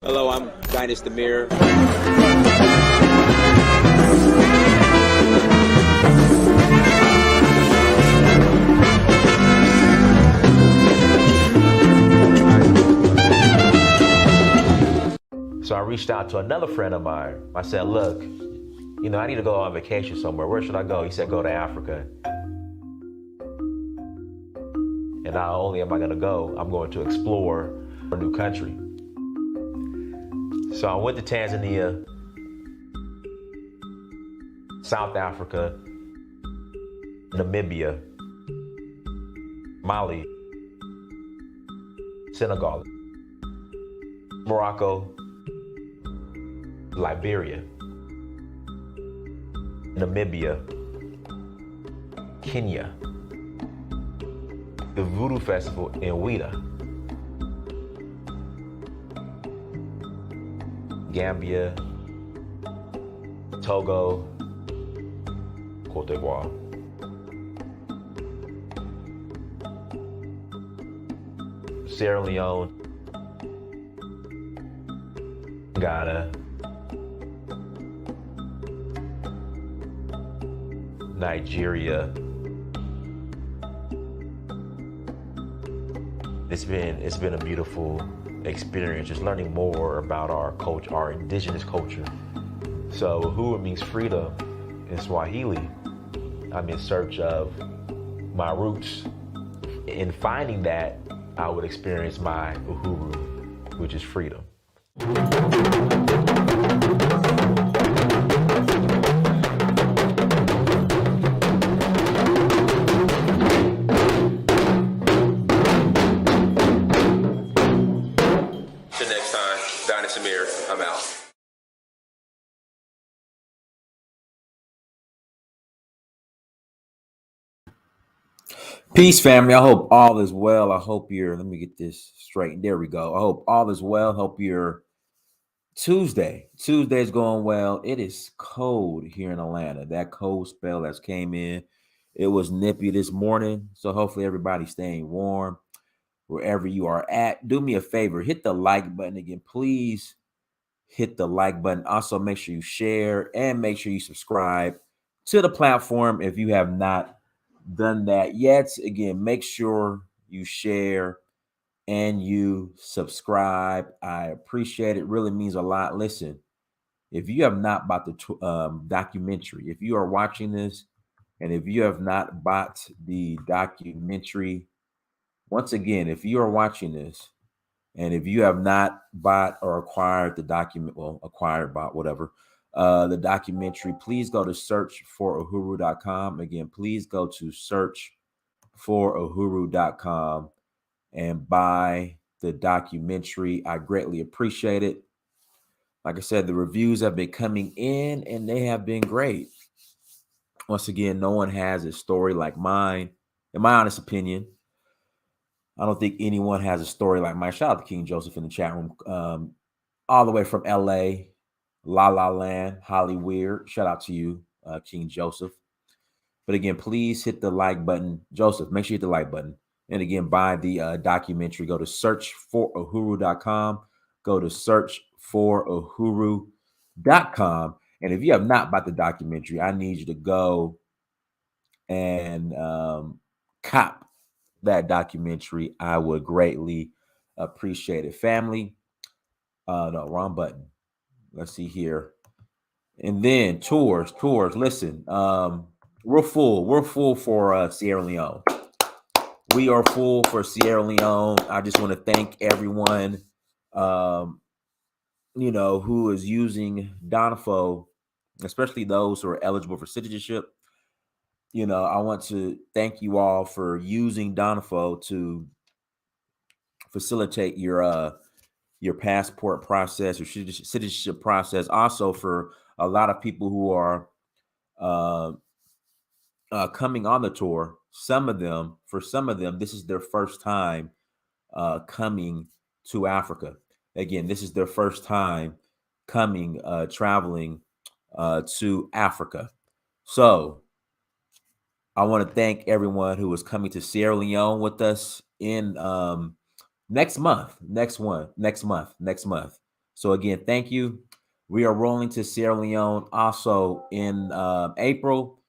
Hello, I'm Dynast Amir. So I reached out to another friend of mine. I said, look, I need to go on vacation somewhere. Where should I go? He said, go to Africa. And not only am I going to go, I'm going to explore a new country. So I went to Tanzania, South Africa, Namibia, Mali, Senegal, Morocco, Liberia, Namibia, Kenya, the Voodoo Festival in Ouida, Gambia, Togo, Cote d'Ivoire. Sierra Leone, Ghana, Nigeria. It's been a beautiful experience, just learning more about our culture, our indigenous culture. So Uhuru means freedom in Swahili. I'm in search of my roots. In finding that, I would experience my Uhuru, which is freedom. Till next time, Dynast Amir, I'm out. Peace, family. I hope all is well. I hope let me get this straight. There we go. I hope all is well. Hope your Tuesday's going well. It is cold here in Atlanta. That cold spell that's came in. It was nippy this morning. So hopefully everybody's staying warm wherever you are at. Do me a favor. Hit the like button again. Please hit the like button. Also, make sure you share and make sure you subscribe to the platform if you have not done that yet. Again, make sure you share and you subscribe. I appreciate it. Really means a lot. Listen, if you have not bought the documentary, if you are watching this and if you have not bought the documentary, once again, if you are watching this and if you have not bought or acquired the the documentary, please go to search4uhuru.com. Again, please go to search4uhuru.com and buy the documentary. I greatly appreciate it. Like I said, the reviews have been coming in and they have been great. Once again, no one has a story like mine. In my honest opinion, I don't think anyone has a story like mine. Shout out to King Joseph in the chat room. All the way from LA, La La Land, Hollyweird. Shout out to you, King Joseph. But again, please hit the like button. Joseph, make sure you hit the like button. And again, buy the documentary. Go to search4uhuru.com. Go to search4uhuru.com. And if you have not bought the documentary, I need you to go and cop that documentary. I would greatly appreciate it. Family, no, wrong button. Let's see here. And then tours. Listen, we're full for Sierra Leone. We are full for Sierra Leone. I just want to thank everyone, who is using Donafo, especially those who are eligible for citizenship. I want to thank you all for using Donafo to facilitate your passport process, your citizenship process. Also, for a lot of people who are coming on the tour, for some of them, this is their first time coming to Africa. Again, this is their first time traveling to Africa. So I want to thank everyone who is coming to Sierra Leone with us in next month. So again, thank you. We are rolling to Sierra Leone also in April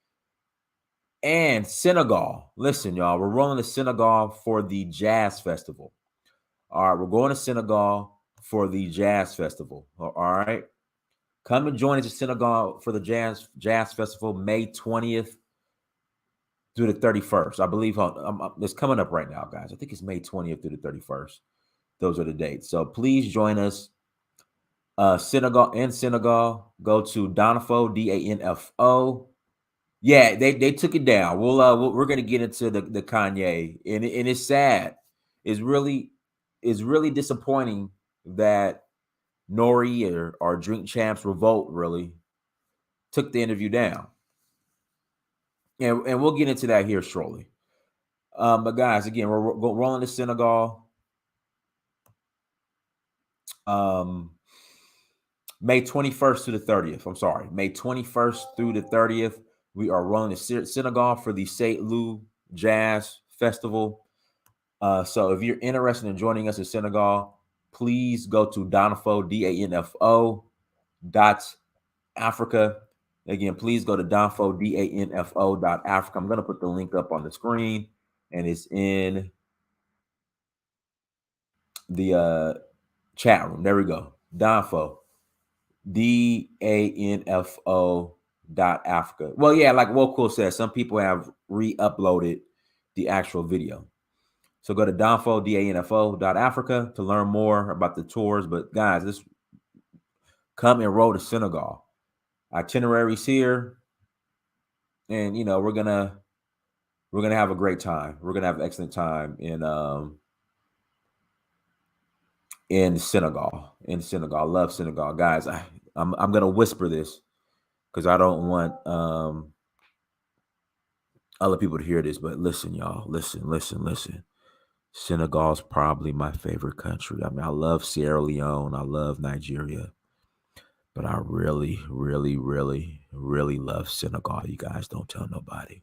and Senegal. Listen, y'all, we're rolling to Senegal for the Jazz Festival. All right, we're going to Senegal for the Jazz Festival. All right. Come and join us at Senegal for the Jazz Festival, May 20th through the 31st. I believe it's coming up right now, guys. I think it's May 20th through the 31st. Those are the dates. So please join us. Senegal. Go to Danfo, Danfo. Yeah, they took it down. We're gonna get into the Kanye, and it's sad. It's really disappointing that Nori or Drink Champs Revolt really took the interview down. And we'll get into that here shortly. But guys, again, we're rolling to Senegal. May 21st to the 30th. I'm sorry, May 21st through the 30th. We are rolling to Senegal for the St. Louis Jazz Festival. So if you're interested in joining us in Senegal, please go to Danfo, Danfo .Africa. Again, please go to Danfo, Danfo .Africa. I'm going to put the link up on the screen, and it's in the chat room. There we go. Danfo, Danfo .Africa. Well, yeah, like Wocool says, some people have re-uploaded the actual video. So go to Danfo, Danfo .Africa to learn more about the tours. But guys, let's come and roll to Senegal. Itineraries here, and we're gonna have a great time. We're gonna have an excellent time in Senegal. In Senegal, I love Senegal, guys. I'm gonna whisper this because I don't want other people to hear this. But listen, y'all, listen. Senegal's probably my favorite country. I mean, I love Sierra Leone. I love Nigeria. But I really, really, really, really love Senegal. You guys don't tell nobody.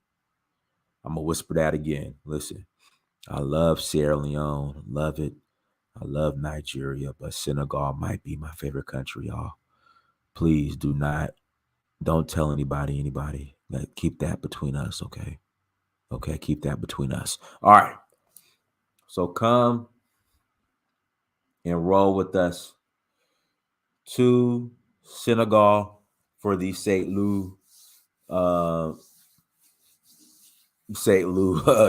I'm going to whisper that again. Listen, I love Sierra Leone. Love it. I love Nigeria. But Senegal might be my favorite country, y'all. Please don't tell anybody. Keep that between us, okay? Okay, keep that between us. All right. So come and roll with us to Senegal for the St. Louis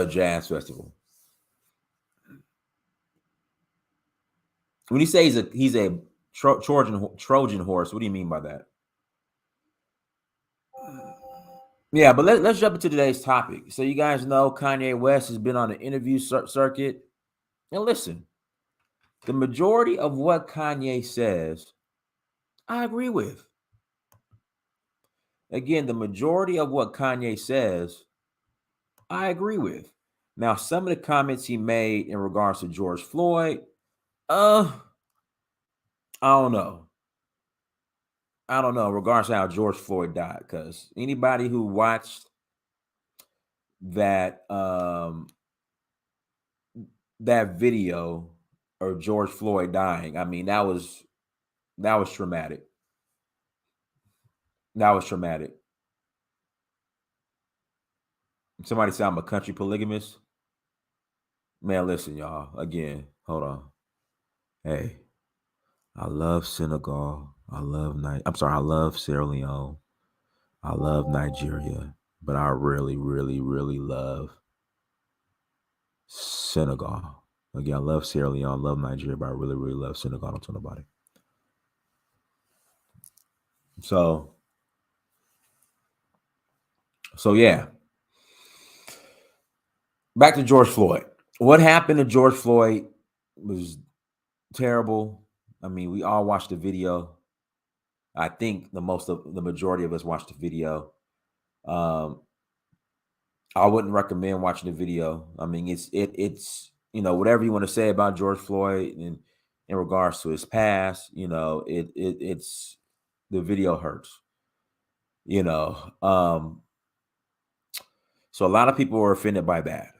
Jazz Festival. When you say he's a Trojan horse, what do you mean by that? Yeah, but let's jump into today's topic. So you guys know Kanye West has been on the interview circuit. And listen, the majority of what Kanye says, I agree with. Again, the majority of what Kanye says, I agree with. Now, some of the comments he made in regards to George Floyd, I don't know. In regards to how George Floyd died, because anybody who watched that video of George Floyd dying, I mean, that was traumatic. That was traumatic. Somebody said I'm a country polygamist. Man, listen, y'all. Again, hold on. Hey, I love Senegal. I love Sierra Leone. I love Nigeria. But I really, really, really love Senegal. Again, I love Sierra Leone, I love Nigeria, but I really, really love Senegal. Don't tell nobody. So yeah. Back to George Floyd. What happened to George Floyd was terrible. I mean, we all watched the video. I think the majority of us watched the video. I wouldn't recommend watching the video. I mean, it's whatever you want to say about George Floyd and in regards to his past, it's the video hurts. So a lot of people were offended by that,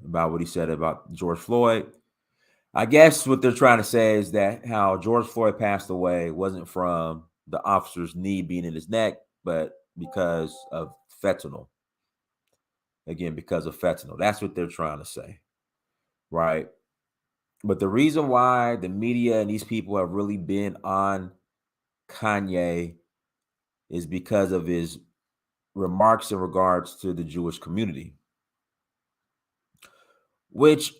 about what he said about George Floyd. I guess what they're trying to say is that how George Floyd passed away wasn't from the officer's knee being in his neck, but because of fentanyl. Again, because of fentanyl. That's what they're trying to say, right? But the reason why the media and these people have really been on Kanye is because of his remarks in regards to the Jewish community. Which,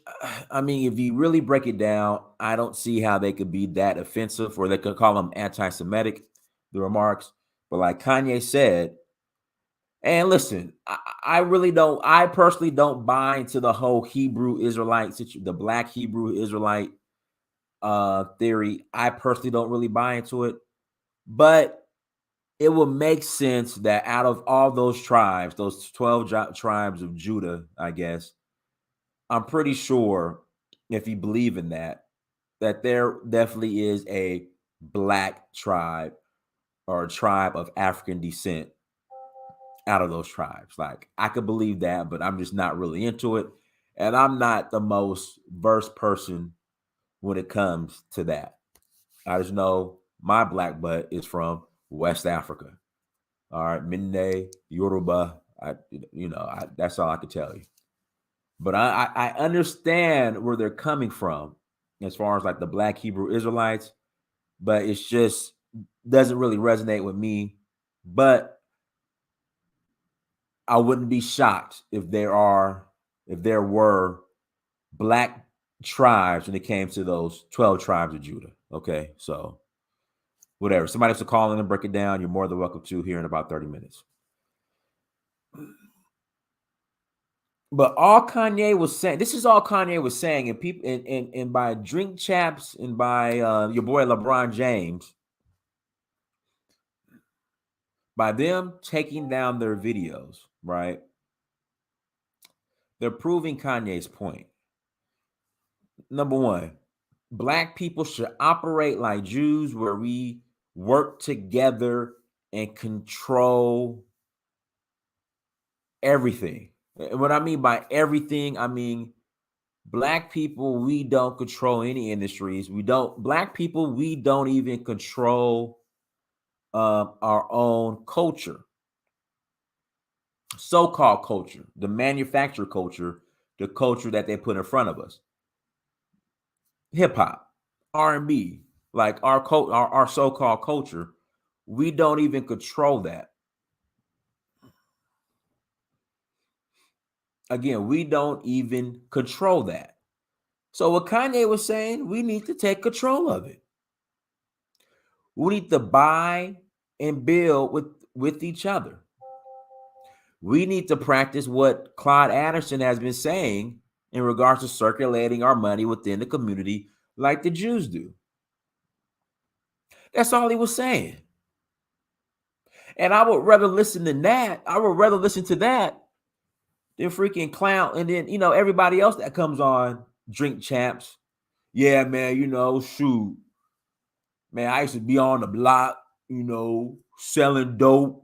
I mean, if you really break it down, I don't see how they could be that offensive, or they could call them anti-Semitic, the remarks. But like Kanye said, and listen, I really don't, I personally don't buy into the whole Hebrew Israelite, the black Hebrew Israelite theory. I personally don't really buy into it. But it will make sense that out of all those tribes, those 12 tribes of Judah, I guess, I'm pretty sure if you believe in that, that there definitely is a black tribe or a tribe of African descent out of those tribes. Like, I could believe that, but I'm just not really into it. And I'm not the most versed person when it comes to that. I just know my black butt is from West Africa. All right, Mende, Yoruba. That's all I can tell you. But I understand where they're coming from as far as like the black Hebrew Israelites, but it's just doesn't really resonate with me. But I wouldn't be shocked if there were black tribes when it came to those 12 tribes of Judah. Okay, so whatever. Somebody has to call in and break it down. You're more than welcome to here in about 30 minutes. But all Kanye was saying, this is all Kanye was saying, and people and by Drink Chaps and by your boy LeBron James, by them taking down their videos, right? They're proving Kanye's point. Number one, black people should operate like Jews, where we work together and control everything. And what I mean by everything, I mean black people, we don't control any industries. Black people, we don't even control our own culture, so-called culture, the manufactured culture, the culture that they put in front of us. Hip hop, R&B, like our so-called culture, we don't even control that. Again, we don't even control that. So what Kanye was saying, we need to take control of it. We need to buy and build with each other. We need to practice what Claude Anderson has been saying in regards to circulating our money within the community like the Jews do. That's all he was saying. And I would rather listen to that. I would rather listen to that than freaking clown. And then, everybody else that comes on Drink Champs. Yeah, man, shoot. Man, I used to be on the block, selling dope.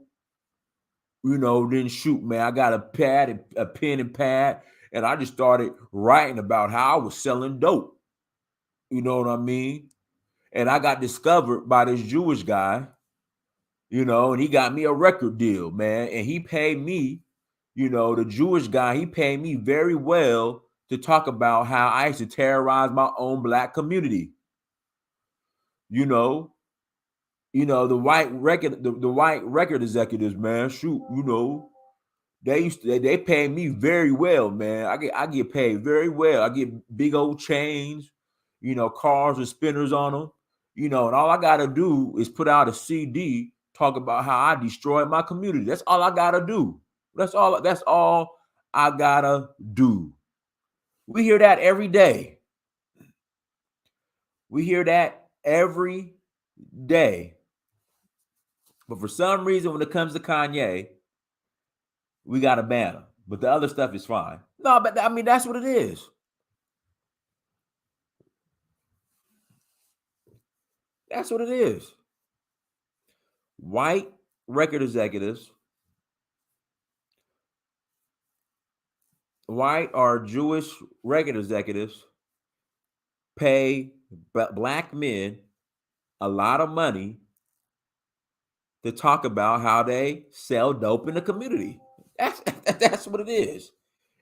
Then shoot, man, I got a pen and pad, and I just started writing about how I was selling dope. You know what I mean? And I got discovered by this Jewish guy, and he got me a record deal, man. And he paid me, the Jewish guy, he paid me very well to talk about how I used to terrorize my own black community. The white record executives, man, shoot, they pay me very well, man. I get paid very well. I get big old chains, cars with spinners on them, and all I gotta do is put out a CD, talk about how I destroyed my community. That's all I gotta do. That's all I gotta do. We hear that every day. We hear that every day. But for some reason, when it comes to Kanye, we got to ban him. But the other stuff is fine. No, but I mean, that's what it is. That's what it is. White record executives, white or Jewish record executives pay black men a lot of money to talk about how they sell dope in the community. That's what it is.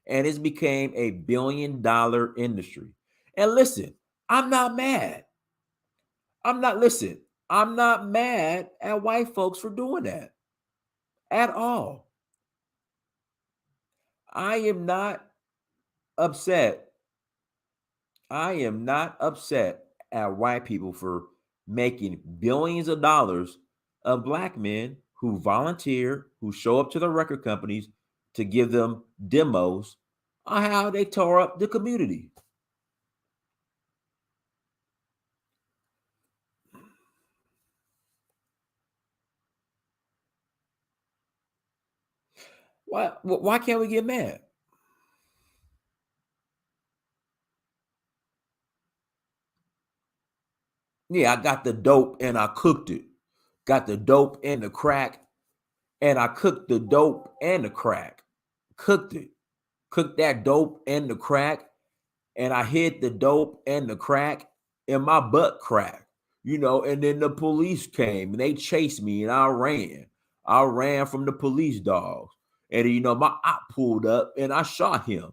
And it's became a billion-dollar industry. And listen, I'm not mad. I'm not mad at white folks for doing that at all. I am not upset. I am not upset at white people for making billions of dollars of black men who volunteer, who show up to the record companies to give them demos on how they tore up the community. Why can't we get mad? Yeah, I got the dope and I cooked it. Got the dope and the crack, and I cooked the dope and the crack. Cooked it. Cooked that dope and the crack, and I hid the dope and the crack in my butt crack. And then the police came and they chased me and I ran. I ran from the police dogs. And my op pulled up and I shot him.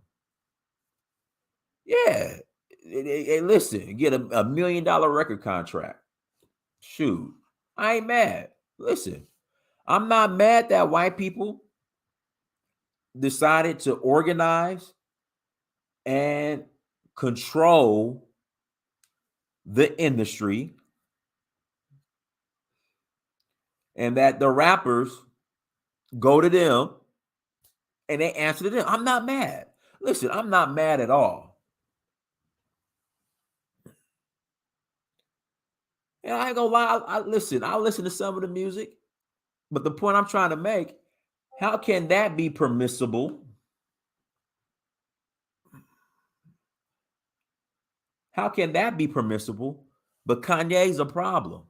Yeah. Hey, listen, get a $1 million record contract. Shoot, I ain't mad. Listen, I'm not mad that white people decided to organize and control the industry, and that the rappers go to them and they answer to them. I'm not mad. Listen, I'm not mad at all. And I ain't gonna lie, I listen to some of the music, but the point I'm trying to make, how can that be permissible? How can that be permissible? But Kanye's a problem.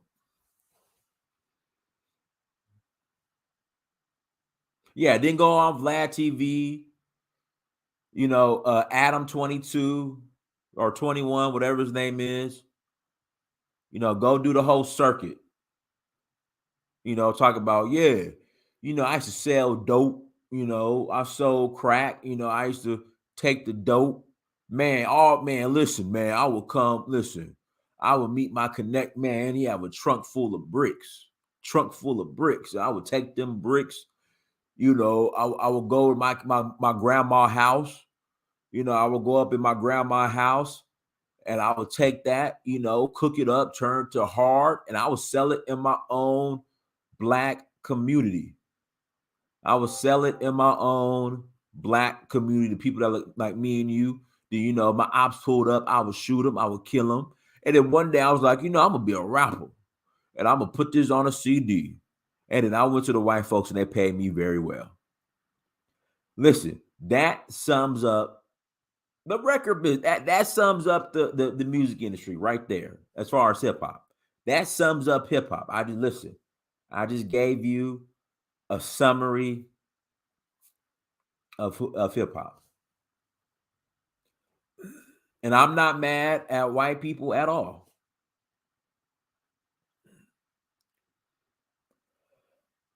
Yeah, it didn't go on Vlad TV, Adam 22 or 21, whatever his name is. Go do the whole circuit. Talk about, yeah, I used to sell dope, I sold crack, I used to take the dope. Man, listen, man, I would come, listen, I would meet my connect, man, he have a trunk full of bricks. I would take them bricks, I would go to my grandma's house, I would go up in my grandma's house and I would take that, cook it up, turn it to hard, and I would sell it in my own black community. I would sell it in my own black community, people that look like me and you. My ops pulled up, I would shoot them, I would kill them. And then one day I was like, I'm gonna be a rapper and I'm gonna put this on a CD. And then I went to the white folks and they paid me very well. Listen, that sums up the record business. That sums up the music industry right there, as far as hip hop. That sums up hip hop. I just gave you a summary of hip hop. And I'm not mad at white people at all.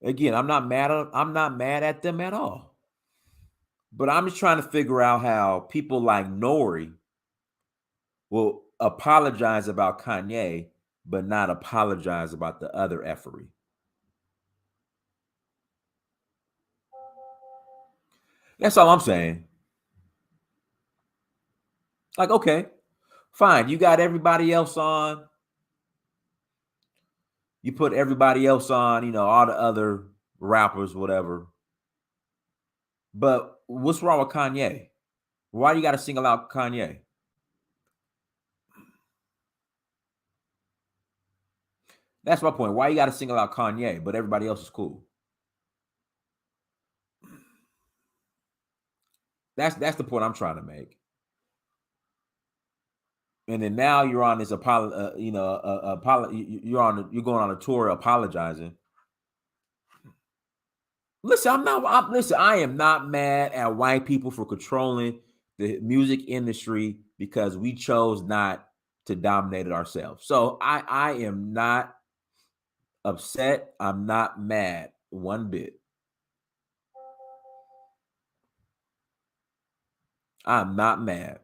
Again, I'm not mad at them at all. But I'm just trying to figure out how people like Nori will apologize about Kanye, but not apologize about the other effery. That's all I'm saying. Like, okay, fine. You got everybody else on. You put everybody else on, all the other rappers, whatever. But what's wrong with Kanye? Why you got to single out Kanye? That's my point. Why you got to single out Kanye, but everybody else is cool? That's the point I'm trying to make. And then now you're on this you're going on a tour apologizing. Listen, I am not mad at white people for controlling the music industry because we chose not to dominate it ourselves. So I am not upset. I'm not mad one bit. I'm not mad.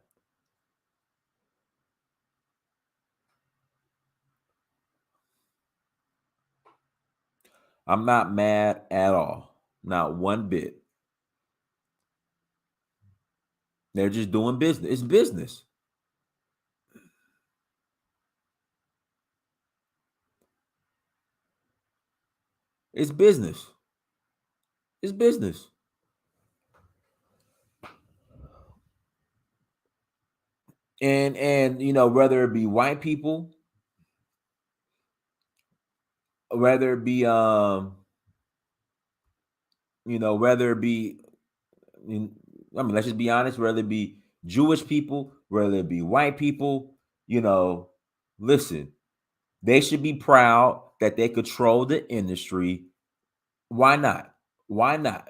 I'm not mad at all. Not one bit. They're just doing business. It's business. It's business. It's business. And you know, whether it be white people, whether it be you know, whether it be I mean, let's just be honest, whether it be Jewish people, whether it be white people, you know, listen, they should be proud that they control the industry. Why not? Why not?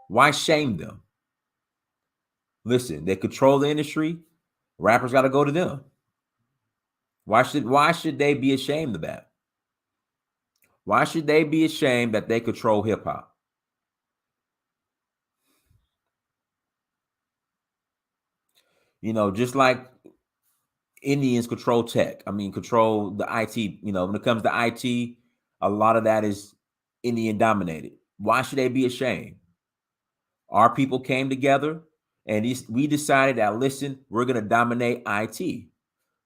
Why shame them? Listen, they control the industry. Rappers got to go to them. Why should they be ashamed of that? Why should they be ashamed that they control hip hop? You know, just like Indians control tech. I mean, control the IT. You know, when it comes to IT, a lot of that is Indian dominated. Why should they be ashamed? Our people came together and we decided that, listen, we're going to dominate IT.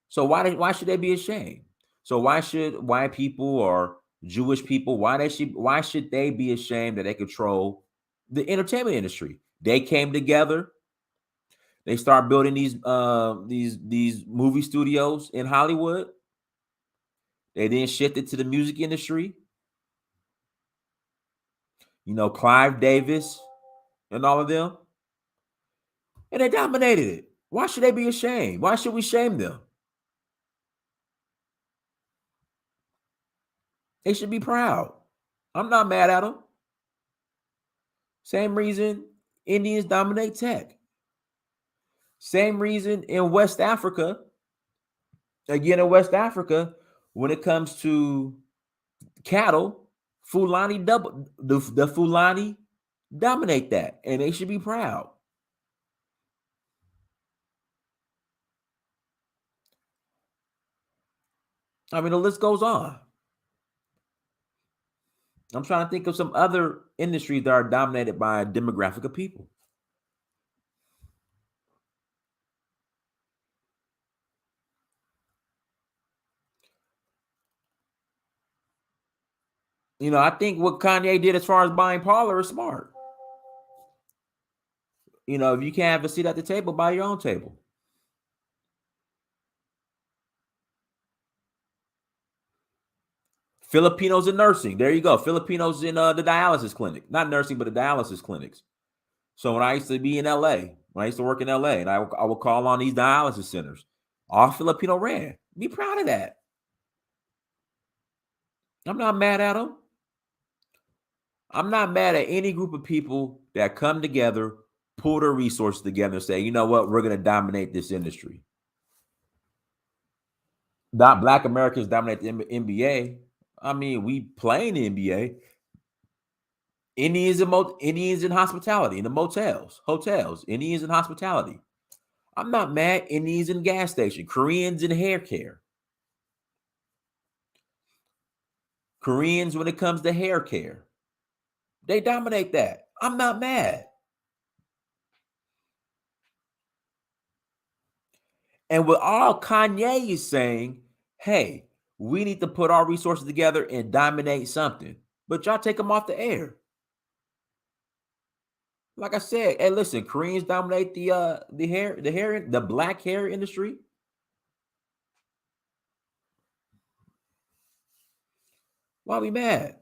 So why should they be ashamed? So why should white people or Jewish people, why should they be ashamed that they control the entertainment industry? They came together. They start building these movie studios in Hollywood. They then shifted to the music industry. You know, Clive Davis and all of them. And they dominated it. Why should they be ashamed? Why should we shame them? They should be proud. I'm not mad at them. Same reason Indians dominate tech. Same reason in West Africa. Again, in West Africa, when it comes to cattle, the Fulani dominate that, and they should be proud. I mean, the list goes on. I'm trying to think of some other industries that are dominated by a demographic of people. You know, I think what Kanye did as far as buying Parlor is smart. You know, if you can't have a seat at the table, buy your own table. Filipinos in nursing. There you go. Filipinos in the dialysis clinic. Not nursing, but the dialysis clinics. So when I used to be in LA, when I used to work in LA, and I would call on these dialysis centers, all Filipino ran. Be proud of that. I'm not mad at them. I'm not mad at any group of people that come together, pull their resources together, and say, you know what, we're going to dominate this industry. Not Black Americans dominate the NBA. I mean, we play in the NBA. Indians in hospitality, in the motels, hotels, Indians in hospitality. I'm not mad. Indians in gas station, Koreans in hair care, Koreans when it comes to hair care. They dominate that. I'm not mad. And with all Kanye is saying, hey, we need to put our resources together and dominate something. But y'all take them off the air. Like I said, hey, listen, Koreans dominate the black hair industry. Why we mad?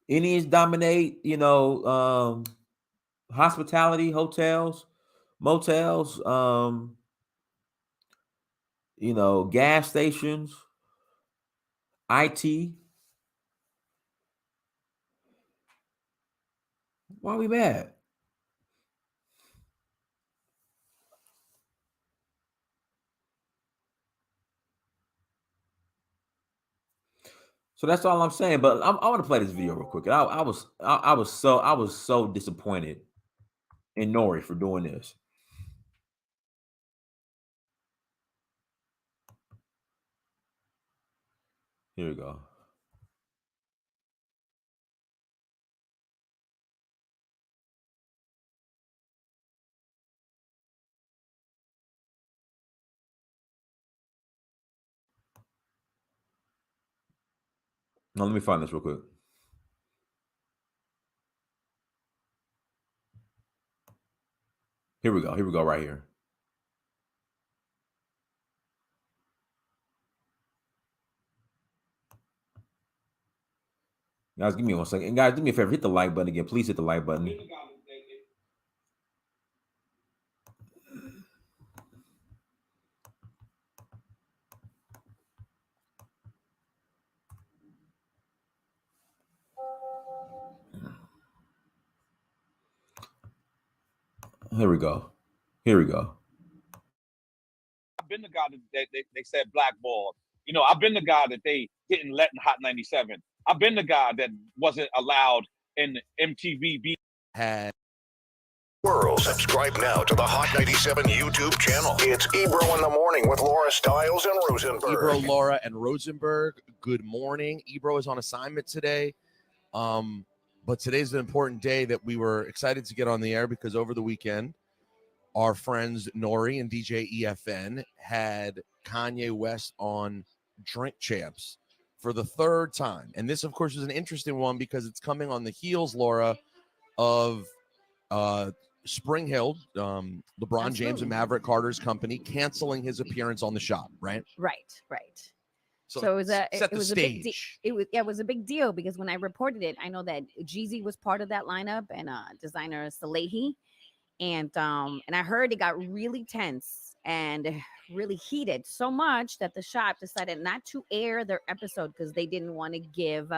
Indians dominate, you know, hospitality, hotels, motels, you know, gas stations, IT. Why we mad? So that's all I'm saying. But I want to play this video real quick. I was so disappointed in Nori for doing this. Here we go. Now let me find this real quick. Here we go. Here we go. Right here. Guys, give me 1 second. And guys, do me a favor. Hit the like button again. Please hit the like button. Here we go. Here we go. I've been the guy that they said blackballed. You know, I've been the guy that they didn't let in Hot 97. I've been the guy that wasn't allowed in MTV. Had world. Subscribe now to the Hot 97 YouTube channel. It's Ebro in the Morning with Laura Stiles and Rosenberg. Ebro, Laura, and Rosenberg. Good morning. Ebro is on assignment today. But today's an important day that we were excited to get on the air because over the weekend, our friends Nori and DJ EFN had Kanye West on Drink Champs for the third time. And this, of course, is an interesting one because it's coming on the heels, Laura, of Spring Hill, LeBron Absolutely. James and Maverick Carter's company canceling his appearance on the shop, right? Right. So it was a big deal because when I reported it, I know that Jeezy was part of that lineup and designer Salehi, and I heard it got really tense and really heated so much that the shop decided not to air their episode because they didn't want to give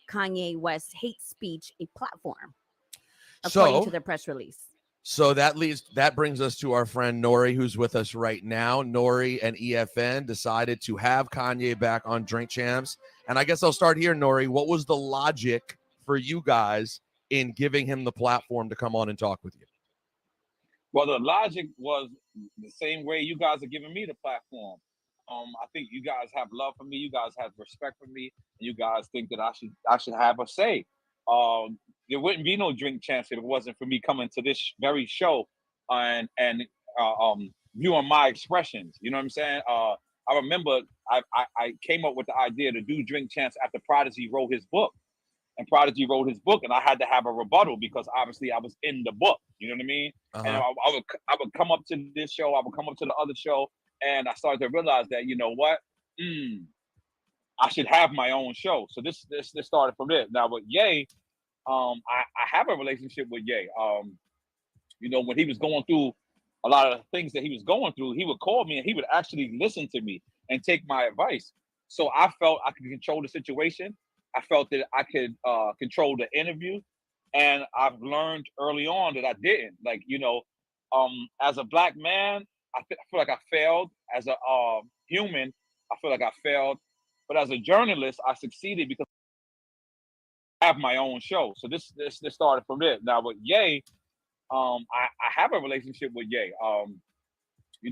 Kanye West hate speech a platform, according to their press release. So that brings us to our friend Nori, who's with us right now. Nori and EFN decided to have Kanye back on Drink Champs. And I guess I'll start here, Nori. What was the logic for you guys in giving him the platform to come on and talk with you? Well, the logic was the same way you guys are giving me the platform. I think you guys have love for me. You guys have respect for me. And you guys think that I should have a say. There wouldn't be no Drink Champs if it wasn't for me coming to this very show and viewing my expressions. You know what I'm saying? I remember I came up with the idea to do Drink Champs after Prodigy wrote his book. And Prodigy wrote his book, and I had to have a rebuttal because obviously I was in the book. You know what I mean? Uh-huh. And I would come up to this show, I would come up to the other show, and I started to realize that, you know what? I should have my own show. So this started from there. Now with Ye, I have a relationship with Ye. You know, when he was going through a lot of the things that he was going through, he would call me and he would actually listen to me and take my advice. So I felt I could control the situation. I felt that I could control the interview, and I've learned early on that I didn't. Like, you know, as a black man, I feel like I failed. As a human, I feel like I failed. But as a journalist, I succeeded because I have my own show. So this started from there. Now with Ye, I have a relationship with Ye.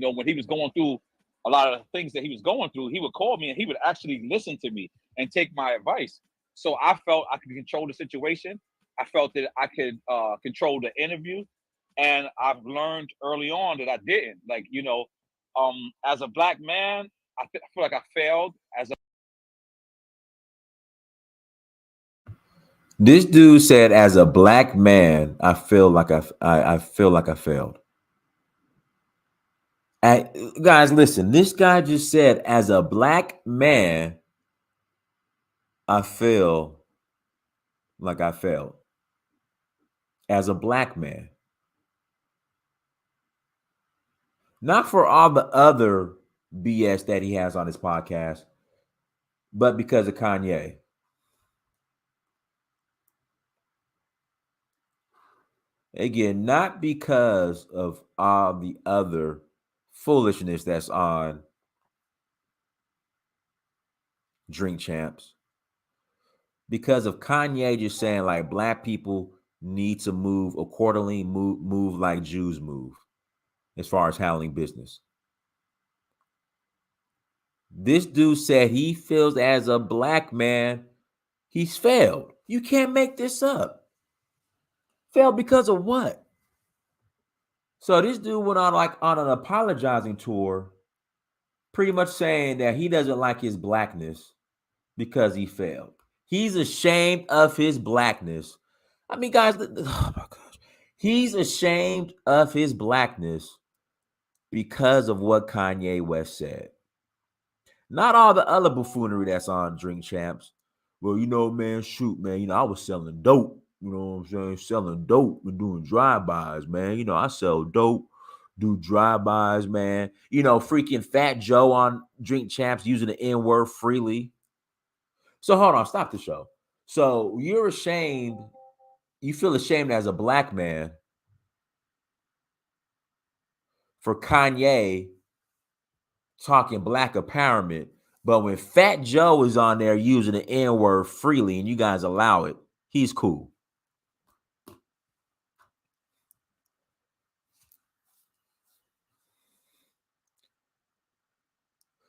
You know, when he was going through a lot of the things that he was going through, he would call me and he would actually listen to me and take my advice. So I felt I could control the situation. I felt that I could control the interview, and I've learned early on that I didn't. Like, you know, as a black man, I feel like I failed. This dude said, "As a black man, I feel like I feel like I failed." Guys, listen. This guy just said, "As a black man, I feel like I failed." As a black man, not for all the other BS that he has on his podcast, but because of Kanye. Again, not because of all the other foolishness that's on Drink Champs, because of Kanye just saying like black people need to move accordingly, move like Jews move as far as handling business. This dude said he feels as a black man, he's failed. You can't make this up. Failed because of what? So this dude went on like on an apologizing tour, pretty much saying that he doesn't like his blackness because he failed. He's ashamed of his blackness. I mean, guys, oh my gosh. He's ashamed of his blackness because of what Kanye West said. Not all the other buffoonery that's on Drink Champs. Well, man, shoot, man, I was selling dope. You know what I'm saying? Selling dope and doing drive-bys, man. I sell dope, do drive-bys, man. Freaking Fat Joe on Drink Champs using the N-word freely. So hold on, stop the show. So you're ashamed, you feel ashamed as a black man for Kanye talking black empowerment, but when Fat Joe is on there using the N-word freely and you guys allow it, he's cool.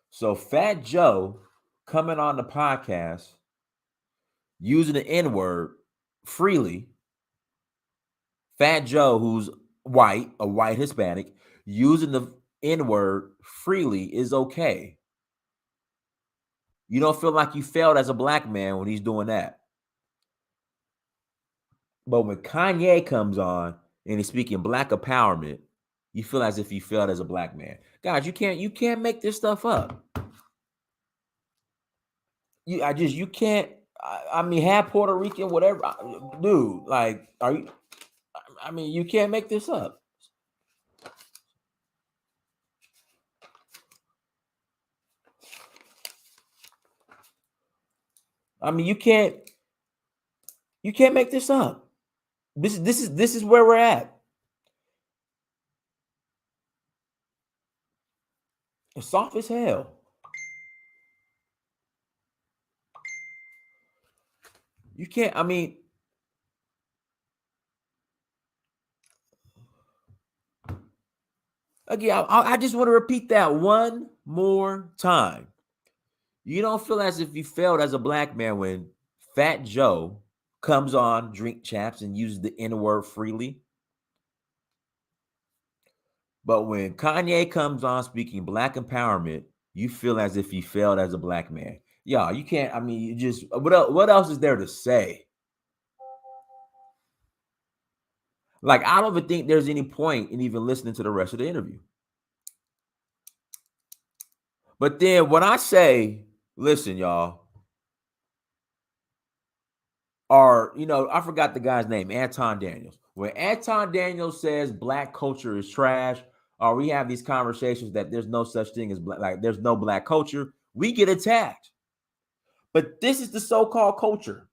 So Fat Joe coming on the podcast using the N-word freely. Fat Joe, who's white, a white Hispanic, using the N-word freely is okay. You don't feel like you failed as a black man when he's doing that. But when Kanye comes on and he's speaking black empowerment, you feel as if you failed as a black man. Guys, you can't make this stuff up. You can't. I mean, half Puerto Rican, whatever, dude. Like, are you? I mean, you can't make this up. I mean, you can't make this up. This is where we're at. It's soft as hell. You can't. I mean, again, I just want to repeat that one more time. You don't feel as if you failed as a black man when Fat Joe comes on Drink Champs and uses the N-word freely. But when Kanye comes on speaking black empowerment, you feel as if you failed as a black man. Yeah, you can't. I mean, you just what else is there to say? Like, I don't even think there's any point in even listening to the rest of the interview. But then when I say, listen, y'all, I forgot the guy's name, Anton Daniels. When Anton Daniels says black culture is trash, or we have these conversations that there's no such thing as black, like there's no black culture, we get attacked. But this is the so-called culture.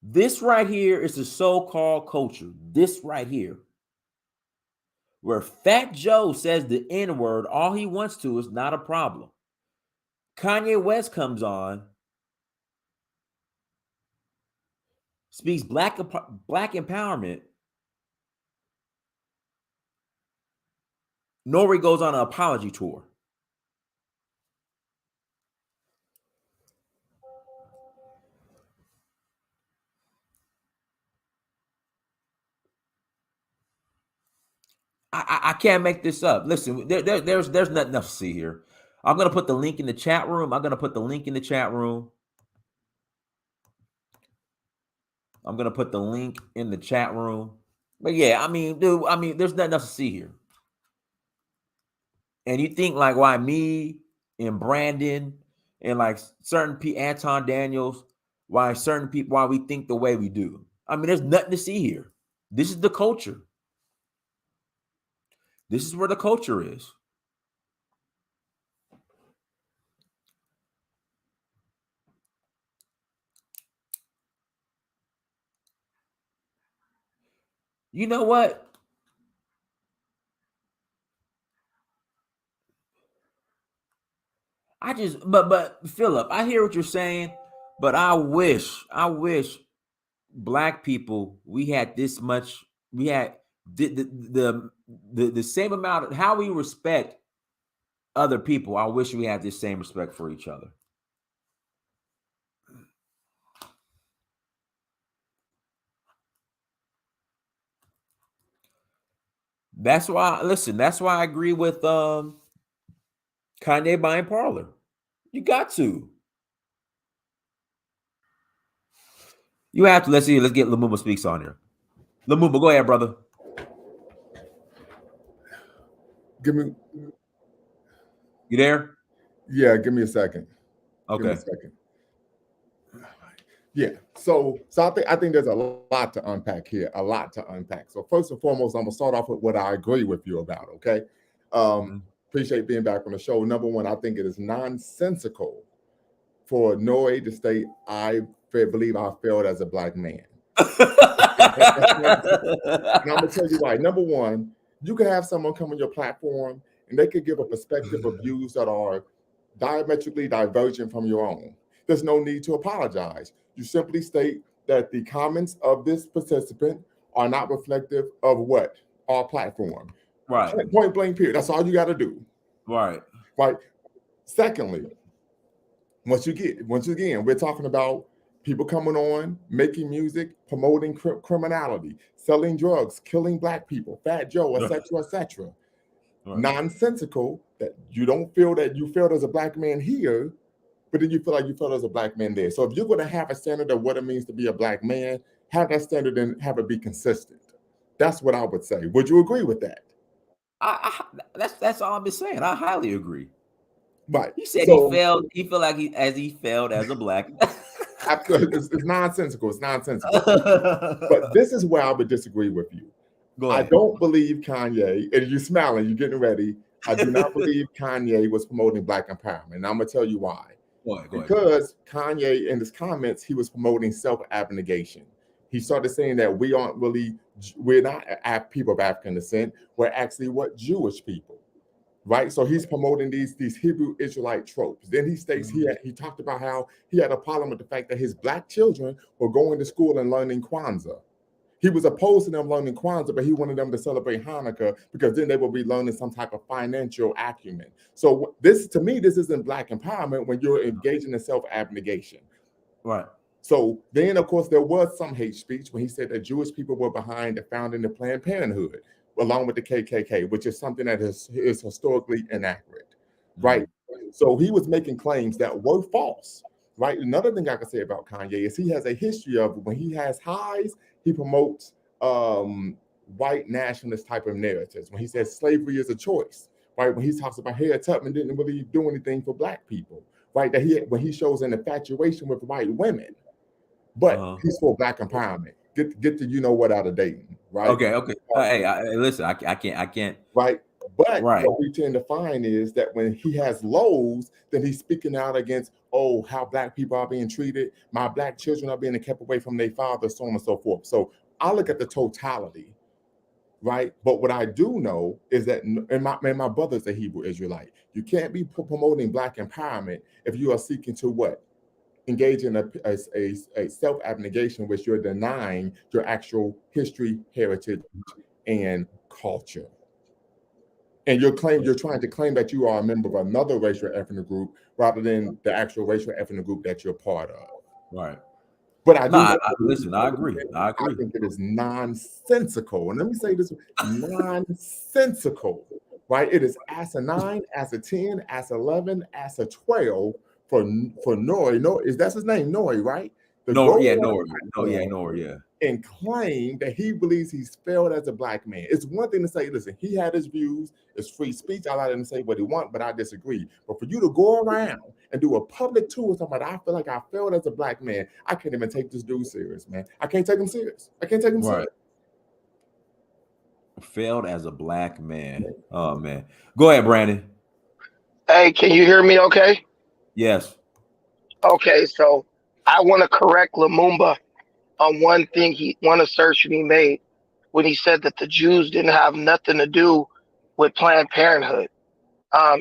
This right here is the so-called culture. This right here. Where Fat Joe says the N-word, all he wants to is not a problem. Kanye West comes on, speaks black empowerment. Nori goes on an apology tour. I can't make this up. Listen, there's nothing else to see here. I'm going to put the link in the chat room. I'm going to put the link in the chat room. I'm going to put the link in the chat room. But yeah, I mean, dude, there's nothing else to see here. And you think like why me and Brandon and like certain people, Anton Daniels, why certain people, why we think the way we do. I mean, there's nothing to see here. This is the culture. This is where the culture is. You know what? but Philip, I hear what you're saying, but I wish black people we had this much. We had the same amount of how we respect other people. I wish we had this same respect for each other. That's why. Listen, that's why I agree with Kanye buying Parler. You got to. You have to. Let's see. Let's get Lumumba Speaks on here. Lumumba, go ahead, brother. Give me. You there? Yeah, give me a second. Okay. Give me a second. Yeah. So I think there's a lot to unpack here. A lot to unpack. So first and foremost, I'm gonna start off with what I agree with you about. Okay. Appreciate being back on the show. Number one, I think it is nonsensical for Nori to state, I believe I failed as a black man. And I'm gonna tell you why. Number one, you can have someone come on your platform and they could give a perspective of views that are diametrically divergent from your own. There's no need to apologize. You simply state that the comments of this participant are not reflective of what? Our platform. Right. Point blank period. That's all you got to do. Right. Right. Secondly, once again, we're talking about people coming on, making music, promoting criminality, selling drugs, killing black people, Fat Joe, etc., etc. Right. Nonsensical that you don't feel that you failed as a black man here, but then you feel like you failed as a black man there. So if you're going to have a standard of what it means to be a black man, have that standard and have it be consistent. That's what I would say. Would you agree with that? That's all I'm saying. I highly agree. Right. He said he failed. He felt like he failed as a black. It's nonsensical. It's nonsensical. But this is where I would disagree with you. I don't believe Kanye, and you're smiling, you're getting ready. I do not believe Kanye was promoting black empowerment. And I'm going to tell you why. Go ahead. Because Kanye, in his comments, he was promoting self-abnegation. He started saying that we're not people of African descent. We're actually Jewish people, right? So he's promoting these Hebrew Israelite tropes. Then he states he talked about how he had a problem with the fact that his black children were going to school and learning Kwanzaa. He was opposed to them learning Kwanzaa, but he wanted them to celebrate Hanukkah because then they will be learning some type of financial acumen. So this isn't black empowerment when you're engaging in self-abnegation. Right. So then, of course, there was some hate speech when he said that Jewish people were behind the founding of Planned Parenthood, along with the KKK, which is something that is historically inaccurate, right? So he was making claims that were false, right? Another thing I can say about Kanye is he has a history of when he has highs, he promotes white nationalist type of narratives. When he says slavery is a choice, right? When he talks about Harriet Tubman didn't really do anything for black people, right? That when he shows an infatuation with white women, but he's for black empowerment. Get the you know what out of Dayton, right? Okay. Hey, listen, I can't. Right. But what we tend to find is that when he has lows, then he's speaking out against, how black people are being treated. My black children are being kept away from their fathers, so on and so forth. So I look at the totality, right? But what I do know is that, and my brother's a Hebrew Israelite. You can't be promoting black empowerment if you are seeking to what? Engage in a self-abnegation, which you're denying your actual history, heritage, and culture. And you're trying to claim that you are a member of another racial ethnic group rather than the actual racial ethnic group that you're part of. Right. But I agree. I think it is nonsensical. And let me say this, nonsensical, right? It is asinine, as a 10, as 11, as a 12 for Nori. That's his name, Nori, right? Nori. And claim that he believes he's failed as a black man. It's one thing to say, listen, he had his views, it's free speech, I let him say what he wants, but I disagree. But for you to go around and do a public tour talking about, I feel like I failed as a black man, I can't even take this dude serious, man. I can't take him serious. Serious. Failed as a black man. Oh, man. Go ahead, Brandon. Hey, can you hear me okay? Yes. Okay, so I want to correct Lumumba on one assertion he made when he said that the Jews didn't have nothing to do with Planned Parenthood.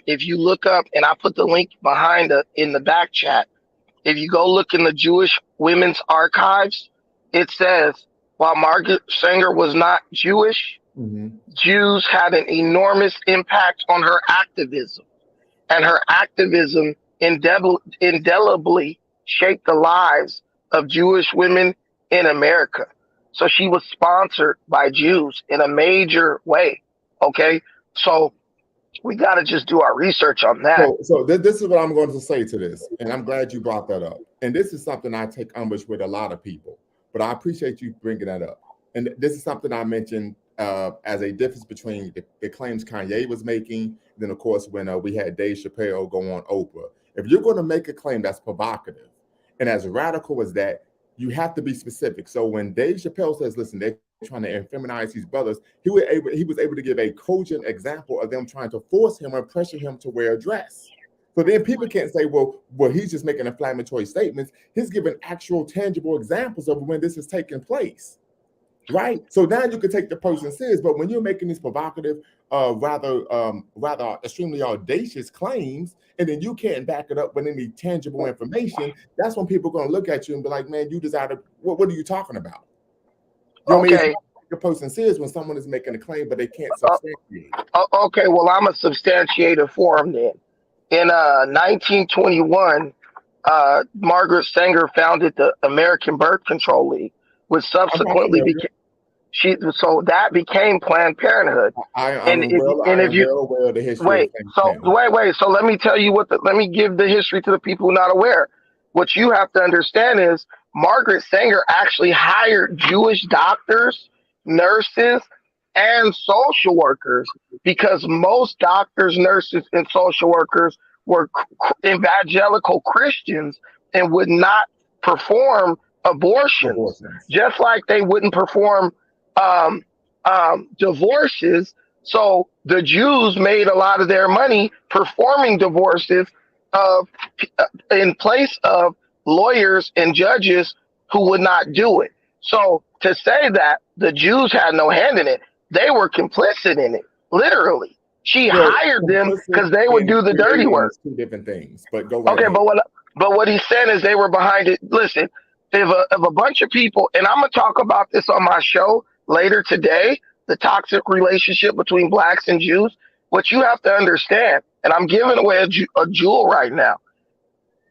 If you look up, and I put the link in the back chat, if you go look in the Jewish Women's Archives, it says, while Margaret Sanger was not Jewish, Jews had an enormous impact on her activism. And her activism indelibly shaped the lives of Jewish women in America. So she was sponsored by Jews in a major way. Okay, so we got to just do our research on that. So this is what I'm going to say to this, and I'm glad you brought that up. And this is something I take umbrage with a lot of people, but I appreciate you bringing that up. And this is something I mentioned as a difference between the claims Kanye was making, then of course when we had Dave Chappelle go on Oprah. If you're going to make a claim that's provocative and as radical as that, you have to be specific. So when Dave Chappelle says, listen, they're trying to feminize these brothers, he was able to give a cogent example of them trying to force him or pressure him to wear a dress. So then people can't say, well, he's just making inflammatory statements. He's giving actual tangible examples of when this is taking place. Right. So now you can take the person serious, but when you're making these provocative, rather extremely audacious claims, and then you can't back it up with any tangible information, that's when people are going to look at you and be like, man, you decided, what are you talking about? You know what I mean? The person serious when someone is making a claim, but they can't substantiate. Okay, well, I'm a substantiator for them then. In 1921, Margaret Sanger founded the American Birth Control League, which subsequently became Planned Parenthood. So let me tell you let me give the history to the people who are not aware. What you have to understand is Margaret Sanger actually hired Jewish doctors, nurses, and social workers because most doctors, nurses, and social workers were evangelical Christians and would not perform abortions, just like they wouldn't perform divorces. So the Jews made a lot of their money performing divorces in place of lawyers and judges who would not do it. So to say that the Jews had no hand in it, they were complicit in it, literally. She hired them because they would do the dirty work. Two different things, but go right ahead. But what he's saying is they were behind it. Listen, if a bunch of people, and I'm going to talk about this on my show later today, the toxic relationship between blacks and Jews, what you have to understand, and I'm giving away a jewel right now,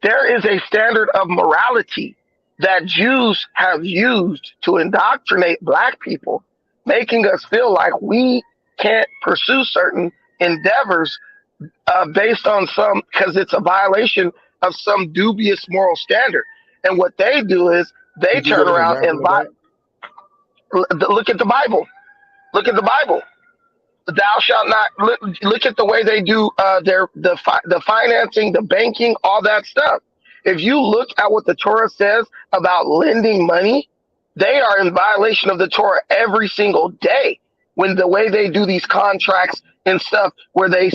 there is a standard of morality that Jews have used to indoctrinate black people, making us feel like we can't pursue certain endeavors based on because it's a violation of some dubious moral standard. And what they do is they turn around and look at the Bible. Look at the Bible. Thou shalt not look at the way they do the financing, the banking, all that stuff. If you look at what the Torah says about lending money, they are in violation of the Torah every single day. When the way they do these contracts and stuff, where they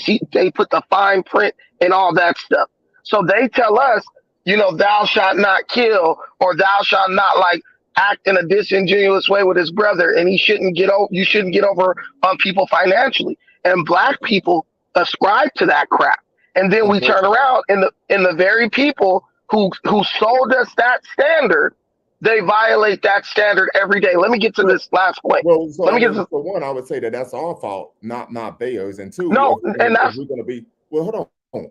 put the fine print and all that stuff. So they tell us, thou shalt not kill, or thou shalt not act in a disingenuous way with his brother, and you shouldn't get over on people financially. And black people ascribe to that crap. And then we turn around and the very people who sold us that standard, they violate that standard every day. Let me get to this last point. Well, for one, I would say that's our fault, not theirs. And two, hold on.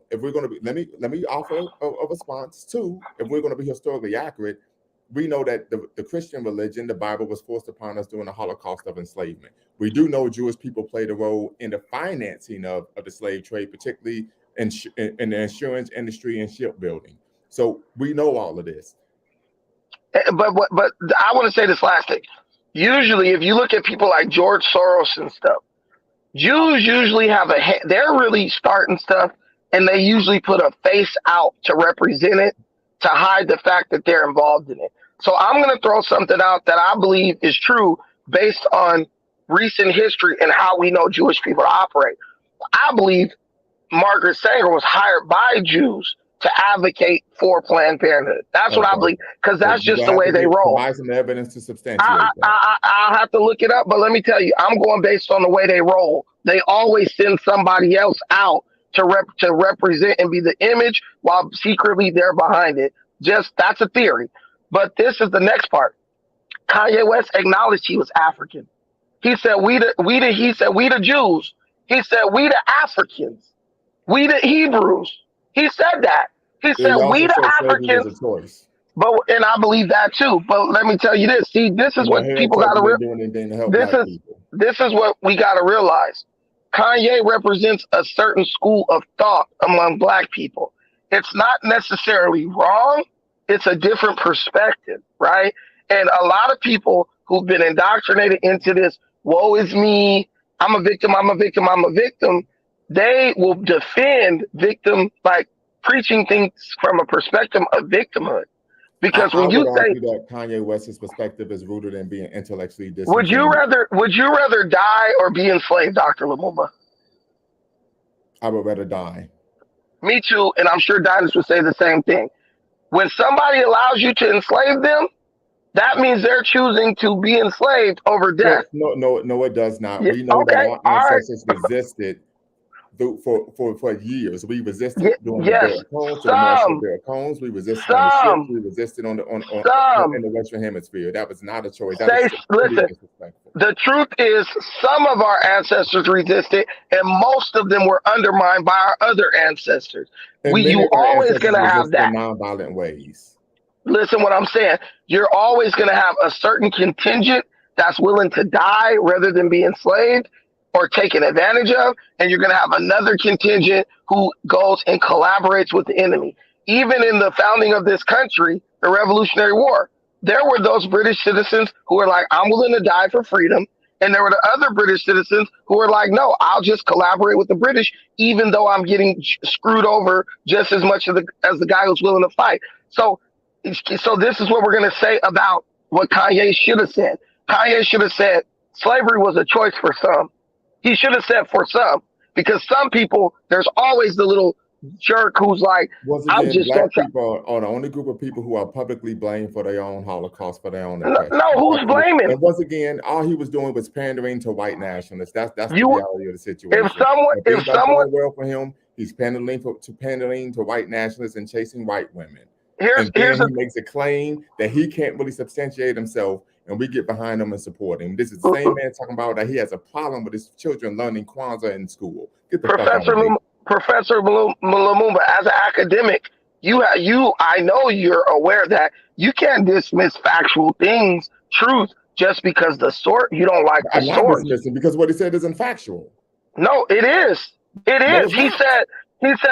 If we're going to be, let me offer a response too. If we're going to be historically accurate, we know that the Christian religion, the Bible, was forced upon us during the Holocaust of enslavement. We do know Jewish people played a role in the financing of the slave trade, particularly in the insurance industry and shipbuilding. So we know all of this. But I want to say this last thing. Usually, if you look at people like George Soros and stuff, Jews usually have they're really starting stuff, and they usually put a face out to represent it, to hide the fact that they're involved in it. So I'm going to throw something out that I believe is true based on recent history and how we know Jewish people operate. I believe Margaret Sanger was hired by Jews to advocate for Planned Parenthood. That's what I believe, because that's just the way they roll. Provide some evidence to substantiate I'll have to look it up, but let me tell you, I'm going based on the way they roll. They always send somebody else out to represent and be the image while secretly they're behind it. Just that's a theory. But this is the next part. Kanye West acknowledged he was African. He said we the Jews. He said we the Africans. We the Hebrews. He said that. He said we the Africans. But and I believe that too. But let me tell you this. See, this is what people got to realize. This is what we got to realize. Kanye represents a certain school of thought among Black people. It's not necessarily wrong. It's a different perspective, right? And a lot of people who've been indoctrinated into this, woe is me, I'm a victim, I'm a victim, I'm a victim, they will defend victim, like preaching things from a perspective of victimhood. Because when you say that Kanye West's perspective is rooted in being intellectually would you rather die or be enslaved, Dr. Lumumba? I would rather die. Me too, and I'm sure Dinus would say the same thing. When somebody allows you to enslave them, that means they're choosing to be enslaved over death. No, it does not. Yeah, we know that our ancestors right. resisted for years. We resisted during the Bear Cones. We resisted on the ships. We resisted in the Western Hemisphere. That was not a choice. Listen, the truth is some of our ancestors resisted, and most of them were undermined by our other ancestors. You always going to have that. In nonviolent ways. Listen what I'm saying. You're always going to have a certain contingent that's willing to die rather than be enslaved or taken advantage of, and you're going to have another contingent who goes and collaborates with the enemy. Even in the founding of this country, the Revolutionary War, there were those British citizens who were like, I'm willing to die for freedom. And there were the other British citizens who were like, no, I'll just collaborate with the British, even though I'm getting screwed over just as much as the guy who's willing to fight. So this is what we're going to say about what Kanye should have said. Kanye should have said slavery was a choice for some. He should have said for some, because some people, there's always the little jerk who's like, I'm just Black people are the only group of people who are publicly blamed for their own Holocaust, for their own attack. No, who's blaming? And once again, all he was doing was pandering to white nationalists. That's the reality of the situation. If someone well for him, he's pandering to white nationalists and chasing white women. He makes a claim that he can't really substantiate himself, and we get behind him and support him. This is the same man talking about that he has a problem with his children learning Kwanzaa in school. Get the Professor Lumumba, as an academic, I know you're aware that you can't dismiss factual things, truth, just because you don't like the source. I'm not dismissing because what he said isn't factual. No, it is. It is. He said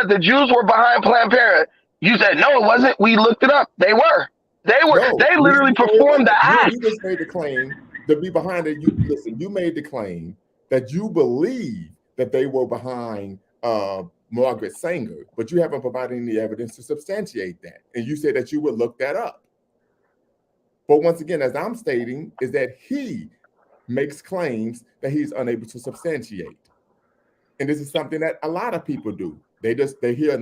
the Jews were behind Planned Parenthood. You said no, it wasn't. We looked it up. They were. They literally performed the act. You just made the claim to be behind it. You made the claim that you believe that they were behind Margaret Sanger, but you haven't provided any evidence to substantiate that. And you said that you would look that up. But once again, as I'm stating, is that he makes claims that he's unable to substantiate. And this is something that a lot of people do. They hear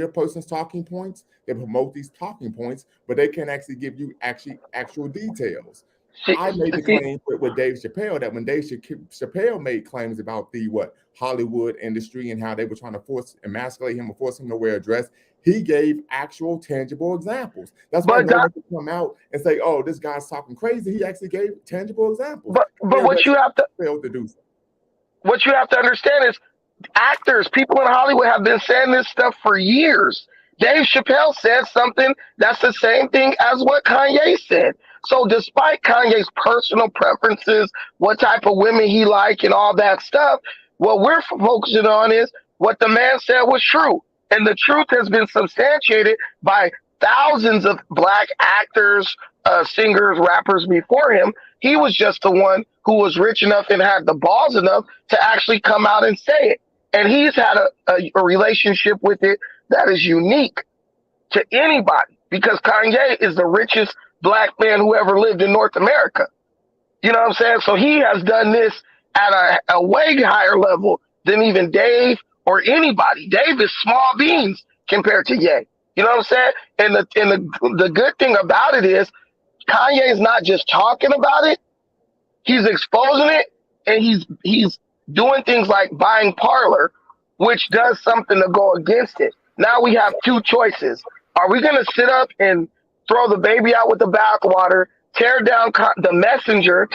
a person's talking points, they promote these talking points, but they can't actually give you actual details. I made the claim with Dave Chappelle that when Dave Chappelle made claims about the Hollywood industry and how they were trying to emasculate him or force him to wear a dress, he gave actual tangible examples. That's why no one could come out and say, "Oh, this guy's talking crazy." He actually gave tangible examples. But what you have to what you have to understand is actors, people in Hollywood have been saying this stuff for years. Dave Chappelle said something that's the same thing as what Kanye said. So despite Kanye's personal preferences, what type of women he like and all that stuff, what we're focusing on is what the man said was true. And the truth has been substantiated by thousands of Black actors, singers, rappers before him. He was just the one who was rich enough and had the balls enough to actually come out and say it. And he's had a relationship with it that is unique to anybody, because Kanye is the richest Black man who ever lived in North America. You know what I'm saying? So he has done this at a way higher level than even Dave or anybody. Dave is small beans compared to Ye. You know what I'm saying? And the good thing about it is Kanye is not just talking about it, he's exposing it, and he's doing things like buying Parler, which does something to go against it. Now we have two choices. Are we going to sit up and throw the baby out with the bathwater, tear down the messenger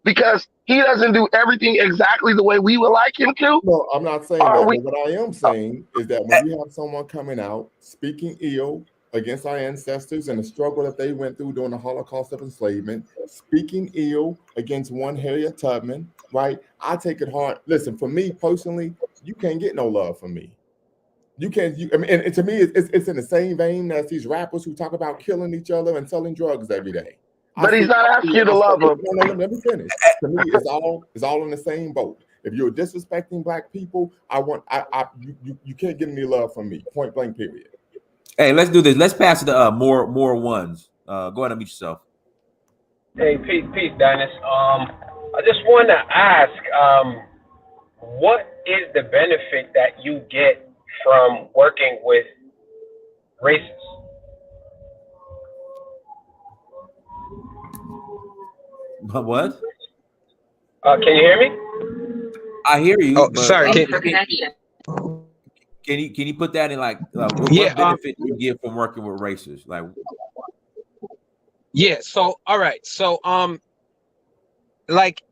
because he doesn't do everything exactly the way we would like him to? No, I'm not saying that. But what I am saying is that when you have someone coming out speaking ill against our ancestors and the struggle that they went through during the Holocaust of enslavement, speaking ill against one Harriet Tubman, right? I take it hard. Listen, for me personally, you can't get no love from me. You can't. I mean, and to me, it's in the same vein as these rappers who talk about killing each other and selling drugs every day. But he's not asking you to love him. No, let me finish. To me, it's all in the same boat. If you're disrespecting black people, you can't get any love from me. Point blank, period. Hey, let's do this. Let's pass it to more ones. Go ahead and mute yourself. Hey, peace, Dennis. I just want to ask, what is the benefit that you get from working with racists? What? Can you hear me? I hear you. Oh, sorry. Can you put that in like what benefit you get from working with racists? Like, yeah. So all right. So like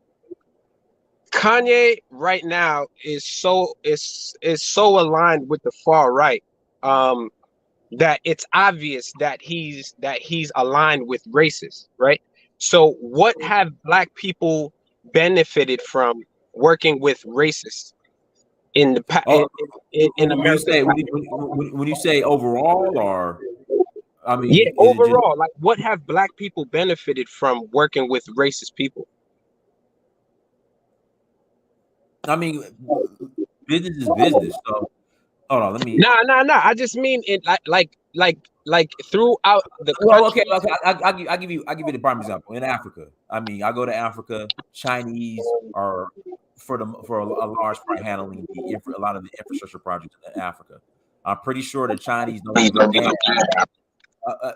Kanye right now is so aligned with the far right that it's obvious that he's aligned with racists, right? So what have black people benefited from working with racists in the past in America? When you say overall, or I mean, yeah, overall, like what have black people benefited from working with racist people? I mean, business is business. So hold on, let me. Nah. I just mean it like throughout the country. Well, okay. I'll give you the prime example. In Africa, I mean, I go to Africa. Chinese are for a large part handling a lot of the infrastructure projects in Africa. I'm pretty sure the Chinese don't give a damn.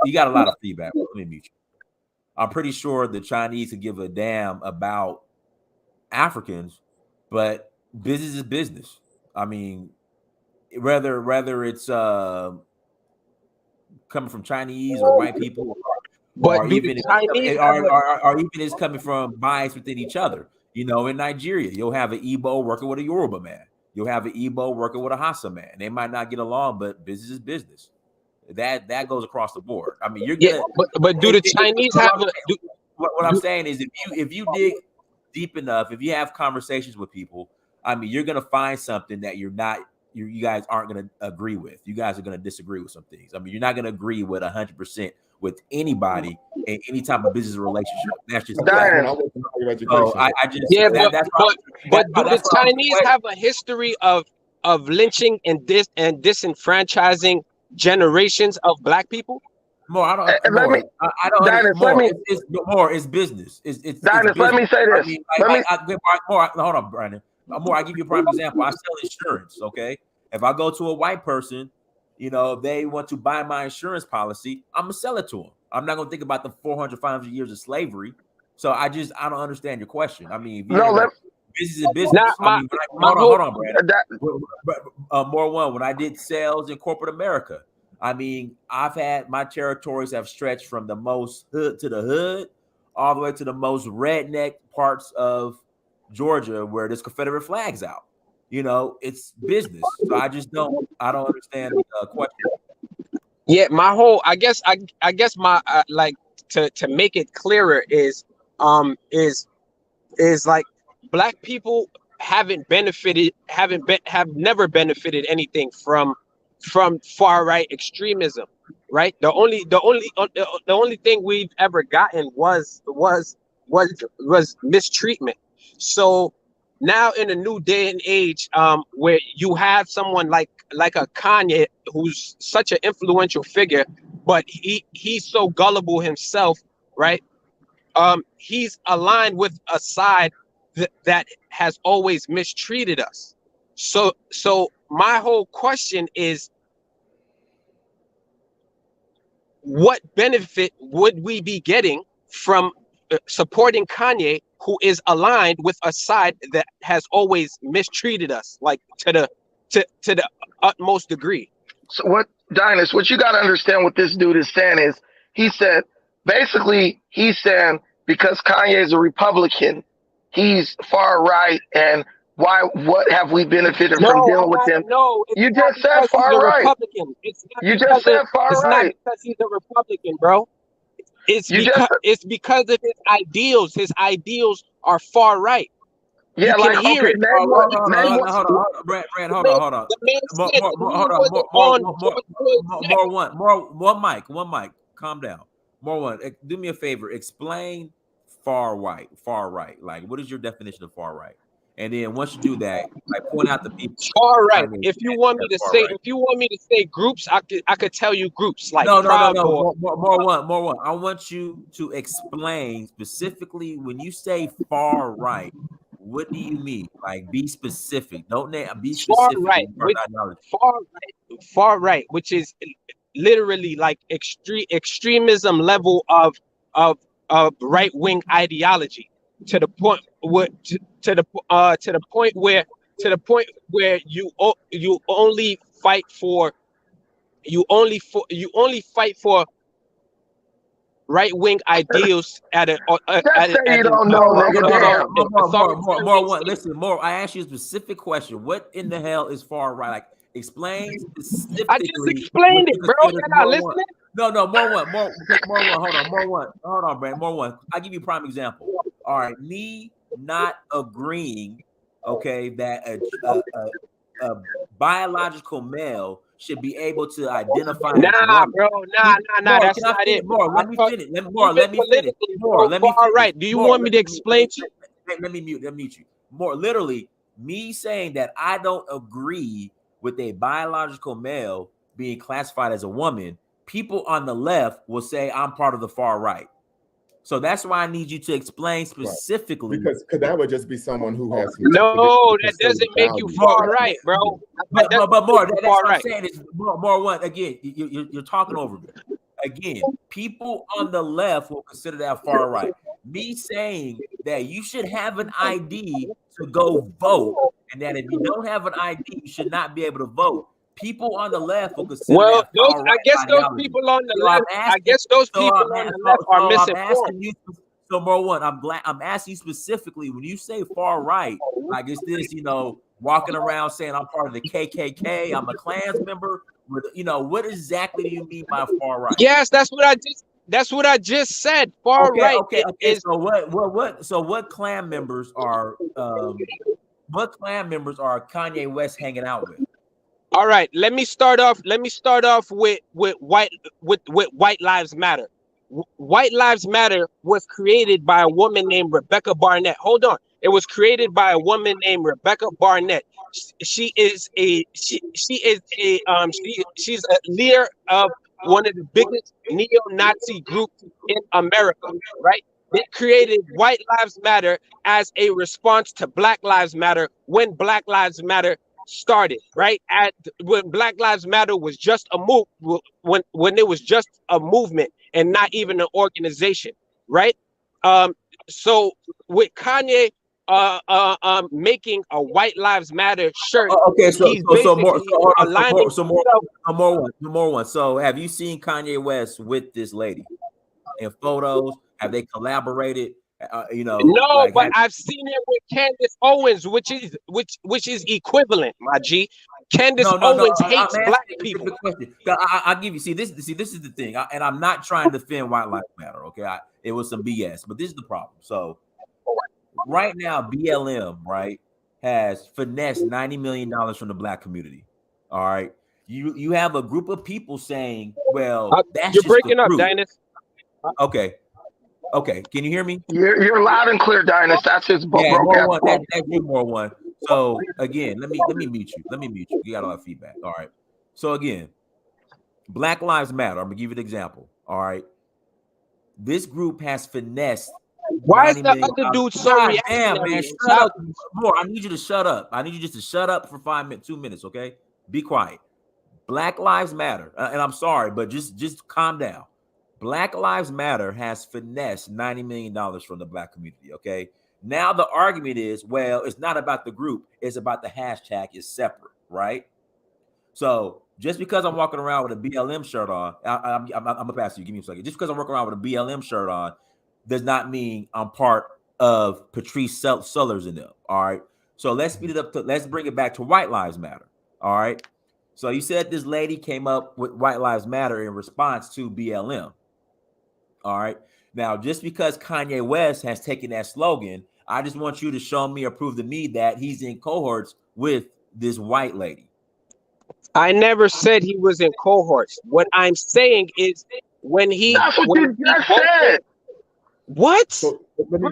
You got a lot of feedback. Let me mute you. I'm pretty sure the Chinese could give a damn about Africans, but business is business. I mean, whether it's coming from Chinese or white people, or even it's coming from bias within each other. You know, in Nigeria, you'll have an Igbo working with a Yoruba man. You'll have an Igbo working with a Hausa man. They might not get along, but business is business. That goes across the board. I mean, you're gonna. But do the Chinese have what I'm saying is, if you dig deep enough, if you have conversations with people, I mean, you're gonna find something that you guys aren't gonna agree with. You guys are gonna disagree with some things. I mean, you're not gonna agree with 100% with anybody in any type of business relationship. That's just so I just but do the Chinese have a history of lynching and disenfranchising generations of black people? I don't. It's business. It's Dennis, let me say this. Hold on, Brandon. I give you a prime example. I sell insurance. Okay, if I go to a white person, you know, if they want to buy my insurance policy, I'm gonna sell it to them. I'm not gonna think about the 400, 500 years of slavery. So I don't understand your question. I mean, business is business. Hold on, Brandon. More one. When I did sales in corporate America, I mean, I've had my territories have stretched from the most hood to the hood, all the way to the most redneck parts of Georgia where there's Confederate flags out. You know, it's business. So I don't understand the question. Yeah, I guess my like to make it clearer is like black people have never benefited anything from far right extremism, right? The only thing we've ever gotten was mistreatment. So now in a new day and age, where you have someone like a Kanye, who's such an influential figure, but he's so gullible himself, right? He's aligned with a side that has always mistreated us. So my whole question is, what benefit would we be getting from supporting Kanye who is aligned with a side that has always mistreated us, like to the utmost degree. So what, Dynast, what you got to understand what this dude is saying is, he said, basically, he's saying because Kanye is a Republican, he's far right, and what have we benefited from dealing with him? No, you just said far right. Republican. You just said far right. It's not because he's a Republican, bro. It's because of his ideals. His ideals are far right. Yeah, you can hear it. Hold on, Brad, hold on. One mic. Calm down. More one. Do me a favor. Explain far right. Like, what is your definition of far right? And then once you do that, like, point out the people. Far right. If you want me to say groups, I could tell you groups like no. More one. I want you to explain specifically when you say far right. What do you mean? Like, be specific. Don't be specific. Far right, which is literally like extremism level of right wing ideology, to the point where you only fight for right wing ideals at a Listen, more. I asked you a specific question. What in the hell is far right? Like, explain specifically. I just explained it, bro. You're not listening. No, more one. Hold on, Brad. More one. I'll give you a prime example. All right, me not agreeing, okay, that a biological male should be able to identify. Nah, bro. That's not it. More. Let me finish. Let me finish. All right. Do you want me to explain to you? Let me mute you. More literally, me saying that I don't agree with a biological male being classified as a woman, people on the left will say I'm part of the far right. So that's why I need you to explain specifically. Right. Because that would just be someone who has that doesn't make you far right, bro. But more, that's what I'm saying is more one. Again, you're talking over me. Again, people on the left will consider that far right. Me saying that you should have an ID to go vote, and that if you don't have an ID, you should not be able to vote. People on the left will consider that far right. I guess those people on the left. I guess those people on the left are misinformed. So more one, I'm asking you specifically when you say far right, like is this, walking around saying I'm part of the KKK, I'm a Klans member. What exactly do you mean by far right? Yes, that's what I just said. Far right. Okay. So what Klan members are? What Klan members are Kanye West hanging out with? All right, let me start off with White Lives Matter. White Lives Matter was created by a woman named Rebecca Barnett. Hold on. It was created by a woman named Rebecca Barnett. She's a leader of one of the biggest neo-Nazi groups in America, right? They created White Lives Matter as a response to Black Lives Matter when Black Lives Matter started, right? When Black Lives Matter was just when it was just a movement and not even an organization, right? So with Kanye making a White Lives Matter shirt, more one. So have you seen Kanye West with this lady in photos? Have they collaborated? No, but I've seen it with Candace Owens, which is equivalent, my G. Candace Owens hates black people. I'll give you. This is the thing, and I'm not trying to defend White Lives Matter. Okay, it was some BS, but this is the problem. So right now, BLM has finessed $90 million from the black community. All right, you have a group of people saying, "Well, that's you're breaking up, Dynast." Okay, can you hear me? You're loud and clear, Dynast. That's his book. Yeah, that's more one. So again, let me mute you. You got a lot of feedback. All right. So again, Black Lives Matter. I'm gonna give you an example. All right. This group has finessed. Why is the other dude so reactionary? Damn, man, shut up. More. I need you to shut up. I need you just to shut up for 2 minutes. Okay. Be quiet. Black Lives Matter. And I'm sorry, but just calm down. Black Lives Matter has finessed $90 million from the black community, okay? Now the argument is, well, it's not about the group, it's about the hashtag is separate, right? So just because I'm walking around with a BLM shirt on, I'm gonna pass you. Give me a second. Just because I'm walking around with a BLM shirt on does not mean I'm part of Patrice Sellers and them. All right. So let's speed it up. Let's bring it back to White Lives Matter. All right. So you said this lady came up with White Lives Matter in response to BLM. All right. Now, just because Kanye West has taken that slogan, I just want you to show me or prove to me that he's in cohorts with this white lady. I never said he was in cohorts. What I'm saying is when he. That's what you just said. What? So, Bro,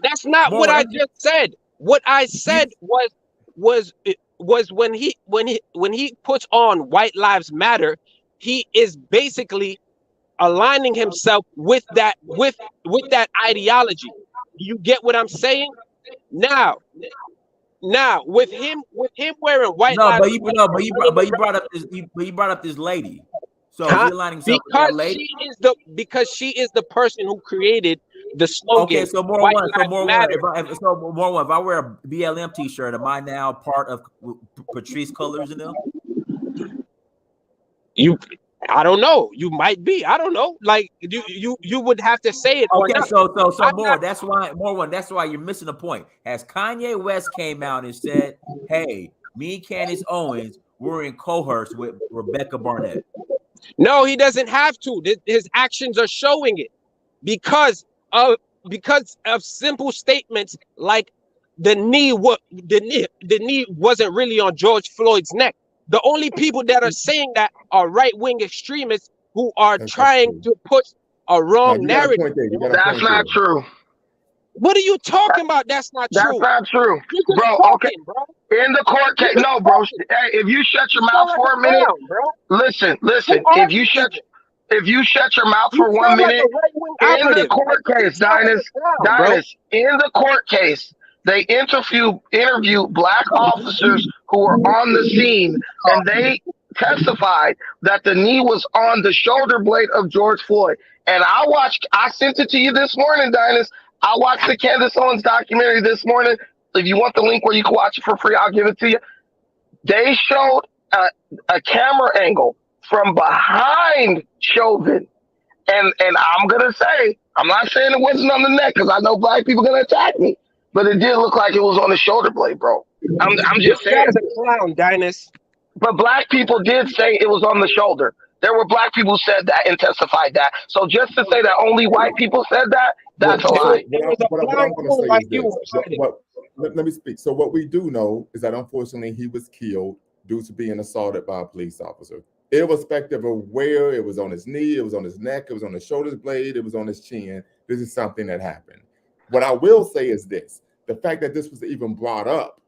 that's not what I just said. What I said was when he puts on White Lives Matter, he is basically aligning himself with that ideology. You get what I'm saying? Now with him wearing white lives. But you brought up this lady. So is he aligning himself with that lady? Because she is the person who created the slogan. Okay, so more one. If I wear a BLM t-shirt, am I now part of Patrice Colors and them? I don't know. You might be. I don't know. Like you would have to say it. Okay, so more. That's why you're missing the point. As Kanye West came out and said, "Hey, me and Candace Owens, we're in cohorts with Rebecca Barnett." No, he doesn't have to. His actions are showing it because of simple statements like the knee wasn't really on George Floyd's neck. The only people that are saying that are right-wing extremists who are trying to push a wrong narrative. That's not true. What are you talking about? That's not true. That's not true, bro. Okay, bro. In the court case, no, bro. Hey, if you shut your mouth for a minute, listen. If you shut your mouth for 1 minute, in the court case, Dynas, in the court case, they interview black officers who were on the scene, and they testified that the knee was on the shoulder blade of George Floyd. And I sent it to you this morning, Dynas. I watched the Candace Owens documentary this morning. If you want the link where you can watch it for free, I'll give it to you. They showed a camera angle from behind Chauvin. And I'm going to say, I'm not saying it wasn't on the neck because I know black people are going to attack me. But it did look like it was on the shoulder blade, bro. I'm just saying. That's a clown, Dynas. But black people did say it was on the shoulder. There were black people who said that and testified that. So just to say that only white people said that, that's a lie. Let me speak. So what we do know is that unfortunately he was killed due to being assaulted by a police officer. Irrespective of where, it was on his knee, it was on his neck, it was on his shoulder blade, it was on his chin. This is something that happened. What I will say is this: the fact that this was even brought up,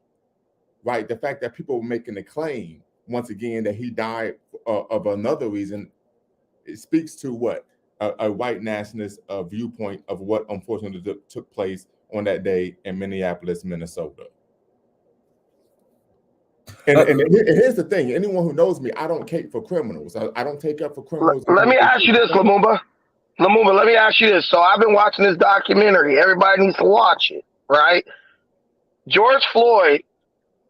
right? The fact that people were making the claim once again that he died of another reason, it speaks to what a white nationalist viewpoint of what unfortunately took place on that day in Minneapolis, Minnesota. And here's the thing: anyone who knows me, I don't cape for criminals. I don't take up for criminals. Let me ask you this, Lumumba, let me ask you this. So I've been watching this documentary. Everybody needs to watch it, right? George Floyd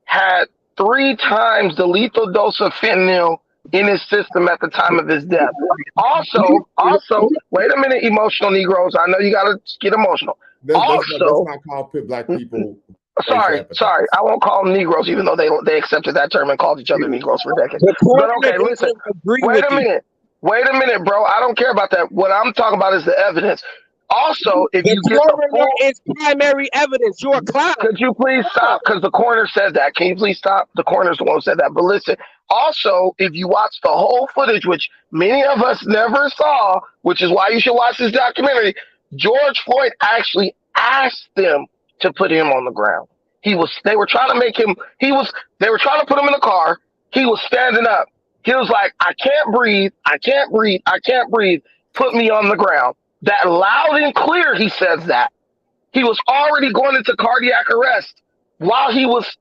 had 3 times the lethal dose of fentanyl in his system at the time of his death. Also, wait a minute, emotional Negroes. I know you got to get emotional. Let's not call black people. Sorry. I won't call them Negroes, even though they accepted that term and called each other Negroes for decades. But okay, listen. Wait a minute, bro. I don't care about that. What I'm talking about is the evidence. Also, if you get it's primary evidence, you're a clown. Could you please stop? Because the coroner said that. Can you please stop? The coroner's the one who said that. But listen, also, if you watch the whole footage, which many of us never saw, which is why you should watch this documentary, George Floyd actually asked them to put him on the ground. They were trying to put him in the car. He was standing up. He was like, I can't breathe. Put me on the ground. That loud and clear, he says that. He was already going into cardiac arrest while he was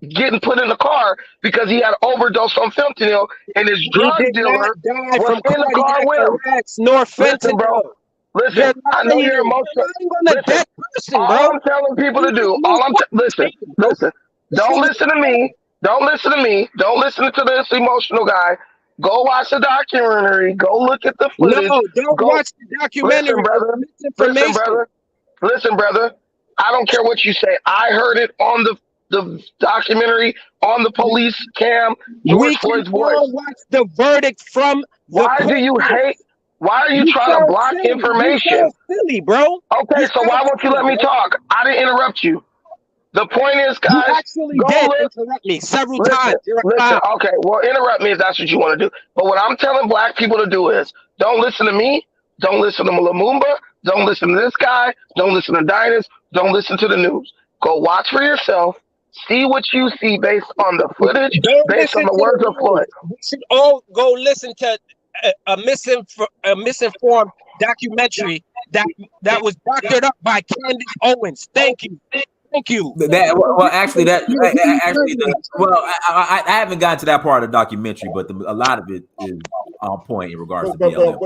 getting put in the car because he had overdosed on fentanyl, and his drug dealer was in the car with him. Nor fentanyl. Listen, I know you're emotional. Listen, all I'm telling people to do, listen. Don't listen to me. Don't listen to me. Don't listen to this emotional guy. Go watch the documentary. Go look at the footage. No, don't watch the documentary. Listen, brother. Listen, brother. I don't care what you say. I heard it on the documentary, on the police cam. George Floyd's voice. Watch the verdict from. Why do you hate? Why are you trying to block information? You silly, bro. Okay, so why won't you let me talk? I didn't interrupt you. The point is, guys, you actually did interrupt me several times. Listen, okay, well, interrupt me if that's what you want to do. But what I'm telling black people to do is don't listen to me, don't listen to Lumumba, don't listen to this guy, don't listen to Dynas, don't listen to the news. Go watch for yourself, see what you see based on the footage, based on the words of Floyd. We should all go listen to a misinformed documentary that was doctored up by Candace Owens. Thank you. Thank you. I haven't gotten to that part of the documentary, but a lot of it is on point in regards to BLM.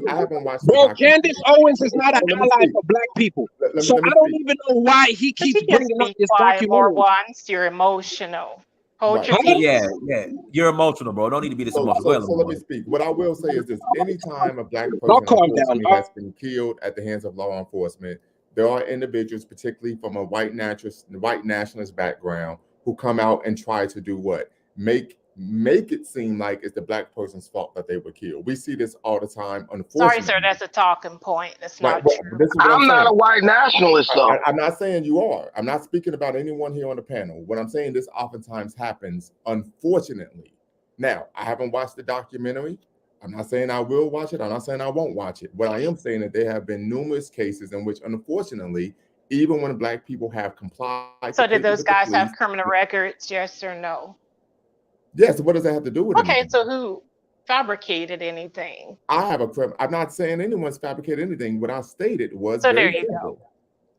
I haven't watched. Bro, Candace Owens is not an ally for black people, so I don't even know why he keeps bringing up this documentary. More once, you're emotional. Hold your peace. Yeah, you're emotional, bro. Don't need to be this emotional. So let me speak. What I will say is this: anytime a black person has been killed at the hands of law enforcement, there are individuals, particularly from a white nationalist background, who come out and try to do what? Make it seem like it's the black person's fault that they were killed. We see this all the time. Unfortunately. Sorry, sir, that's a talking point. That's not true. I'm not a white nationalist, though. I'm not saying you are. I'm not speaking about anyone here on the panel. What I'm saying, this oftentimes happens, unfortunately. Now, I haven't watched the documentary. I'm not saying I will watch it. I'm not saying I won't watch it. What I am saying is there have been numerous cases in which, unfortunately, even when black people have complied. So did those guys have criminal records? Yes or no? Yes. What does that have to do with it? Okay, so who fabricated anything? I'm not saying anyone's fabricated anything. What I stated was. So there you go.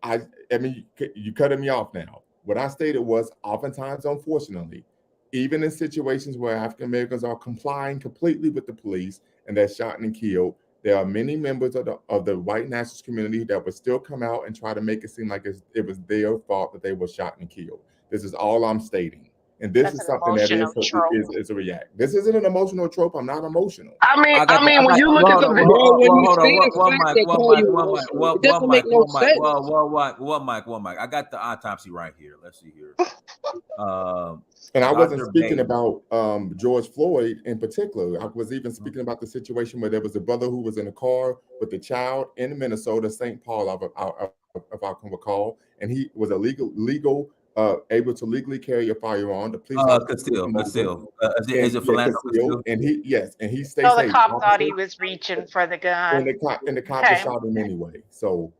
I mean, you cutting me off now. What I stated was, oftentimes, unfortunately, even in situations where African Americans are complying completely with the police and they're shot and killed, there are many members of the white nationalist community that would still come out and try to make it seem like it was their fault that they were shot and killed. This is all I'm stating. And this is something that is a react. This isn't an emotional trope. I'm not emotional. I mean, when you look at the video, it doesn't make no sense. One mic. I got the autopsy right here. Let's see here. And I wasn't speaking about George Floyd in particular. I was even speaking about the situation where there was a brother who was in a car with a child in Minnesota, St. Paul, if I can recall, and he was able to legally carry a firearm. The police Castile. Is it Philando? And he stayed safe. So the cop thought he was reaching for the gun. And the cop just shot him anyway. So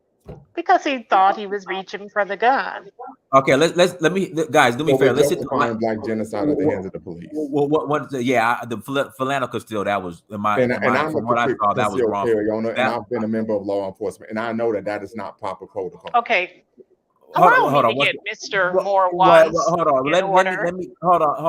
because he thought he was reaching for the gun. Okay, let me guys do me fair. Let's hit the black genocide at the hands of the police. The Philando Castile, that was from what I saw, that was wrong. And I've been a member of law enforcement, and I know that is not proper protocol. Okay. Hold on. Get Mr. Moore was. Hold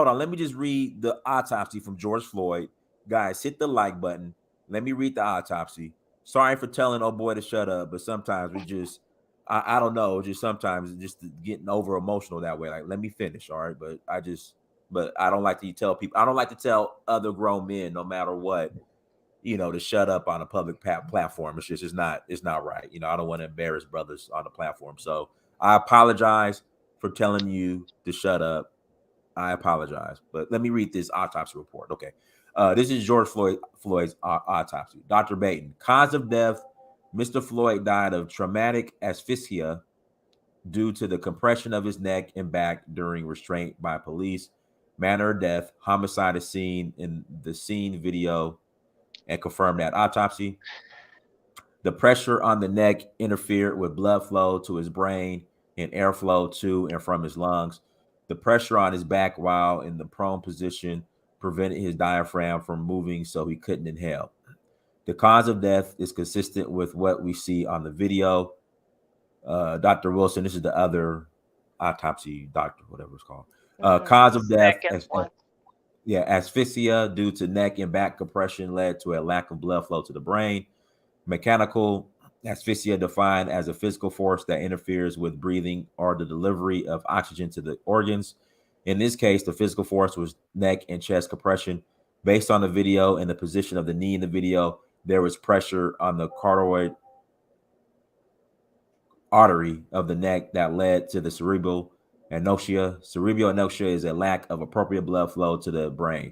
on. Let me just read the autopsy from George Floyd. Guys, hit the like button. Let me read the autopsy. Sorry for telling old boy to shut up, but sometimes we just, I don't know, just sometimes just getting over emotional that way. Like, let me finish, all right? But I don't like to tell people. I don't like to tell other grown men, no matter what, to shut up on a public platform. It's not right. I don't want to embarrass brothers on the platform. So I apologize for telling you to shut up. I apologize. But let me read this autopsy report. Okay. This is George Floyd's autopsy. Dr. Baton, cause of death, Mr. Floyd died of traumatic asphyxia due to the compression of his neck and back during restraint by police. Manner of death, homicide is seen in the scene video and confirmed at autopsy. The pressure on the neck interfered with blood flow to his brain and airflow to and from his lungs. The pressure on his back while in the prone position prevented his diaphragm from moving, so he couldn't inhale. The cause of death is consistent with what we see on the video. Dr. Wilson, this is the other autopsy doctor, whatever it's called. Cause of death, asphyxia due to neck and back compression led to a lack of blood flow to the brain. Mechanical asphyxia defined as a physical force that interferes with breathing or the delivery of oxygen to the organs. In this case, the physical force was neck and chest compression. Based on the video and the position of the knee in the video, there was pressure on the carotid artery of the neck that led to the cerebral anoxia. Cerebral anoxia is a lack of appropriate blood flow to the brain.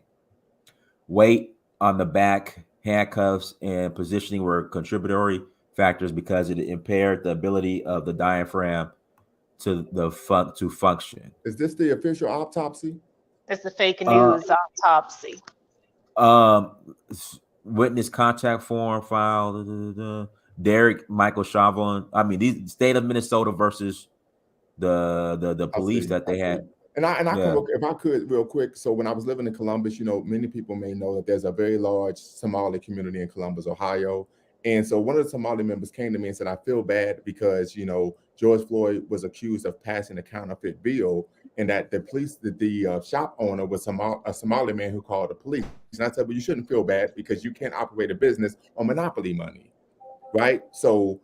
Weight on the back, handcuffs, and positioning were contributory factors because it impaired the ability of the diaphragm to function. Is this the official autopsy? It's the fake news autopsy. Witness contact form filed. Derek Michael Chavon. I mean, the state of Minnesota versus the police that they had. And I can, if I could, real quick. So when I was living in Columbus, you know, many people may know that there's a very large Somali community in Columbus, Ohio. And so one of the Somali members came to me and said, I feel bad because, you know, George Floyd was accused of passing a counterfeit bill, and that the police, the shop owner was a Somali man who called the police. And I said, well, you shouldn't feel bad because you can't operate a business on monopoly money, right? So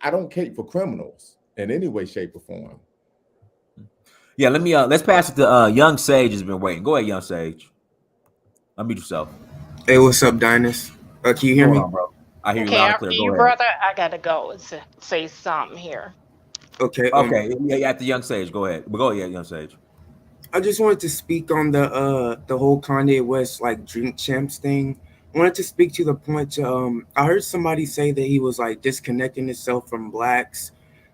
I don't cape for criminals in any way, shape, or form. Yeah, let's pass it to Young Sage has been waiting. Go ahead, Young Sage. Unmute yourself. Hey, what's up, Dynast? Can you hear me? On, bro. I hear you okay, loud and after clear. you, brother, I gotta go and say something here. Okay. Yeah, after Young Sage, go ahead. But go ahead, Young Sage. I just wanted to speak on the whole Kanye West like Drink Champs thing. I wanted to speak to the point. I heard somebody say that he was like disconnecting himself from blacks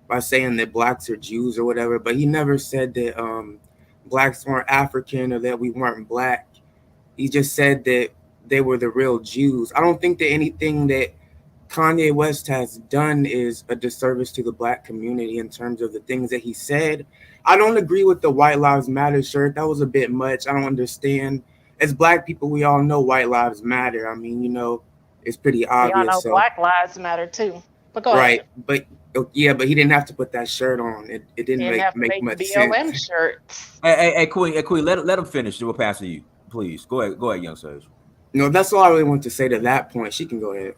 by saying that blacks are Jews or whatever, but he never said that blacks weren't African or that we weren't black. He just said that they were the real Jews. I don't think that anything that Kanye West has done is a disservice to the black community in terms of the things that he said. I don't agree with the White Lives Matter shirt. That was a bit much. I don't understand. As black people, we all know White Lives Matter. I mean, you know, it's pretty obvious. We all know Black Lives Matter too. But go ahead. Right, but he didn't have to put that shirt on. It didn't make much sense. Shirts. Hey, Queen, let him finish. We'll pass to you, please. Go ahead, Young Sage. No, that's all I really want to say to that point. She can go ahead.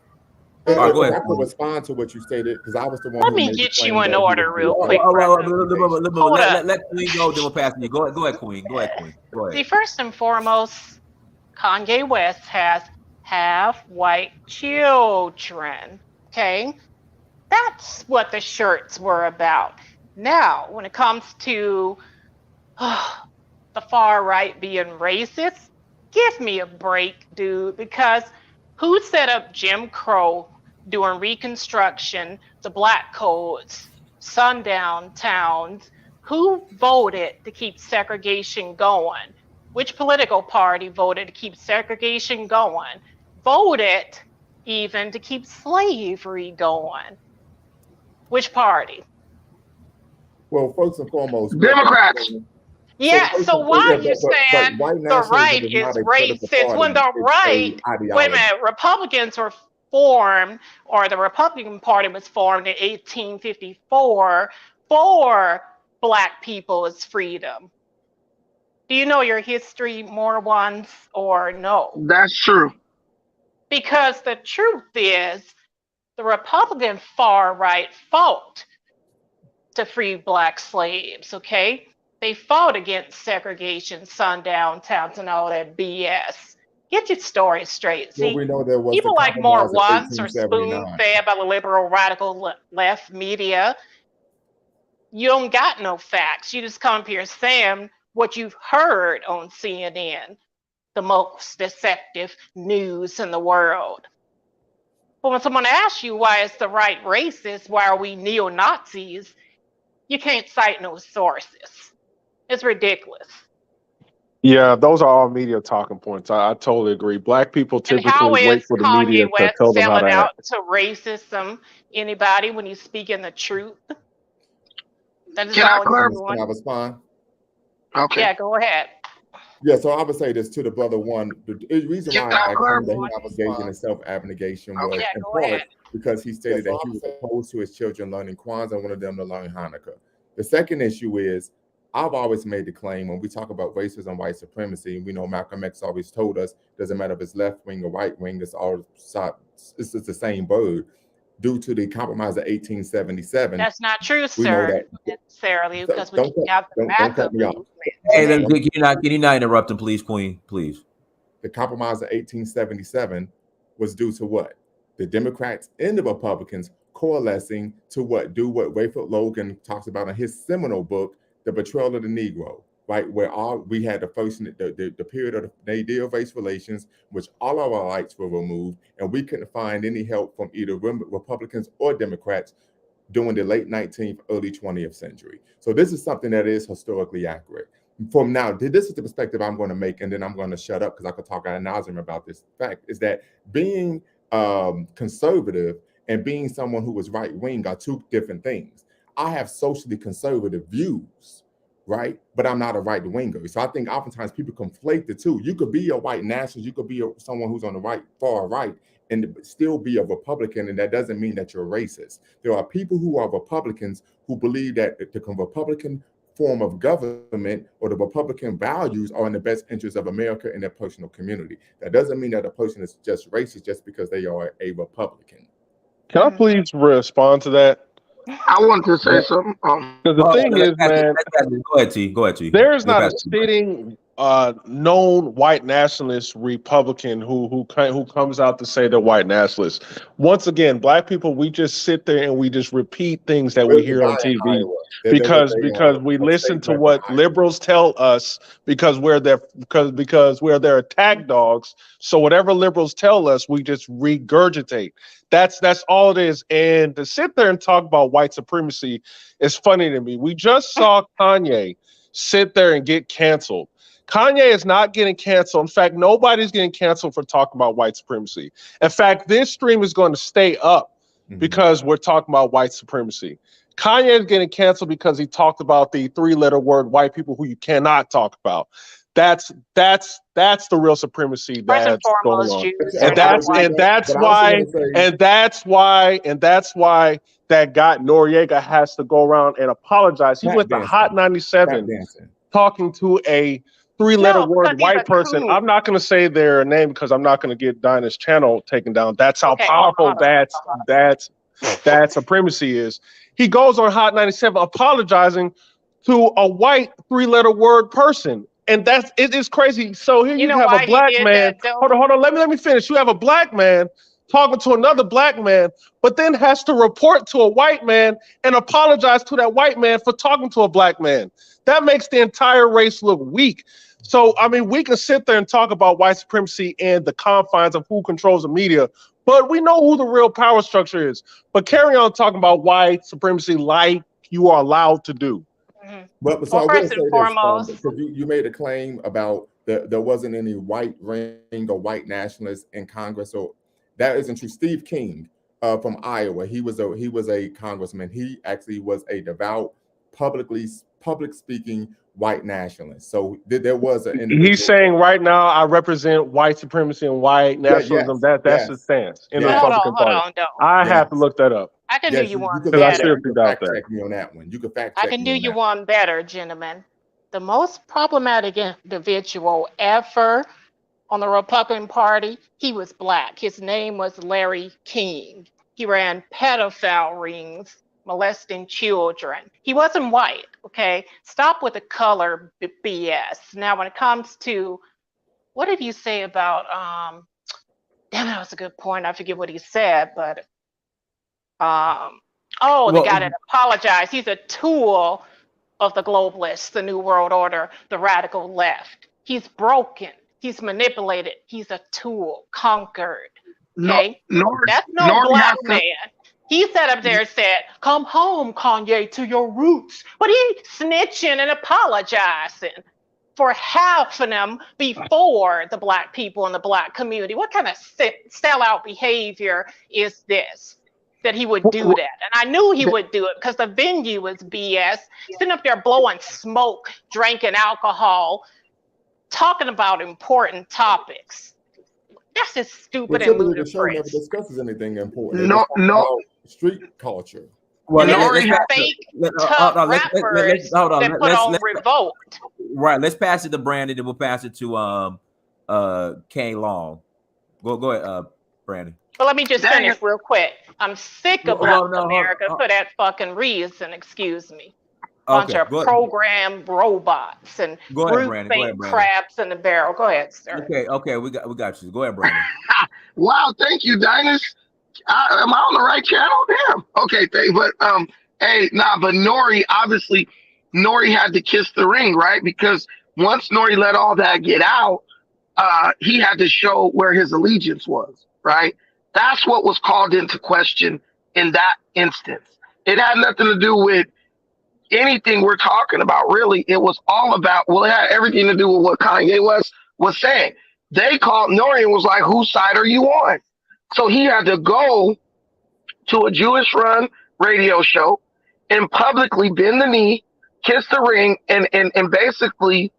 All right, go ahead. I can respond to what you stated because I was the one. Let me get you in order real quick. Let Queen go, then we'll pass to you. Go ahead, Queen. Go ahead. See, first and foremost, Kanye West has half white children. Okay, that's what the shirts were about. Now, when it comes to the far right being racist, give me a break, dude, because who set up Jim Crow during Reconstruction, the Black Codes, sundown towns? Who voted to keep segregation going? Which political party voted to keep segregation going? Voted even to keep slavery going? Which party? Well, first and foremost, Democrats. Yeah, so why are you saying the right is racist when the right, wait a minute, Republicans were formed, or the Republican Party was formed in 1854 for Black people's freedom? Do you know your history, more ones, or no? That's true. Because the truth is, the Republican far right fought to free Black slaves, okay? They fought against segregation, sundown towns, and all that BS. Get your story straight. See, we know there was people like more ones are spoon-fed by the liberal radical left media. You don't got no facts. You just come up here saying what you've heard on CNN, the most deceptive news in the world. But when someone asks you why is the right racist, why are we neo-Nazis, you can't cite no sources. It's ridiculous. Yeah, those are all media talking points. I totally agree. Black people typically wait for the Kanye media West to tell them how to out act. to racism? Anybody when he's speaking the truth? That is Can I all clarify? Can I respond? Okay. Yeah, go ahead. Yeah, so I would say this to the brother one. The reason why I asked him that he was engaging in self-abnegation was in part because he stated that he was opposed to his children learning Kwanzaa and one of them to learn Hanukkah. The second issue is I've always made the claim when we talk about racism, white supremacy, we know Malcolm X always told us, doesn't matter if it's left wing or right wing, it's all it's the same bird. Due to the Compromise of 1877. That's not true, sir, necessarily, because we have the backup movement. Hey, can you not interrupt him, please, Queen? Please. The Compromise of 1877 was due to what? The Democrats and the Republicans coalescing to what? Do what Rayford Logan talks about in his seminal book, The Betrayal of the Negro, right? Where we had the period of the ideal race relations, which all of our rights were removed, and we couldn't find any help from either Republicans or Democrats during the late 19th, early 20th century. So this is something that is historically accurate. From now, this is the perspective I'm going to make, and then I'm going to shut up because I could talk ad nauseum about this fact, is that being conservative and being someone who was right-wing are two different things. I have socially conservative views, right? But I'm not a right-winger. So I think oftentimes people conflate the two. You could be a white nationalist, you could be someone who's on the right, far right, and still be a Republican, and that doesn't mean that you're racist. There are people who are Republicans who believe that the Republican form of government or the Republican values are in the best interest of America and their personal community. That doesn't mean that a person is just racist just because they are a Republican. Can I please respond to that? I want to say something. Because the thing is, man, go ahead, T. There's not a sitting known white nationalist Republican who comes out to say they're white nationalists. Once again, black people, we just sit there and we just repeat things that we hear on TV because we listen to what liberals tell us because we're their attack dogs. So whatever liberals tell us, we just regurgitate. That's all it is. And to sit there and talk about white supremacy is funny to me. We just saw Kanye sit there and get canceled. Kanye is not getting canceled. In fact, nobody's getting canceled for talking about white supremacy. In fact, this stream is going to stay up because we're talking about white supremacy. Kanye is getting canceled because he talked about the three-letter word white people who you cannot talk about. That's the real supremacy that's going on. And that's why that guy Noriega has to go around and apologize. He went to Hot 97 talking to a three-letter word white person. I'm not going to say their name because I'm not going to get Dinah's channel taken down. That's how powerful that supremacy is. He goes on Hot 97 apologizing to a white three-letter word person. And it is crazy. So here you have a black man. Hold on. Let me finish. You have a black man talking to another black man, but then has to report to a white man and apologize to that white man for talking to a black man. That makes the entire race look weak. So, I mean, we can sit there and talk about white supremacy and the confines of who controls the media, but we know who the real power structure is. But carry on talking about white supremacy like you are allowed to do. But so first and foremost, because you made a claim about there wasn't any white ring or white nationalists in Congress, so that isn't true. Steve King from Iowa, he was a congressman. He actually was a devout, public speaking white nationalist. So there was an individual. He's saying right now I represent white supremacy and white nationalism. That's his stance in the Republican Party. I have to look that up. I can do you one better. I seriously doubt that. Check me on that one. You can fact check. I can do you one better, gentlemen. The most problematic individual ever on the Republican Party, he was black. His name was Larry King. He ran pedophile rings, molesting children. He wasn't white, okay? Stop with the color BS. Now, when it comes to, what did you say about, damn, that was a good point. I forget what he said, but, the guy that apologized, he's a tool of the globalists, the New World Order, the radical left. He's broken. He's manipulated. He's a tool, conquered. Okay? That's no black man. He sat up there and said, come home, Kanye, to your roots. But he snitching and apologizing for half of them before the black people in the black community. What kind of sellout behavior is this? That he would do that. And I knew he would do it because the venue was BS. Sitting up there blowing smoke, drinking alcohol, talking about important topics. That's just stupid and ludicrous. The show never discusses anything important. No. Street culture. Well, fake tough rappers that put on Revolt. Right. Let's pass it to Brandon, and we'll pass it to K Long. Go ahead, Brandon. But let me just finish real quick. I'm sick of Black America for that fucking reason. Excuse me. Bunch of programmed robots and brute crabs in the barrel. Go ahead, sir. Okay, we got you. Go ahead, Brandon. Wow, thank you, Dynast. Am I on the right channel? Damn. Okay, but but Nori, obviously, Nori had to kiss the ring, right? Because once Nori let all that get out, he had to show where his allegiance was, right? That's what was called into question in that instance. It had nothing to do with anything we're talking about, really. It was all about, well, it had everything to do with what Kanye West was saying. They called Nori and was like, whose side are you on? So he had to go to a Jewish-run radio show and publicly bend the knee, kiss the ring, and basically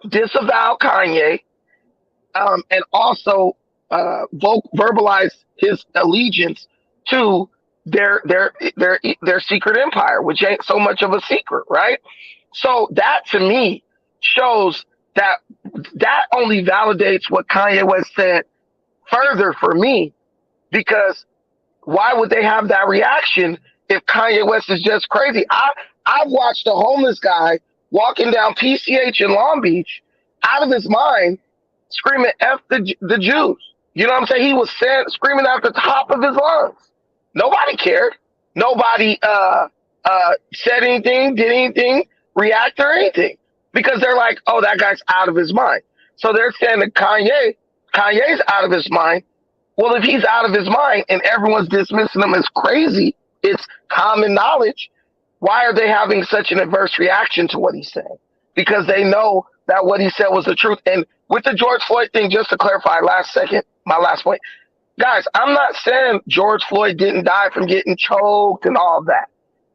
disavow Kanye, and also verbalize his allegiance to their secret empire, which ain't so much of a secret, right? So that to me shows that only validates what Kanye West said further for me, because why would they have that reaction if Kanye West is just crazy? I've watched a homeless guy walking down PCH in Long Beach out of his mind screaming F the Jews. You know what I'm saying? He was screaming at the top of his lungs. Nobody cared. Nobody said anything, did anything, react or anything, because they're like, oh, that guy's out of his mind. So they're saying that Kanye's out of his mind. Well, if he's out of his mind and everyone's dismissing him as crazy, it's common knowledge. Why are they having such an adverse reaction to what he's saying? Because they know that what he said was the truth. And with the George Floyd thing, just to clarify, my last point, guys, I'm not saying George Floyd didn't die from getting choked and all that.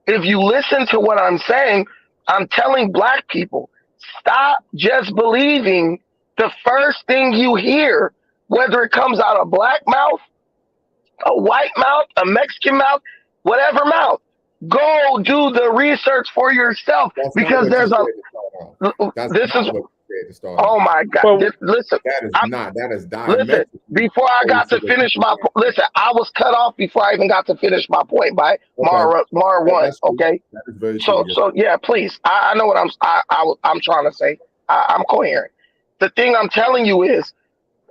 If you listen to what I'm saying, I'm telling Black people, stop just believing the first thing you hear, whether it comes out of Black mouth, a white mouth, a Mexican mouth, whatever mouth. Go do the research for yourself, because there's oh my God! Listen, that is listen. Before I got to finish my listen, I was cut off before I even got to finish my point by Mara one. Okay, so yeah, please. I know what I'm trying to say. I'm coherent. The thing I'm telling you is,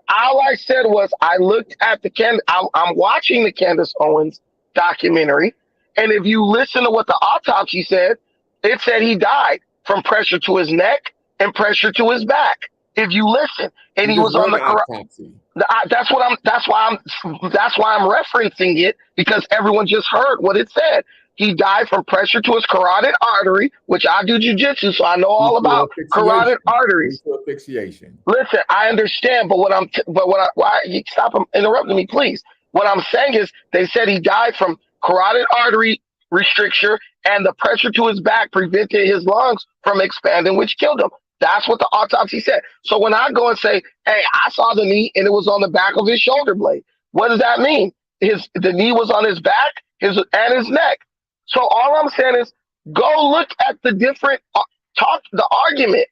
all I said was I looked at I'm watching the Candace Owens documentary, and if you listen to what the autopsy said, it said he died from pressure to his neck and pressure to his back. If you listen, and he was on the autopsy. That's why I'm referencing it, because everyone just heard what it said. He died from pressure to his carotid artery, which I do jujitsu, so I know all about carotid arteries. Asphyxiation. Listen, I understand, but why you stop interrupting me, please? What I'm saying is, they said he died from carotid artery restriction, and the pressure to his back prevented his lungs from expanding, which killed him. That's what the autopsy said. So when I go and say, hey, I saw the knee and it was on the back of his shoulder blade, what does that mean? The knee was on his back and his neck. So all I'm saying is, go look at the different the argument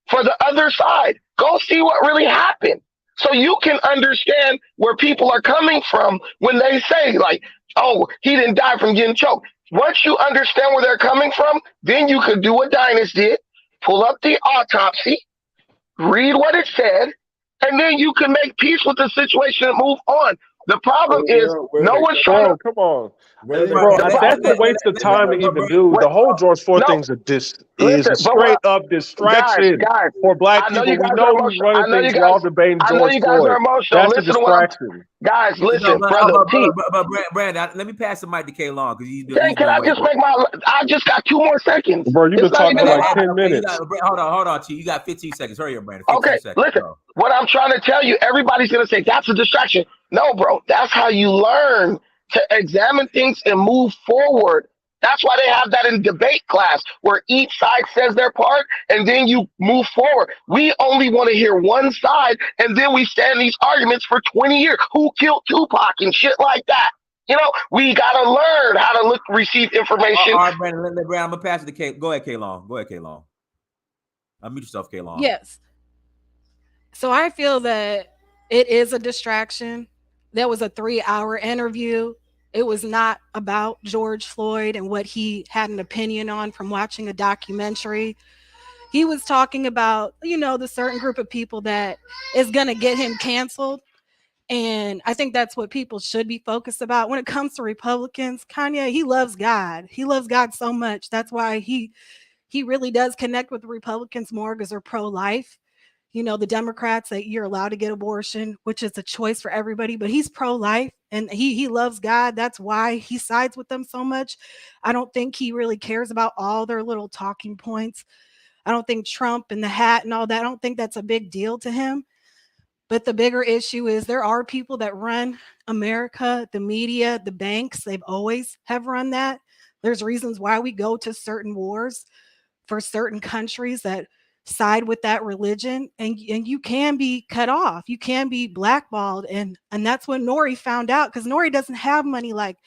for the other side. Go see what really happened, so you can understand where people are coming from when they say, like, oh, he didn't die from getting choked. Once you understand where they're coming from, then you could do what Dynast did, pull up the autopsy, read what it said, and then you can make peace with the situation and move on. The problem is, no one's trying to... Come on. Bro, that's a waste of time to even do. The whole George Floyd thing's a straight up distraction for Black people. We know who's running things. We're all debating George Floyd. That's a distraction. Guys, listen, brother. But Brandon, let me pass the mic to K Long, because can I just make I just got 2 more seconds. Bro, you've been talking for like 10 minutes. Hold on, T. You got 15 seconds. Hurry up, Brandon. Okay, listen. What I'm trying to tell you, everybody's gonna say that's a distraction. No, bro, that's how you learn to examine things and move forward. That's why they have that in debate class, where each side says their part and then you move forward. We only want to hear one side, and then we stand these arguments for 20 years. Who killed Tupac and shit like that? You know, we got to learn how to receive information. All right, Brandon, I'm going to pass it to K. Go ahead, K Long. Unmute yourself, K Long. Yes. So I feel that it is a distraction. There was a 3-hour interview. It was not about George Floyd and what he had an opinion on from watching a documentary. He was talking about, the certain group of people that is going to get him canceled. And I think that's what people should be focused about. When it comes to Republicans, Kanye, he loves God. He loves God so much. That's why he really does connect with the Republicans more, because they're pro-life. The Democrats, that you're allowed to get abortion, which is a choice for everybody, but he's pro-life and he loves God. That's why he sides with them so much. I don't think he really cares about all their little talking points. I don't think Trump and the hat and all that, I don't think that's a big deal to him. But the bigger issue is there are people that run America, the media, the banks. They've always have run that. There's reasons why we go to certain wars for certain countries that side with that religion, and you can be cut off. You can be blackballed. And that's what Nori found out, because Nori doesn't have money like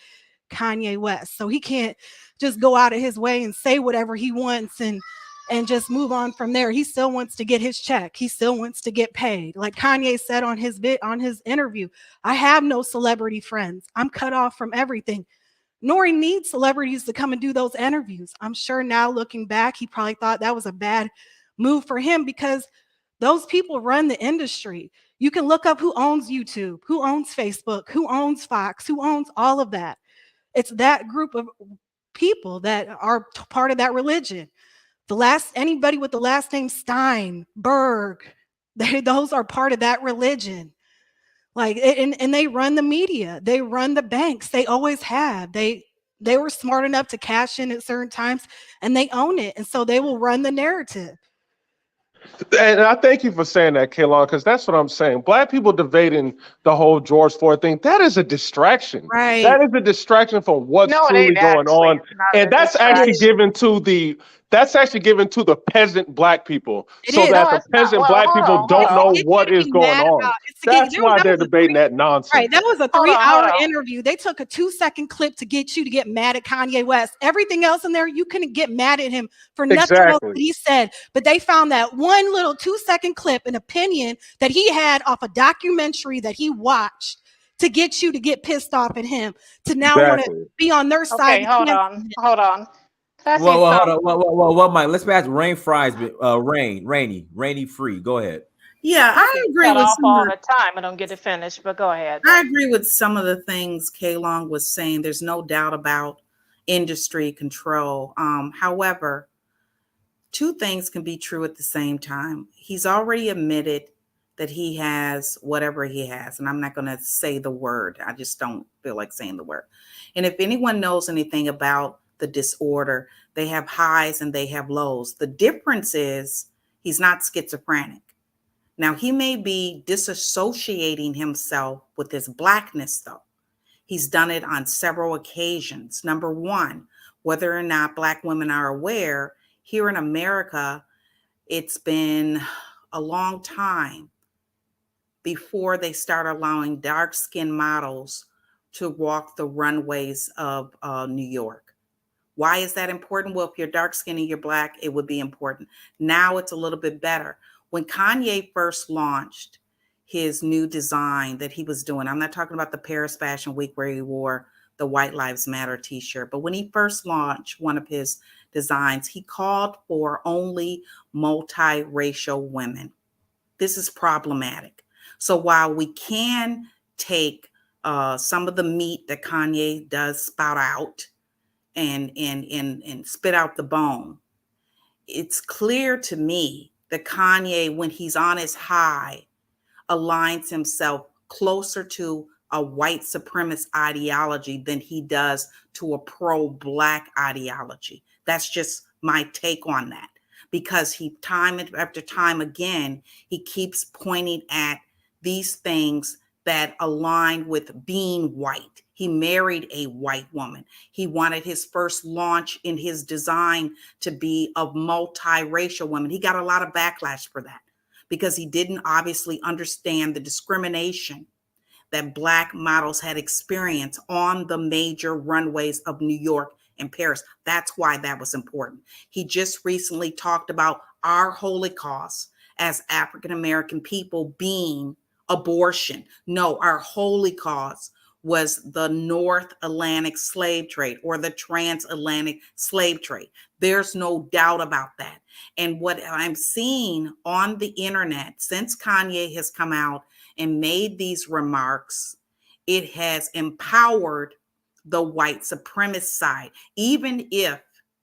Kanye West. So he can't just go out of his way and say whatever he wants and just move on from there. He still wants to get his check. He still wants to get paid. Like Kanye said on his interview, I have no celebrity friends. I'm cut off from everything. Nori needs celebrities to come and do those interviews. I'm sure now looking back, he probably thought that was a bad move for him, because those people run the industry. You can look up who owns YouTube, who owns Facebook, who owns Fox, who owns all of that. It's that group of people that are part of that religion. Anybody with the last name Stein, Berg, those are part of that religion. Like, and they run the media, they run the banks, they always have. They were smart enough to cash in at certain times, and they own it, and so they will run the narrative. And I thank you for saying that, Kaylon, because that's what I'm saying. Black people debating the whole George Floyd thing, that is a distraction. Right. That is a distraction from what's truly going on. And that's actually given to the peasant black people. The peasant black people don't know what is going on. That's why they're debating that nonsense. Right. That was a 3-hour interview. They took a 2-second clip to get you to get mad at Kanye West. Everything else in there, you couldn't get mad at him for nothing else that he said. But they found that one little 2-second clip, an opinion that he had off a documentary that he watched, to get you to get pissed off at him, to now want to be on their side. Okay, hold on. Well, Mike, let's pass Rain Fries, Rainy Free. Go ahead. Yeah, I agree with some all the time. I don't get to finish, but go ahead. I agree with some of the things Kaylon was saying. There's no doubt about industry control. However, two things can be true at the same time. He's already admitted that he has whatever he has, and I'm not going to say the word. I just don't feel like saying the word. And if anyone knows anything about the disorder, they have highs and they have lows. The difference is he's not schizophrenic. Now, he may be disassociating himself with his blackness, though. He's done it on several occasions. Number one, whether or not Black women are aware, here in America, it's been a long time before they start allowing dark-skinned models to walk the runways of New York. Why is that important? Well, if you're dark-skinned and you're Black, it would be important. Now it's a little bit better. When Kanye first launched his new design that he was doing, I'm not talking about the Paris Fashion Week where he wore the White Lives Matter t-shirt, but when he first launched one of his designs, he called for only multiracial women. This is problematic. So while we can take some of the meat that Kanye does spout out and spit out the bone, it's clear to me that Kanye, when he's on his high, aligns himself closer to a white supremacist ideology than he does to a pro-Black ideology. That's just my take on that, because he, time after time again, he keeps pointing at these things that align with being white. He married a white woman. He wanted his first launch in his design to be of multiracial women. He got a lot of backlash for that because he didn't obviously understand the discrimination that Black models had experienced on the major runways of New York and Paris. That's why that was important. He just recently talked about our Holocaust as African-American people being abortion. No, our holy cause was the North Atlantic slave trade or the transatlantic slave trade. There's no doubt about that. And what I'm seeing on the internet since Kanye has come out and made these remarks, it has empowered the white supremacist side, even if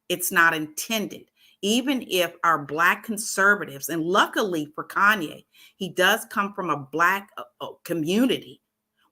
it's not intended. Even if our Black conservatives, and luckily for Kanye, he does come from a Black community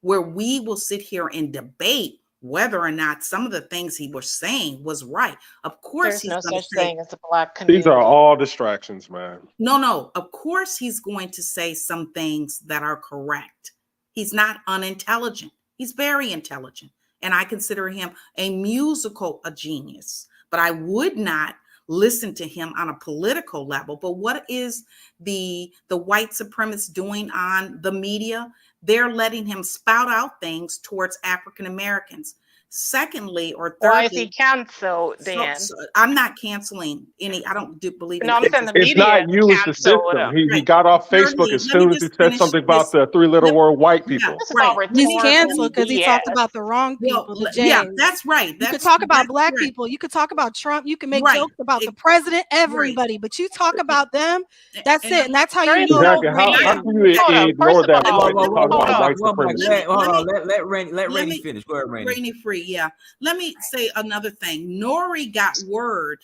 where we will sit here and debate whether or not some of the things he was saying was right. Of course, there's no such thing as a Black These community. are all distractions, man. No. Of course, he's going to say some things that are correct. He's not unintelligent. He's very intelligent. And I consider him a musical genius. But I would not listen to him on a political level. But what is the white supremacists doing on the media? They're letting him spout out things towards African Americans. Secondly, or thirdly, why is he canceled then? So I'm not canceling any. I don't believe in No, I'm saying the It's media not you, it's the canceled system. him. He got off Facebook Thirdly, as let me soon as he just said finish something about this. the three-letter word white Yeah, people. This is all right. He's rhetorical canceled because he talked BS. about the wrong people, Well, the yeah, Jays. that's right. You could talk about Black people. You could talk about Trump. You can make Right. jokes about the president, everybody. But you talk about them, that's And it. And that's how There you is know no Exactly. it's How radio. can you Hold on. ignore First of that all, point and talk hold about on. white One mic. supremacy? Hold on. Let Rainey let me- finish. Go ahead, Rainey. Rainy free, yeah. Let me say another thing. Nori got word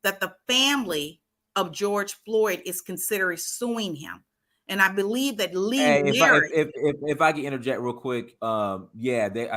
that the family of George Floyd is considering suing him, and I believe that Lee Hey, Merritt. if I can interject real quick, I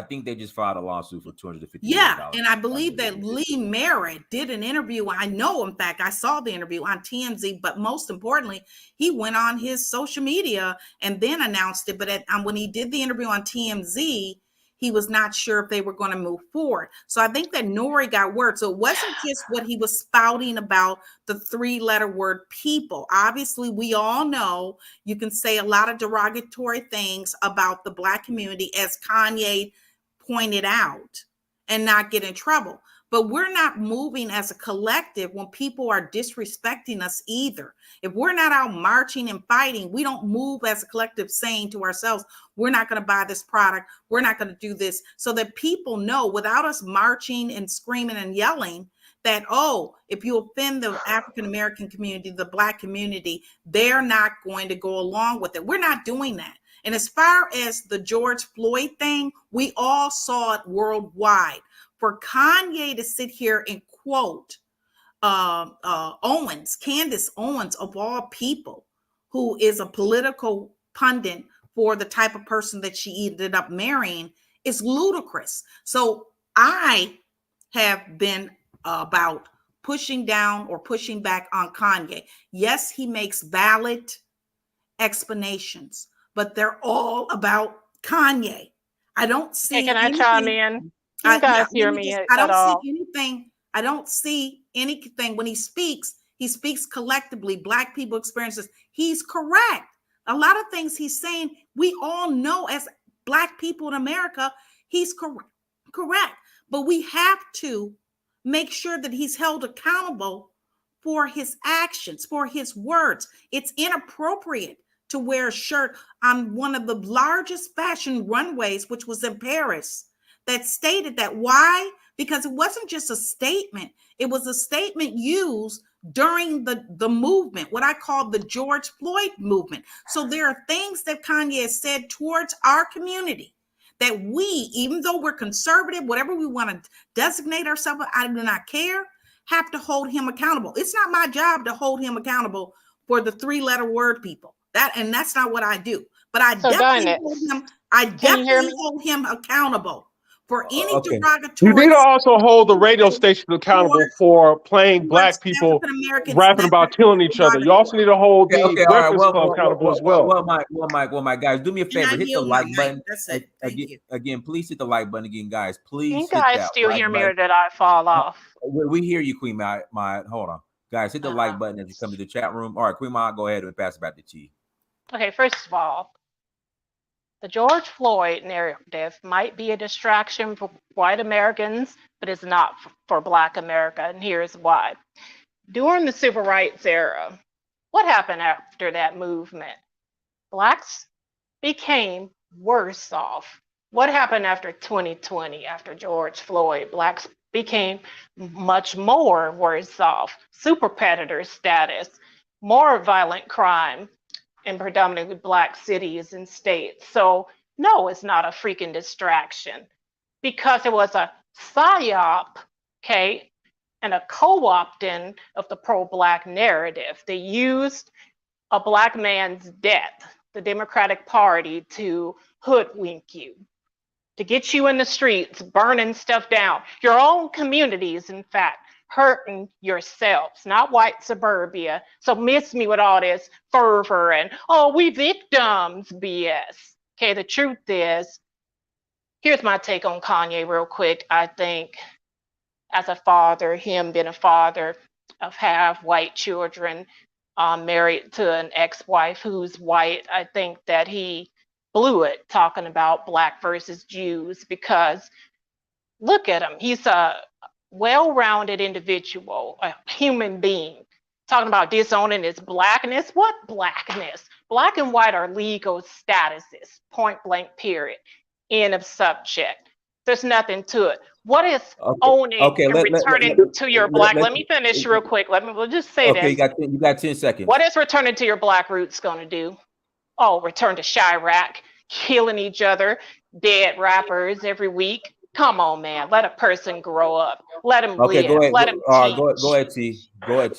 think they just filed a lawsuit for $250 Yeah, million. and I believe that Lee Merritt did an interview. I know, in fact, I saw the interview on TMZ, but most importantly, he went on his social media and then announced it. But when he did the interview on TMZ, he was not sure if they were going to move forward. So I think that Nori got word. So it wasn't just what he was spouting about the three-letter word people. Obviously, we all know you can say a lot of derogatory things about the Black community, as Kanye pointed out, and not get in trouble. But we're not moving as a collective when people are disrespecting us either. If we're not out marching and fighting, we don't move as a collective saying to ourselves, we're not going to buy this product. We're not going to do this, so that people know without us marching and screaming and yelling that, oh, if you offend the African-American community, the Black community, they're not going to go along with it. We're not doing that. And as far as the George Floyd thing, we all saw it worldwide. For Kanye to sit here and quote Candace Owens, of all people, who is a political pundit for the type of person that she ended up marrying, is ludicrous. So I have been about pushing down or pushing back on Kanye. Yes, he makes valid explanations, but they're all about Kanye. I don't see. Hey, can I chime in? You guys hear me at all? I don't see anything when he speaks collectively. Black people experiences. He's correct. A lot of things he's saying, we all know as Black people in America, he's correct. But we have to make sure that he's held accountable for his actions, for his words. It's inappropriate to wear a shirt on one of the largest fashion runways, which was in Paris, that stated that. Why? Because it wasn't just a statement. It was a statement used during the movement, what I call the George Floyd movement. So there are things that Kanye has said towards our community that we, even though we're conservative, whatever we want to designate ourselves, I do not care, have to hold him accountable. It's not my job to hold him accountable for the three-letter word people. That's not what I do. But I definitely hold him accountable for any derogatory. You need to also hold the radio station accountable for playing Black people rapping about killing each other. You also need to hold the Breakfast Club accountable as well. Well, my guys, do me a favor. Hit the like button. That's it. Again, please hit the like button again, guys. Please. You guys still hear me, or did I fall off? We hear you, Queen Ma. Hold on, guys. Hit the like button as you come to the chat room. All right, Queen Ma, go ahead and pass it back to T. Okay, first of all, the George Floyd narrative might be a distraction for white Americans, but it's not for Black America, and here's why. During the Civil Rights era, what happened after that movement? Blacks became worse off. What happened after 2020, after George Floyd? Blacks became much more worse off. Super predator status, more violent crime in predominantly Black cities and states. So, no, it's not a freaking distraction because it was a psyop, okay, and a co-opting of the pro-Black narrative. They used a Black man's death, the Democratic Party, to hoodwink you, to get you in the streets, burning stuff down. Your own communities, in fact, hurting yourselves, not white suburbia. So miss me with all this fervor and, oh, we victims BS. Okay, the truth is, here's my take on Kanye real quick. I think as a father, him being a father of half white children, married to an ex-wife who's white, I think that he blew it talking about Black versus Jews, because look at him. He's a well-rounded individual, a human being, talking about disowning his Blackness. What Blackness? Black and white are legal statuses, point blank, period. End of subject. There's nothing to it. What is owning and returning to your Black? Let me finish real quick. We'll just say this. Okay, you got 10 seconds. What is returning to your Black roots going to do? Oh, return to Chirac, killing each other, dead rappers every week. Come on, man. Let a person grow up. Let him live. Go ahead. Let him Go ahead, T.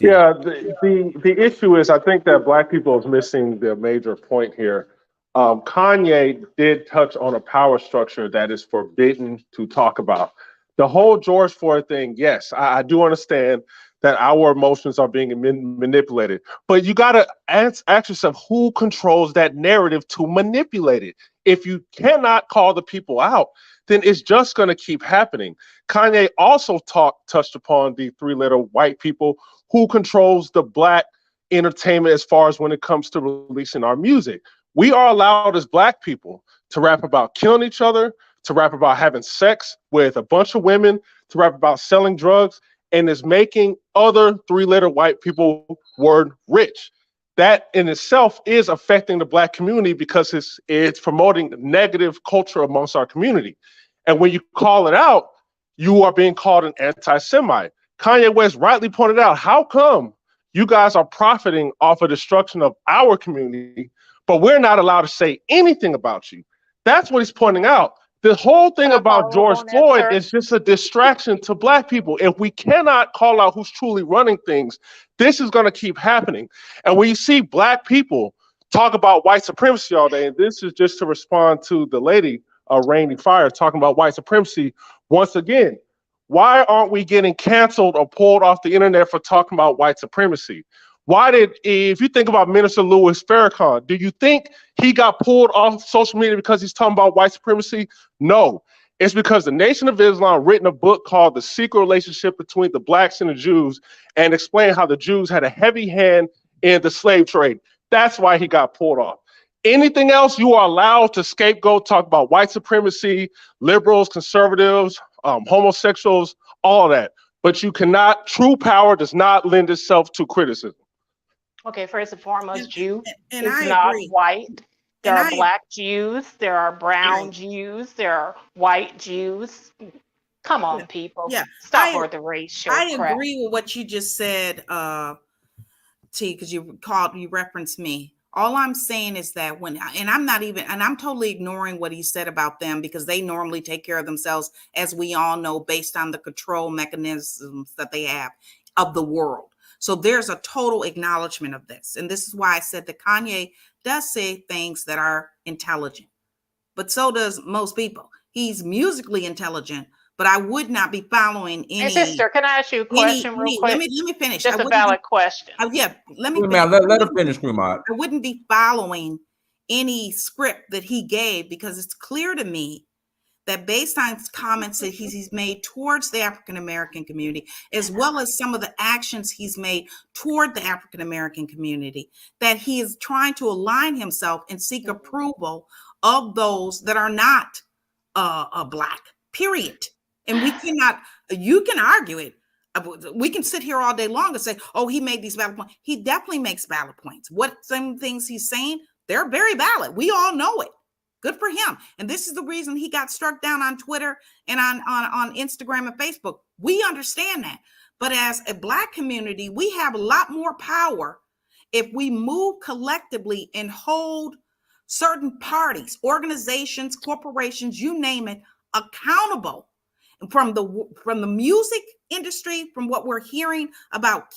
Yeah, the issue is, I think that Black people is missing the major point here. Kanye did touch on a power structure that is forbidden to talk about. The whole George Floyd thing, yes, I do understand that our emotions are being manipulated, but you got to ask yourself, who controls that narrative to manipulate it? If you cannot call the people out, then it's just going to keep happening. Kanye also touched upon the three-letter white people who controls the Black entertainment as far as when it comes to releasing our music. We are allowed as Black people to rap about killing each other, to rap about having sex with a bunch of women, to rap about selling drugs, and is making other three-letter white people word rich. That in itself is affecting the Black community because it's promoting negative culture amongst our community. And when you call it out, you are being called an anti-Semite. Kanye West rightly pointed out, how come you guys are profiting off of destruction of our community, but we're not allowed to say anything about you? That's what he's pointing out. The whole thing about George Floyd is just a distraction to Black people. If we cannot call out who's truly running things, this is going to keep happening. And when you see Black people talk about white supremacy all day, and this is just to respond to the lady, Rainy Fire, talking about white supremacy, once again, why aren't we getting canceled or pulled off the internet for talking about white supremacy? If you think about Minister Louis Farrakhan, do you think he got pulled off social media because he's talking about white supremacy? No, it's because the Nation of Islam written a book called The Secret Relationship Between the Blacks and the Jews and explained how the Jews had a heavy hand in the slave trade. That's why he got pulled off. Anything else, you are allowed to scapegoat, talk about white supremacy, liberals, conservatives, homosexuals, all that. But you cannot, true power does not lend itself to criticism. Okay, first and foremost, Jew and is I not agree. white. There are Black Jews, there are brown Jews, there are white Jews. Come on, people. Yeah. Stop with the racial crap. Agree with what you just said, T, because you referenced me. All I'm saying is that I'm totally ignoring what he said about them because they normally take care of themselves, as we all know, based on the control mechanisms that they have of the world. So there's a total acknowledgement of this. And this is why I said that Kanye does say things that are intelligent, but so does most people. He's musically intelligent, but I would not be following any. Hey, sister, can I ask you a question real quick? Let me finish. Just a valid question. Let me finish. Let her finish, Kumar. I wouldn't be following any script that he gave because it's clear to me that based on comments that he's made towards the African-American community, as well as some of the actions he's made toward the African-American community, that he is trying to align himself and seek approval of those that are not Black, period. And you can argue it. We can sit here all day long and say, oh, he made these valid points. He definitely makes valid points. What some things he's saying They're very valid. We all know it. Good for him. And this is the reason he got struck down on Twitter and on Instagram and Facebook. We understand that. But as a Black community, we have a lot more power if we move collectively and hold certain parties, organizations, corporations, you name it, accountable. From the music industry, from what we're hearing about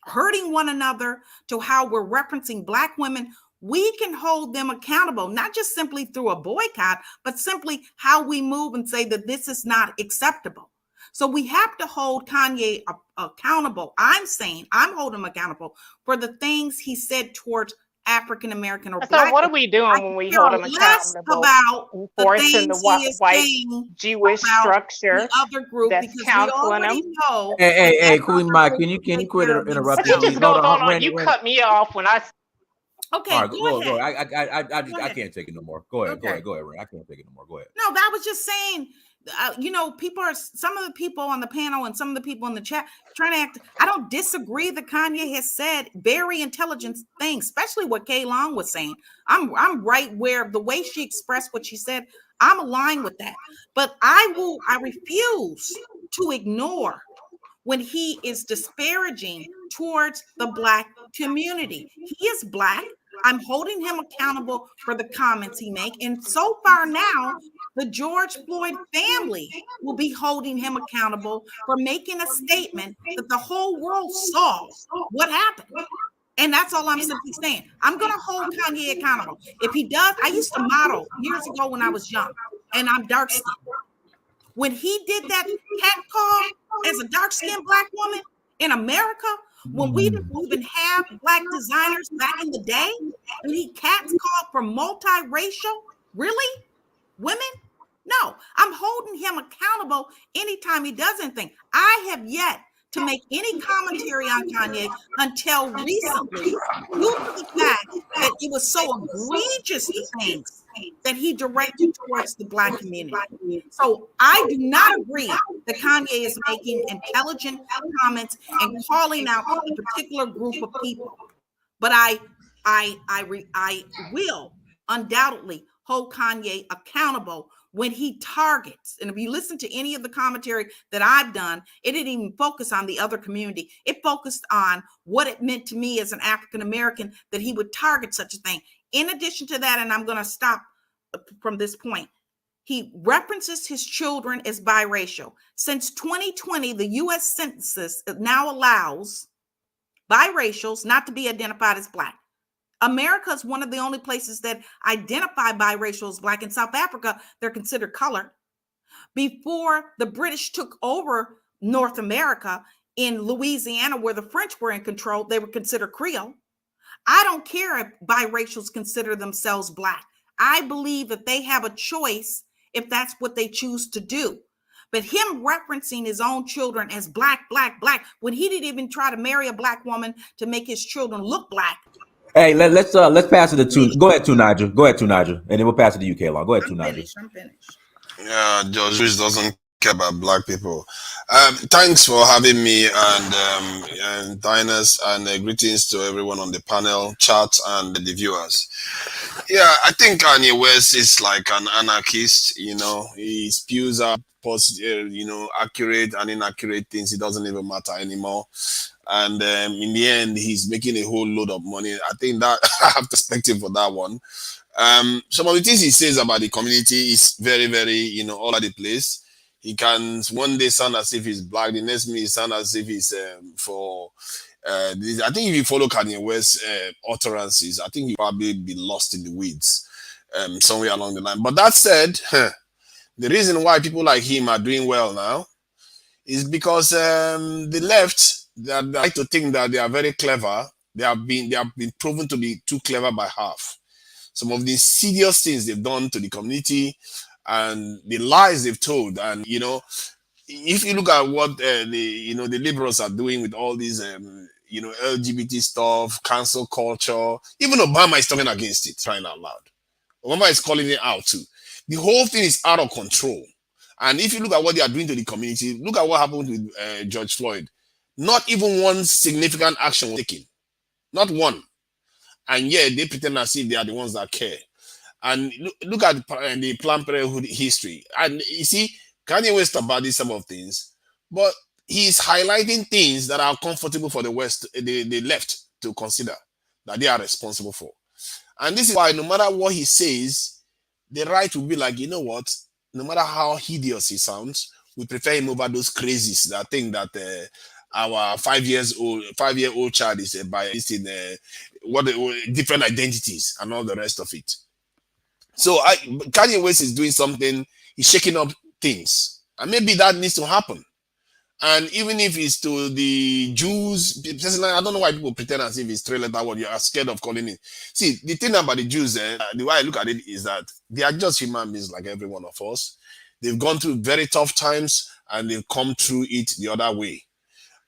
hurting one another, to how we're referencing Black women, we can hold them accountable, not just simply through a boycott, but simply how we move and say that this is not acceptable. So we have to hold Kanye accountable. I'm saying I'm holding him accountable for the things he said towards African American or Black. So what are we doing when we hold him accountable? About enforcing the white Jewish structure, the other group, that's counseling them. Hey, Queen Mike, can you quit interrupting? But he just goes on. You cut me off when I. Okay, all right, go ahead. I can't take it no more. Go ahead, Ray. I can't take it no more. Go ahead. No, that was just saying. Some of the people on the panel and some of the people in the chat trying to act. I don't disagree that Kanye has said very intelligent things, especially what Kay Long was saying. I'm right where the way she expressed what she said, I'm aligned with that. But I refuse to ignore when he is disparaging towards the Black community. He is Black. I'm holding him accountable for the comments he makes. And so far now, the George Floyd family will be holding him accountable for making a statement that the whole world saw what happened. And that's all I'm simply saying. I'm going to hold Kanye accountable. If he does, I used to model years ago when I was young, and I'm dark-skinned. When he did that cat call as a dark-skinned Black woman in America, when we didn't even have Black designers back in the day, and he cats called for multiracial, really? Women? No, I'm holding him accountable anytime he does anything. I have yet to make any commentary on Kanye until recently, due to the fact that it was so egregious things that he directed towards the Black community. So I do not agree that Kanye is making intelligent comments and calling out a particular group of people. But I will undoubtedly hold Kanye accountable when he targets. And if you listen to any of the commentary that I've done, it didn't even focus on the other community. It focused on what it meant to me as an African American that he would target such a thing. In addition to that, and I'm going to stop from this point, he references his children as biracial. Since 2020, the U.S. Census now allows biracials not to be identified as Black. America is one of the only places that identify biracial as Black. In South Africa, they're considered colored. Before the British took over North America, in Louisiana, where the French were in control, they were considered Creole. I don't care if biracials consider themselves Black. I believe that they have a choice if that's what they choose to do. But him referencing his own children as Black, when he didn't even try to marry a Black woman to make his children look Black. Hey, let's pass it to two. Go ahead, Nigel. And then we'll pass it to you, Kayla. Go ahead, Nigel. I'm finished. Yeah, George Bush doesn't care about Black people. Thanks for having me and Diners, and greetings to everyone on the panel, chat, and the viewers. Yeah, I think Kanye West is like an anarchist. He spews out accurate and inaccurate things. It doesn't even matter anymore. And in the end, he's making a whole load of money. I think that I have perspective for that one. Some of the things he says about the community is very, very, all over the place. He can one day sound as if he's Black, the next minute sound as if he's for this. I think if you follow Kanye West's utterances, I think he'll probably be lost in the weeds somewhere along the line. But that said, the reason why people like him are doing well now is because the left, they like to think that they are very clever. They have been proven to be too clever by half. Some of the serious things they've done to the community and the lies they've told. And if you look at what the liberals are doing with all these LGBT stuff, cancel culture, even Obama is talking against it, trying out loud. Obama is calling it out too. The whole thing is out of control. And if you look at what they are doing to the community, look at what happened with George Floyd. Not even one significant action was taken. Not one. and yet they pretend as if they are the ones that care. And look at the Planned Parenthood history, and you see Kanye West about these some of things, but he's highlighting things that are comfortable for the West, the left to consider that they are responsible for. And this is why no matter what he says, the right will be like, you know what, no matter how hideous he sounds, we prefer him over those crazies that think that our 5-year-old child is biased in different identities and all the rest of it. So Kanye West is doing something, he's shaking up things. And maybe that needs to happen. And even if it's to the Jews, I don't know why people pretend as if it's 3-letter word. You are scared of calling it. See, the thing about the Jews, the way I look at it is that they are just human beings like every one of us. They've gone through very tough times and they've come through it the other way.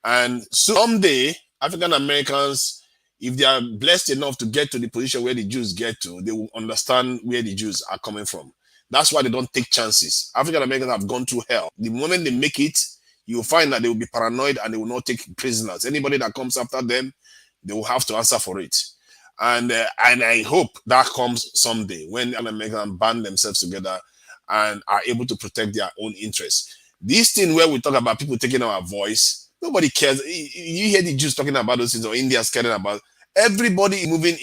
And someday, African Americans, if they are blessed enough to get to the position where the Jews get to, they will understand where the Jews are coming from. That's why they don't take chances. African Americans have gone through hell. The moment they make it, you'll find that they will be paranoid and they will not take prisoners. Anybody that comes after them, they will have to answer for it. And I hope that comes someday when Americans band themselves together and are able to protect their own interests. This thing where we talk about people taking our voice, nobody cares. You hear the Jews talking about those things, or Indians caring about. Everybody moving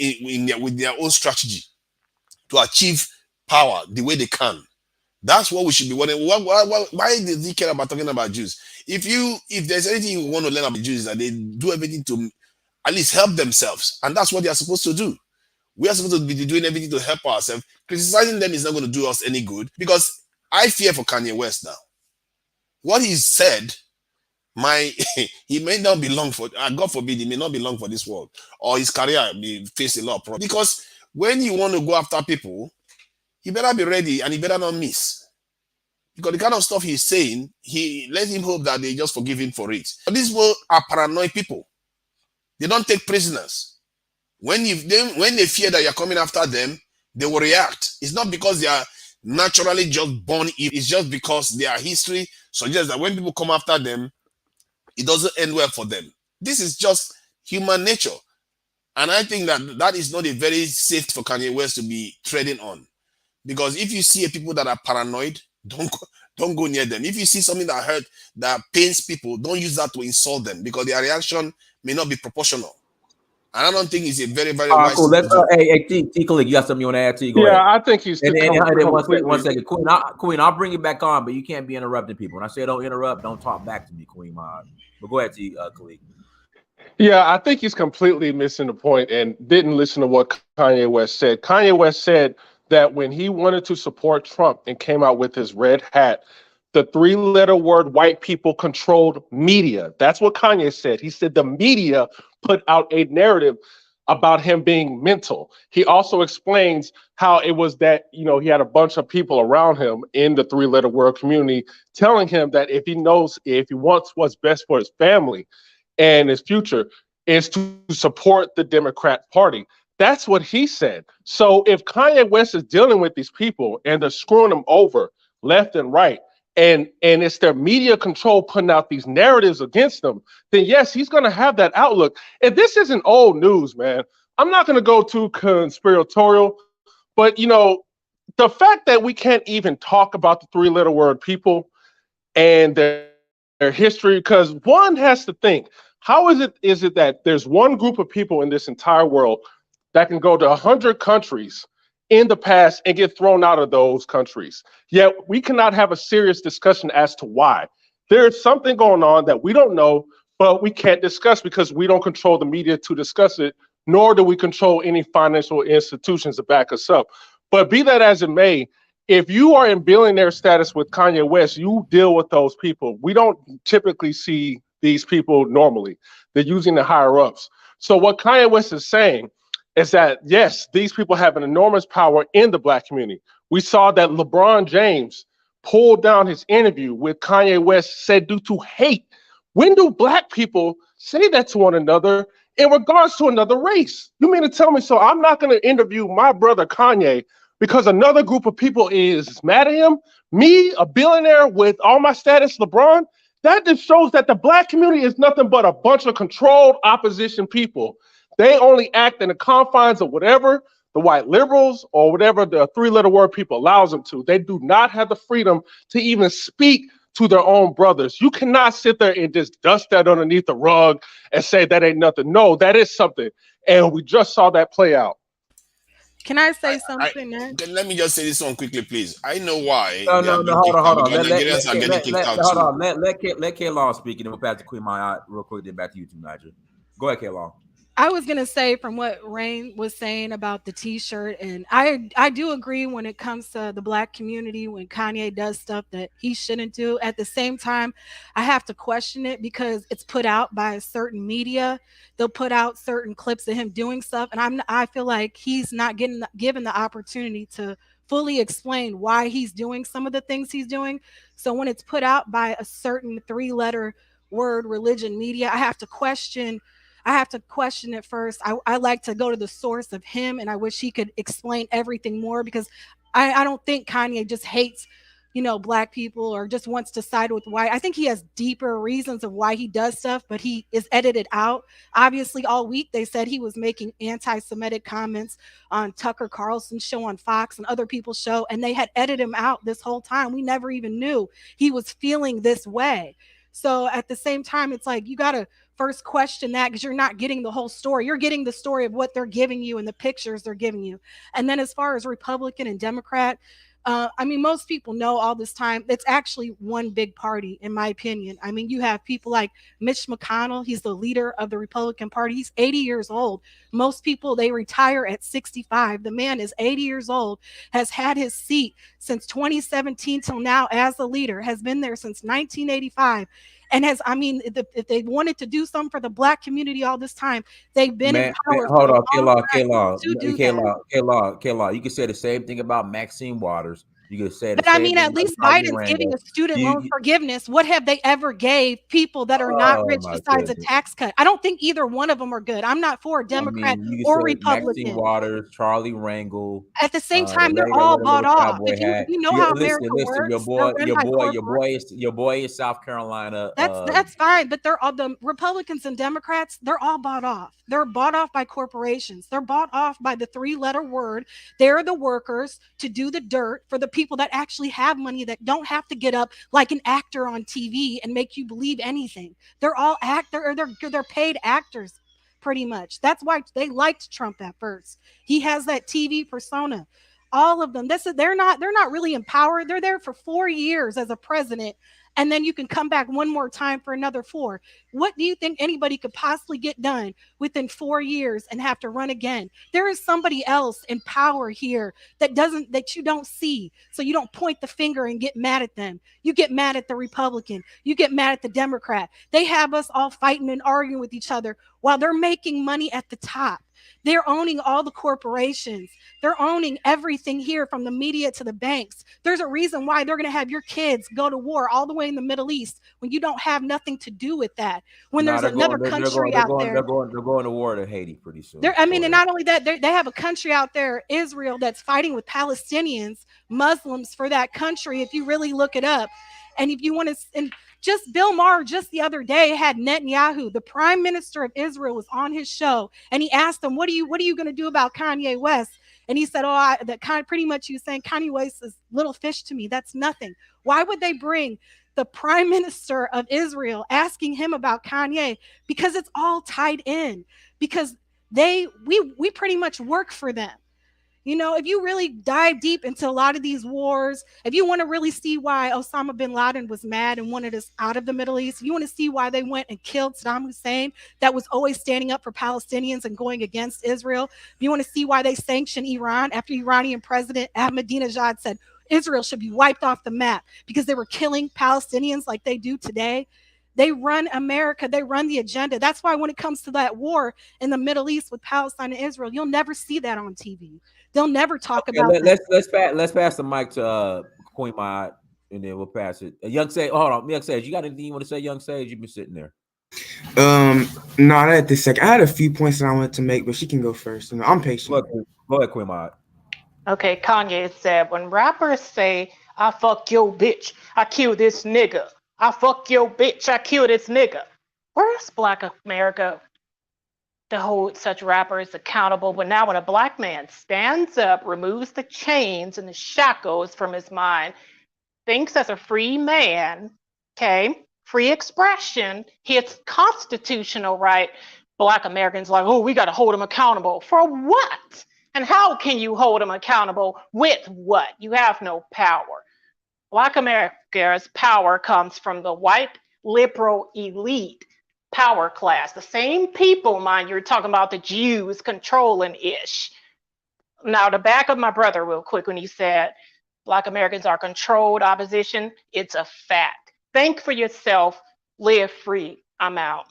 with their own strategy to achieve power the way they can. That's what we should be wondering. Why does he care about talking about Jews? If there's anything you want to learn about Jews, that they do everything to at least help themselves, and that's what they are supposed to do. We are supposed to be doing everything to help ourselves. Criticizing them is not going to do us any good, because I fear for Kanye West now. What he said, he may not be long for, God forbid, he may not be long for this world, or his career may face a lot of problems. Because when you want to go after people, he better be ready and he better not miss. Because the kind of stuff he's saying, let him hope that they just forgive him for it. But these people are paranoid people. They don't take prisoners. When they fear that you're coming after them, they will react. It's not because they are naturally just born evil. It's just because their history suggests that when people come after them, it doesn't end well for them. This is just human nature. And I think that is not a very safe for Kanye West to be treading on. Because if you see people that are paranoid, don't go near them. If you see something that pains people, don't use that to insult them, because their reaction may not be proportional. And I don't think it's a very, very wise cool. thing to do. Hey, T-Click, you got something you want to add to? Go ahead. I think he's one second. Queen, I'll bring you back on, but you can't be interrupting people. When I say don't interrupt, don't talk back to me, Queen Mod. But go ahead, T-Click. Yeah, I think he's completely missing the point and didn't listen to what Kanye West said. Kanye West said that when he wanted to support Trump and came out with his red hat, the 3-letter word white people controlled media. That's what Kanye said. He said the media put out a narrative about him being mental. He also explains how it was that, he had a bunch of people around him in the 3-letter word community telling him that if he wants what's best for his family and his future, is to support the Democrat Party. That's what he said. So if Kanye West is dealing with these people and they're screwing them over left and right, and it's their media control putting out these narratives against them, then yes, he's going to have that outlook. And this isn't old news, man. I'm not going to go too conspiratorial, but the fact that we can't even talk about the 3-letter word people and their history, because one has to think, how is it that there's one group of people in this entire world that can go to 100 countries in the past and get thrown out of those countries? Yet we cannot have a serious discussion as to why. There is something going on that we don't know, but we can't discuss because we don't control the media to discuss it, nor do we control any financial institutions to back us up. But be that as it may, if you are in billionaire status with Kanye West, you deal with those people. We don't typically see these people normally. They're using the higher ups. So what Kanye West is saying is that, yes, these people have an enormous power in the Black community. We saw that LeBron James pulled down his interview with Kanye West, said due to hate. When do Black people say that to one another in regards to another race? You mean to tell me, so I'm not going to interview my brother Kanye because another group of people is mad at him? Me, a billionaire with all my status, LeBron? That just shows that the Black community is nothing but a bunch of controlled opposition people They only act in the confines of whatever the white liberals or whatever the three-letter word people allows them to. They do not have the freedom to even speak to their own brothers. You cannot sit there and just dust that underneath the rug and say that ain't nothing. No, that is something. And we just saw that play out. Can I say something next? Then let me just say this one quickly, please. I know why No, they are being hold kicked out, on. because Nigerians are getting kicked out Hold too. on. Let K-Law speak, and then we'll pass to Queen Maya real quick, then back to you two, Nigel. Go ahead, K-Law. I was gonna say from what Rain was saying about the T-shirt, and I do agree when it comes to the Black community when Kanye does stuff that he shouldn't do. At the same time, I have to question it because it's put out by a certain media. They'll put out certain clips of him doing stuff, and I feel like he's not given the opportunity to fully explain why he's doing some of the things he's doing. So when it's put out by a certain three-letter word religion media, I have to question it first. I like to go to the source of him, and I wish he could explain everything more because I don't think Kanye just hates, Black people or just wants to side with white. I think he has deeper reasons of why he does stuff, but he is edited out. Obviously, all week they said he was making anti-Semitic comments on Tucker Carlson's show on Fox and other people's show, and they had edited him out this whole time. We never even knew he was feeling this way. So at the same time, it's like you got to first question that because you're not getting the whole story. You're getting the story of what they're giving you and the pictures they're giving you. And then as far as Republican and Democrat, most people know all this time, it's actually one big party, in my opinion. I mean, you have people like Mitch McConnell. He's the leader of the Republican Party. He's 80 years old. Most people, they retire at 65. The man is 80 years old, has had his seat since 2017 till now as the leader, has been there since 1985. And if they wanted to do something for the Black community all this time, they've been in power. Hold on, K-Law. You can say the same thing about Maxine Waters. You could say the same thing. At least Biden's giving a student loan forgiveness. What have they ever gave people that are not rich besides a tax cut? I don't think either one of them are good. I'm not for a Democrat or Republican. Maxine Waters, Charlie Rangel. At the same time, they're all bought off. If you know how America works, your boy is South Carolina. That's fine, but they're all the Republicans and Democrats. They're all bought off. They're bought off by corporations. They're bought off by the three-letter word. They're the workers to do the dirt for the people that actually have money that don't have to get up like an actor on TV and make you believe anything. They're all they're paid actors pretty much. That's why they liked Trump at first. He has that TV persona. All of them. They're not really in power. They're there for 4 years as a president. And then you can come back one more time for another 4. What do you think anybody could possibly get done within 4 years and have to run again? There is somebody else in power here that you don't see. So you don't point the finger and get mad at them. You get mad at the Republican. You get mad at the Democrat. They have us all fighting and arguing with each other while they're making money at the top. They're owning all the corporations. They're owning everything here from the media to the banks. There's a reason why they're going to have your kids go to war all the way in the Middle East when you don't have nothing to do with that. When there's another country out there. They're going to war to Haiti pretty soon. And not only that, they have a country out there, Israel, that's fighting with Palestinians, Muslims for that country, if you really look it up. And if you want to... And just Bill Maher just the other day had Netanyahu, the prime minister of Israel, was on his show, and he asked him, what are you going to do about Kanye West? And he said, pretty much he was saying Kanye West is little fish to me. That's nothing. Why would they bring the prime minister of Israel asking him about Kanye? Because it's all tied in. Because we pretty much work for them. If you really dive deep into a lot of these wars, if you want to really see why Osama bin Laden was mad and wanted us out of the Middle East, if you want to see why they went and killed Saddam Hussein, that was always standing up for Palestinians and going against Israel, if you want to see why they sanctioned Iran after Iranian President Ahmadinejad said Israel should be wiped off the map because they were killing Palestinians like they do today. They run America. They run the agenda. That's why when it comes to that war in the Middle East with Palestine and Israel, you'll never see that on TV. They'll never talk about that. Let's pass the mic to Queen Maya, and then we'll pass it. Young Sage, hold on. Young Sage, you got anything you want to say, Young Sage? You've been sitting there. Not at this second. I had a few points that I wanted to make, but she can go first. I'm patient. Go ahead, Queen Maya. Okay, Kanye said, when rappers say, I fuck your bitch, I kill this nigga. I fuck your bitch, I kill this nigga. Where's Black America? to hold such rappers accountable. But now when a black man stands up, removes the chains and the shackles from his mind, thinks as a free man, okay, free expression, his constitutional right, Black Americans like, oh, we got to hold him accountable. For what? And how can you hold him accountable with what? You have no power. Black America's power comes from the white liberal elite power class. The same people, mind you're talking about the Jews controlling ish. Now, to back up my brother real quick when he said Black Americans are controlled opposition, it's a fact. Think for yourself, live free. I'm out.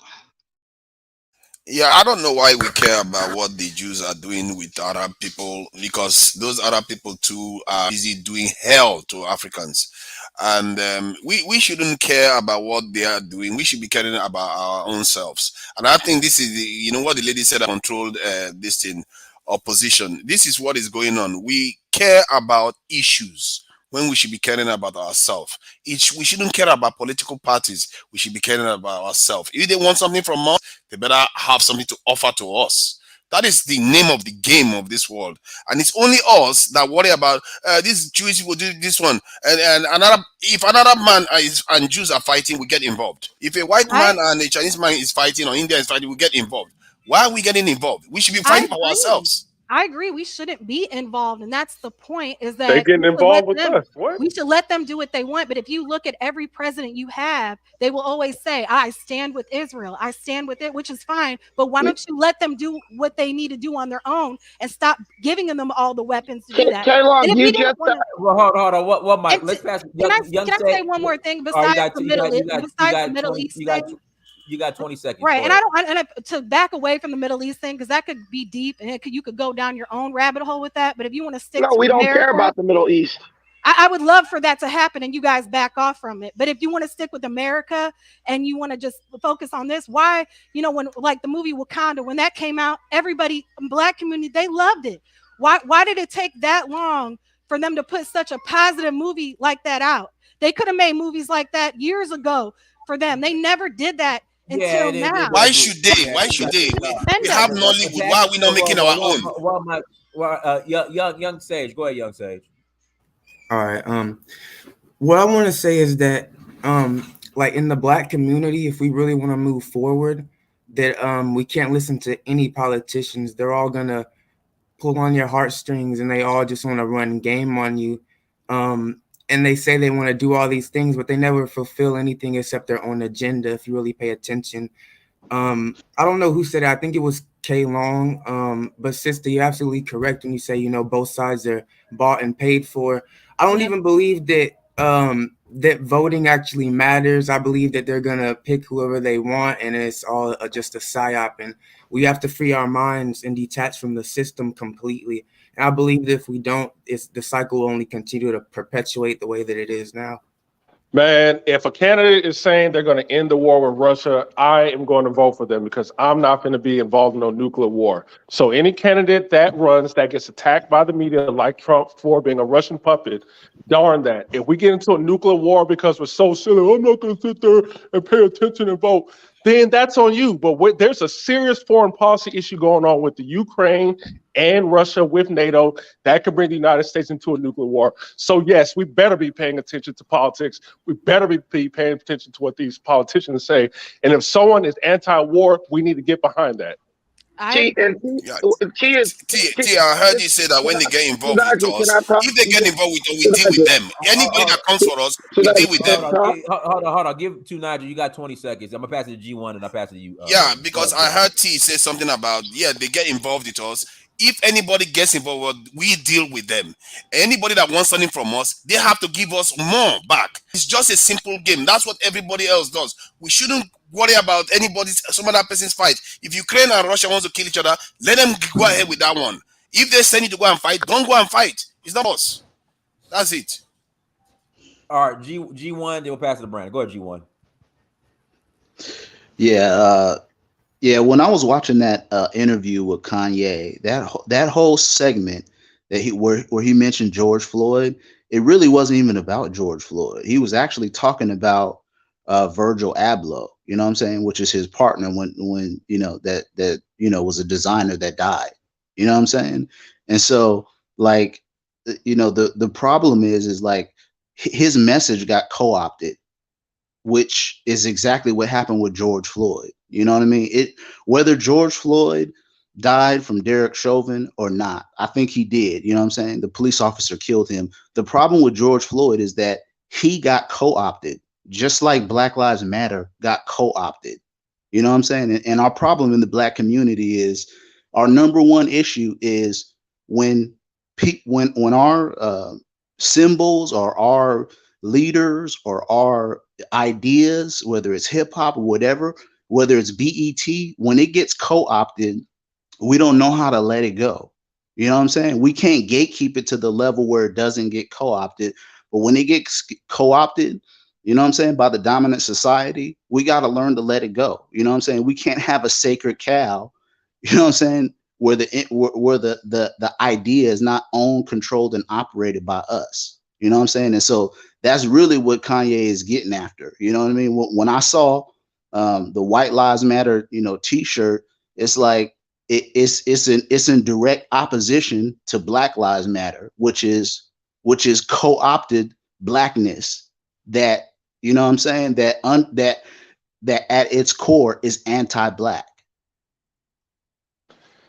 Yeah, I don't know why we care about what the Jews are doing with Arab people, because those Arab people too are busy doing hell to Africans. And we shouldn't care about what they are doing. We should be caring about our own selves. And I think this is, what the lady said, controlled this thing, opposition. This is what is going on. We care about issues when we should be caring about ourselves. We shouldn't care about political parties. We should be caring about ourselves. If they want something from us, they better have something to offer to us. That is the name of the game of this world. And it's only us that worry about these Jewish people do this one. And another, if another man and Jews are fighting, we get involved. If a white man and a Chinese man is fighting, or India is fighting, we get involved. Why are we getting involved? We should be fighting for ourselves. I agree. We shouldn't be involved. And that's the point, is that they're getting involved with us. What? We should let them do what they want. But if you look at every president you have, they will always say, I stand with Israel. I stand with it, which is fine. But why don't you let them do what they need to do on their own and stop giving them all the weapons to do that? Well, hold on. What Mike? Let's pass. Can I say one more thing besides the Middle East? You got 20 seconds. Right. And to back away from the Middle East thing, because that could be deep and you could go down your own rabbit hole with that. But if you want to stick to we don't America, care about the Middle East. I would love for that to happen and you guys back off from it. But if you want to stick with America and you want to just focus on this, why, when like the movie Wakanda, when that came out, everybody, Black community, they loved it. Why did it take that long for them to put such a positive movie like that out? They could have made movies like that years ago for them. They never did that. Until now. Why should they? Why should they? We have Nollywood. Why are we not making our own? Young Sage, go ahead, Young Sage. All right. What I want to say is that, like in the Black community, if we really want to move forward, that we can't listen to any politicians. They're all gonna pull on your heartstrings, and they all just want to run game on you. And they say they want to do all these things, but they never fulfill anything except their own agenda, if you really pay attention. I don't know who said it. I think it was K Long. But sister, you're absolutely correct when you say, both sides are bought and paid for. I don't even believe that that voting actually matters. I believe that they're going to pick whoever they want, and it's all just a psyop. And we have to free our minds and detach from the system completely. And I believe that if we don't, the cycle will only continue to perpetuate the way that it is now. Man, if a candidate is saying they're going to end the war with Russia, I am going to vote for them, because I'm not going to be involved in no nuclear war. So any candidate that runs that gets attacked by the media like Trump for being a Russian puppet, darn that. If we get into a nuclear war because we're so silly, I'm not going to sit there and pay attention and vote, then that's on you. But there's a serious foreign policy issue going on with the Ukraine and Russia with NATO that could bring the United States into a nuclear war. So yes, we better be paying attention to politics. We better be paying attention to what these politicians say. And if someone is anti-war, we need to get behind that. I heard you say that when they get involved with us, if they get involved with us, we deal with them. Anybody that comes for us, we deal with them. Hold on. Give to Nigel. You got 20 seconds. I'm gonna pass it to G1 and I'll pass it to you. Because I heard T say something about they get involved with us. If anybody gets involved, we deal with them. Anybody that wants something from us, they have to give us more back. It's just a simple game. That's what everybody else does. We shouldn't worry about some other person's fight. If Ukraine and Russia wants to kill each other, let them go ahead with that one. If they send you to go and fight, don't go and fight. It's not us. That's it. All right, G1, they will pass it to Brandon. Go ahead, G1. Yeah, when I was watching that interview with Kanye, that whole segment that where he mentioned George Floyd, it really wasn't even about George Floyd. He was actually talking about Virgil Abloh, you know what I'm saying, which is his partner when you know that was a designer that died, you know what I'm saying. And so like, you know, the problem is like his message got co-opted, which is exactly what happened with George Floyd. You know what I mean? Whether George Floyd died from Derek Chauvin or not, I think he did. You know what I'm saying? The police officer killed him. The problem with George Floyd is that he got co-opted, just like Black Lives Matter got co-opted. You know what I'm saying? And our problem in the Black community is, our number one issue is when our symbols or our leaders or our ideas, whether it's hip hop or whatever, whether it's BET, when it gets co-opted, we don't know how to let it go. You know what I'm saying? We can't gatekeep it to the level where it doesn't get co-opted. But when it gets co-opted, you know what I'm saying, by the dominant society, we got to learn to let it go. You know what I'm saying? We can't have a sacred cow, you know what I'm saying, where the idea is not owned, controlled, and operated by us. You know what I'm saying? And so that's really what Kanye is getting after. You know what I mean? When I saw the White Lives Matter, you know, T-shirt, it's like it's in direct opposition to Black Lives Matter, which is co-opted blackness that, you know what I'm saying, that at its core is anti-Black.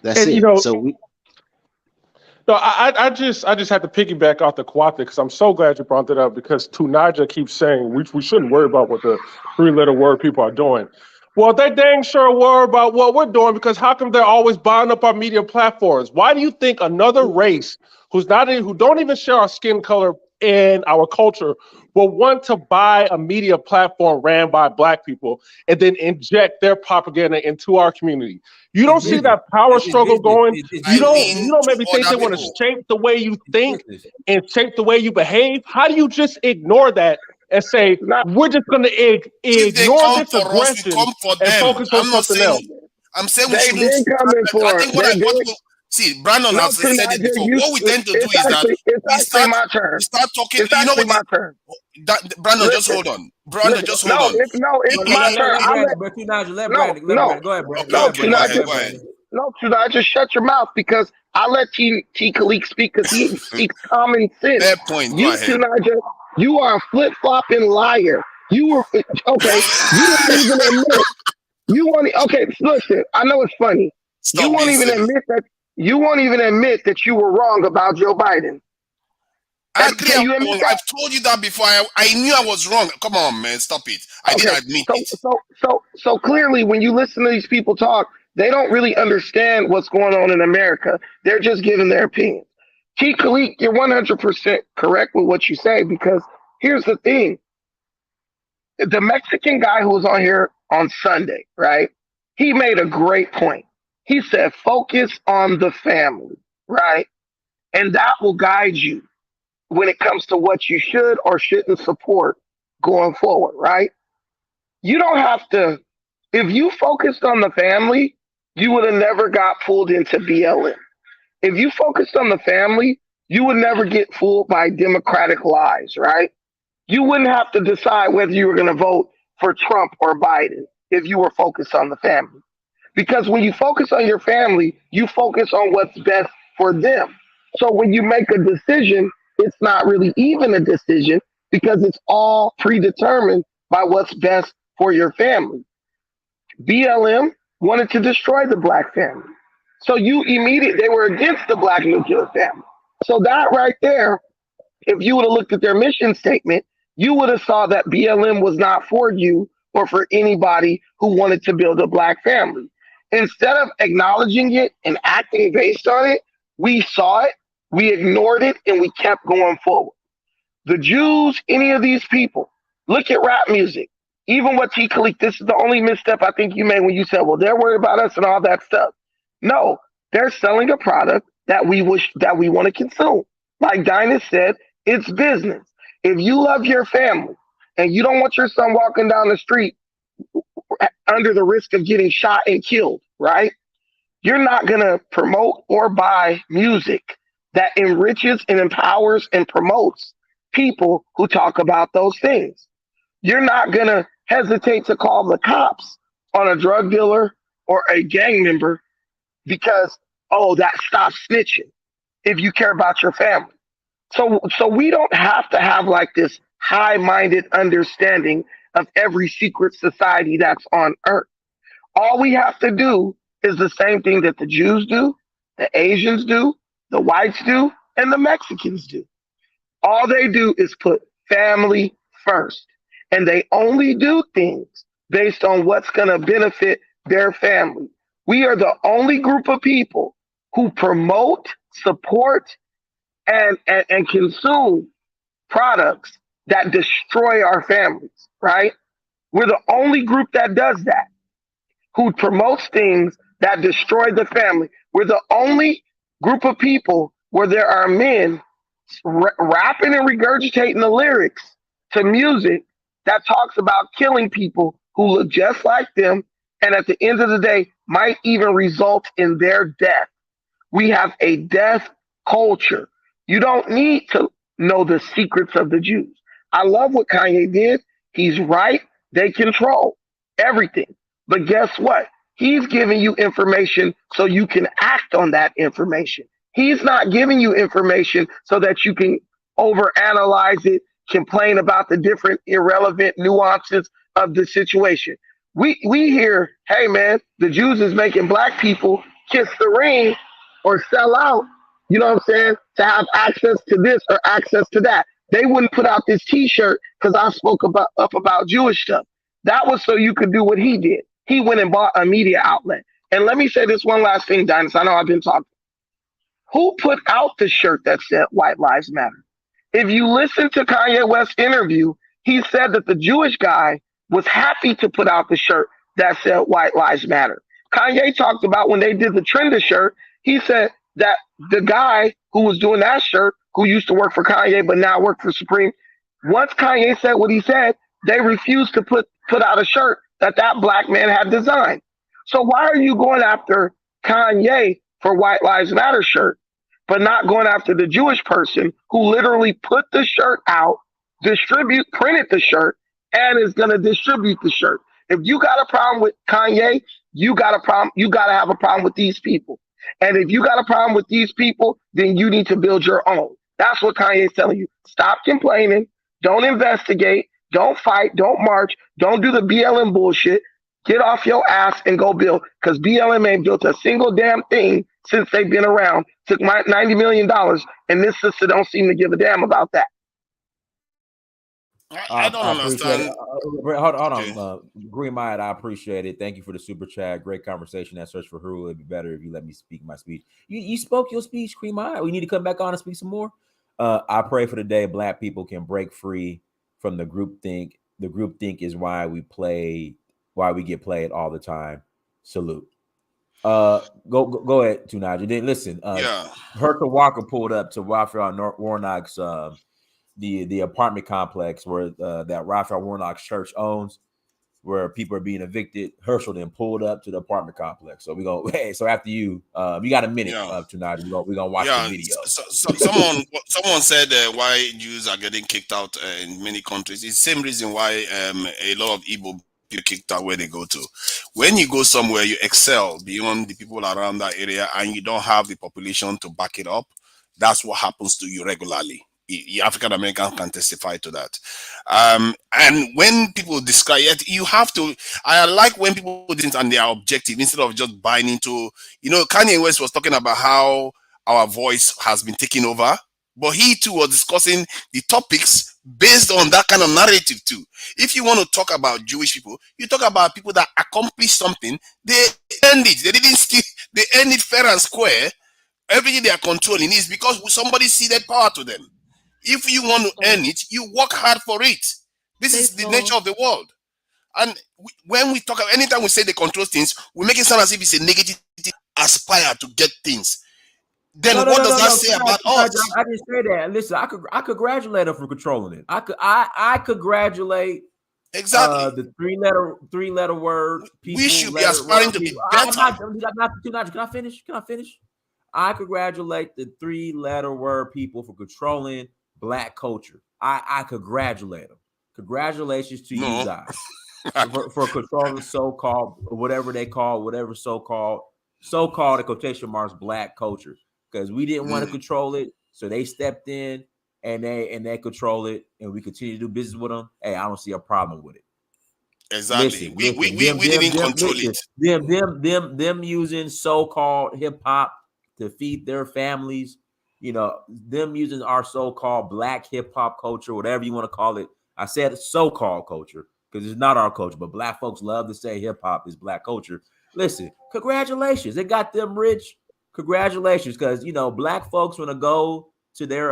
That's And, it. you know, So no, I just have to piggyback off the co-opted, because I'm so glad you brought that up, because Tunaja keeps saying we shouldn't worry about what the three-letter word people are doing. Well, they dang sure worry about what we're doing, because how come they're always buying up our media platforms? Why do you think another race who don't even share our skin color and our culture will want to buy a media platform ran by Black people and then inject their propaganda into our community? You don't see that power struggle going. You don't maybe think they want to shape the way you think and shape the way you behave. How do you just ignore that and say, we're just going to ignore this aggression and focus on something else? I'm saying we shouldn't. I think what we see, Brandon has said it before. What we tend to do is that we start talking. It's actually my turn. Brandon, just hold on. Brandon, just hold on. It's my turn. Let Brandon go ahead, Brandon. No, Tunaja, just shut your mouth, because I let T. Khalik speak because he speaks common sense. Fair point. You, Tunaja, you are a flip-flopping liar. You were okay. You didn't even admit. Okay, listen. I know it's funny. You won't even admit that. You won't even admit that you were wrong about Joe Biden. I've told you that before. I knew I was wrong. Come on, man, stop it. I didn't admit it. So clearly, when you listen to these people talk, they don't really understand what's going on in America. They're just giving their opinion. T. Khalik, you're 100% correct with what you say, because here's the thing. The Mexican guy who was on here on Sunday, right? He made a great point. He said, focus on the family, right? And that will guide you when it comes to what you should or shouldn't support going forward, right? You don't have to, if you focused on the family, you would have never got pulled into BLM. If you focused on the family, you would never get fooled by Democratic lies, right? You wouldn't have to decide whether you were going to vote for Trump or Biden if you were focused on the family. Because when you focus on your family, you focus on what's best for them. So when you make a decision, it's not really even a decision, because it's all predetermined by what's best for your family. BLM wanted to destroy the Black family. So they were against the Black nuclear family. So that right there, if you would have looked at their mission statement, you would have saw that BLM was not for you or for anybody who wanted to build a Black family. Instead of acknowledging it and acting based on it, we saw it, we ignored it, and we kept going forward. The Jews, any of these people, look at rap music. Even what T. Khalik, this is the only misstep I think you made when you said, well, they're worried about us and all that stuff. No, they're selling a product that we want to consume. Like Dinah said, it's business. If you love your family and you don't want your son walking down the street under the risk of getting shot and killed, right? You're not going to promote or buy music that enriches and empowers and promotes people who talk about those things. You're not going to hesitate to call the cops on a drug dealer or a gang member because, oh, that stops snitching if you care about your family. So we don't have to have like this high-minded understanding of every secret society that's on earth. All we have to do is the same thing that the Jews do, the Asians do, the whites do, and the Mexicans do. All they do is put family first. And they only do things based on what's going to benefit their family. We are the only group of people who promote, support, and consume products that destroy our families, right? We're the only group that does that, who promotes things that destroy the family. We're the only group of people where there are men rapping and regurgitating the lyrics to music that talks about killing people who look just like them, and at the end of the day might even result in their death. We have a death culture. You don't need to know the secrets of the Jews. I love what Kanye did. He's right. They control everything. But guess what? He's giving you information so you can act on that information. He's not giving you information so that you can overanalyze it, complain about the different irrelevant nuances of the situation. We hear, hey man, the Jews is making black people kiss the ring or sell out, you know what I'm saying, to have access to this or access to that. They wouldn't put out this t-shirt because I spoke up about Jewish stuff. That was so you could do what he did. He went and bought a media outlet. And let me say this one last thing, Dennis. I know I've been talking. Who put out the shirt that said White Lives Matter? If you listen to Kanye West's interview, he said that the Jewish guy was happy to put out the shirt that said White Lives Matter. Kanye talked about when they did the Trender shirt, he said that the guy who was doing that shirt, who used to work for Kanye but now work for Supreme, once Kanye said what he said, they refused to put out a shirt that black man had designed. So why are you going after Kanye for White Lives Matter shirt, but not going after the Jewish person who literally put the shirt out, printed the shirt, and is going to distribute the shirt? If you got a problem with Kanye, you got to have a problem with these people. And if you got a problem with these people, then you need to build your own. That's what Kanye's telling you. Stop complaining. Don't investigate. Don't fight. Don't march. Don't do the BLM bullshit. Get off your ass and go build. Because BLM ain't built a single damn thing since they've been around. Took my $90 million, and this sister don't seem to give a damn about that. I don't understand. Hold on. Green Mind, I appreciate it. Thank you for the super chat. Great conversation at Search for Uhuru. It'd be better if you let me speak my speech. You spoke your speech, Green Mind. We need to come back on and speak some more. I pray for the day black people can break free from the groupthink. The groupthink is why we get played all the time. Salute. Go ahead, Tunaja. Then listen. Herschel Walker pulled up to Raphael Warnock's the apartment complex where that Raphael Warnock's church owns, where people are being evicted. Herschel then pulled up to the apartment complex. So we go. Hey, so after you got a minute tonight. We're gonna watch the video. Someone said why Jews are getting kicked out in many countries. It's the same reason why a lot of Igbo people kicked out where they go to. When you go somewhere, you excel beyond the people around that area, and you don't have the population to back it up. That's what happens to you regularly. African Americans can testify to that. And when people describe it, you have to. I like when people didn't and they are objective instead of just buying into. Kanye West was talking about how our voice has been taken over, but he too was discussing the topics based on that kind of narrative too. If you want to talk about Jewish people, you talk about people that accomplished something. They earned it. They didn't steal. They earned it fair and square. Everything they are controlling is because somebody ceded power to them. If you want to earn it, you work hard for it. This is the nature of the world. And when we talk, anytime we say they control things, we make it sound as if it's a negative thing. Aspire to get things. Then what does that say about us? I didn't say that. Listen, I congratulate her for controlling it. I congratulate exactly the three letter word. People, we should be aspiring to be better. Can I finish? I congratulate the 3-letter word people for controlling Black culture. I congratulate them Congratulations to you guys for controlling so-called whatever so-called in quotation marks black culture, because we didn't want to control it, so they stepped in and they control it, and we continue to do business with them. Hey, I don't see a problem with it. Exactly. We didn't control it. Them using so-called hip hop to feed their families, them using our so-called black hip hop culture, whatever you want to call it. I said so-called culture because it's not our culture, but black folks love to say hip hop is black culture. Listen, congratulations. They got them rich. Congratulations, because black folks want to go to their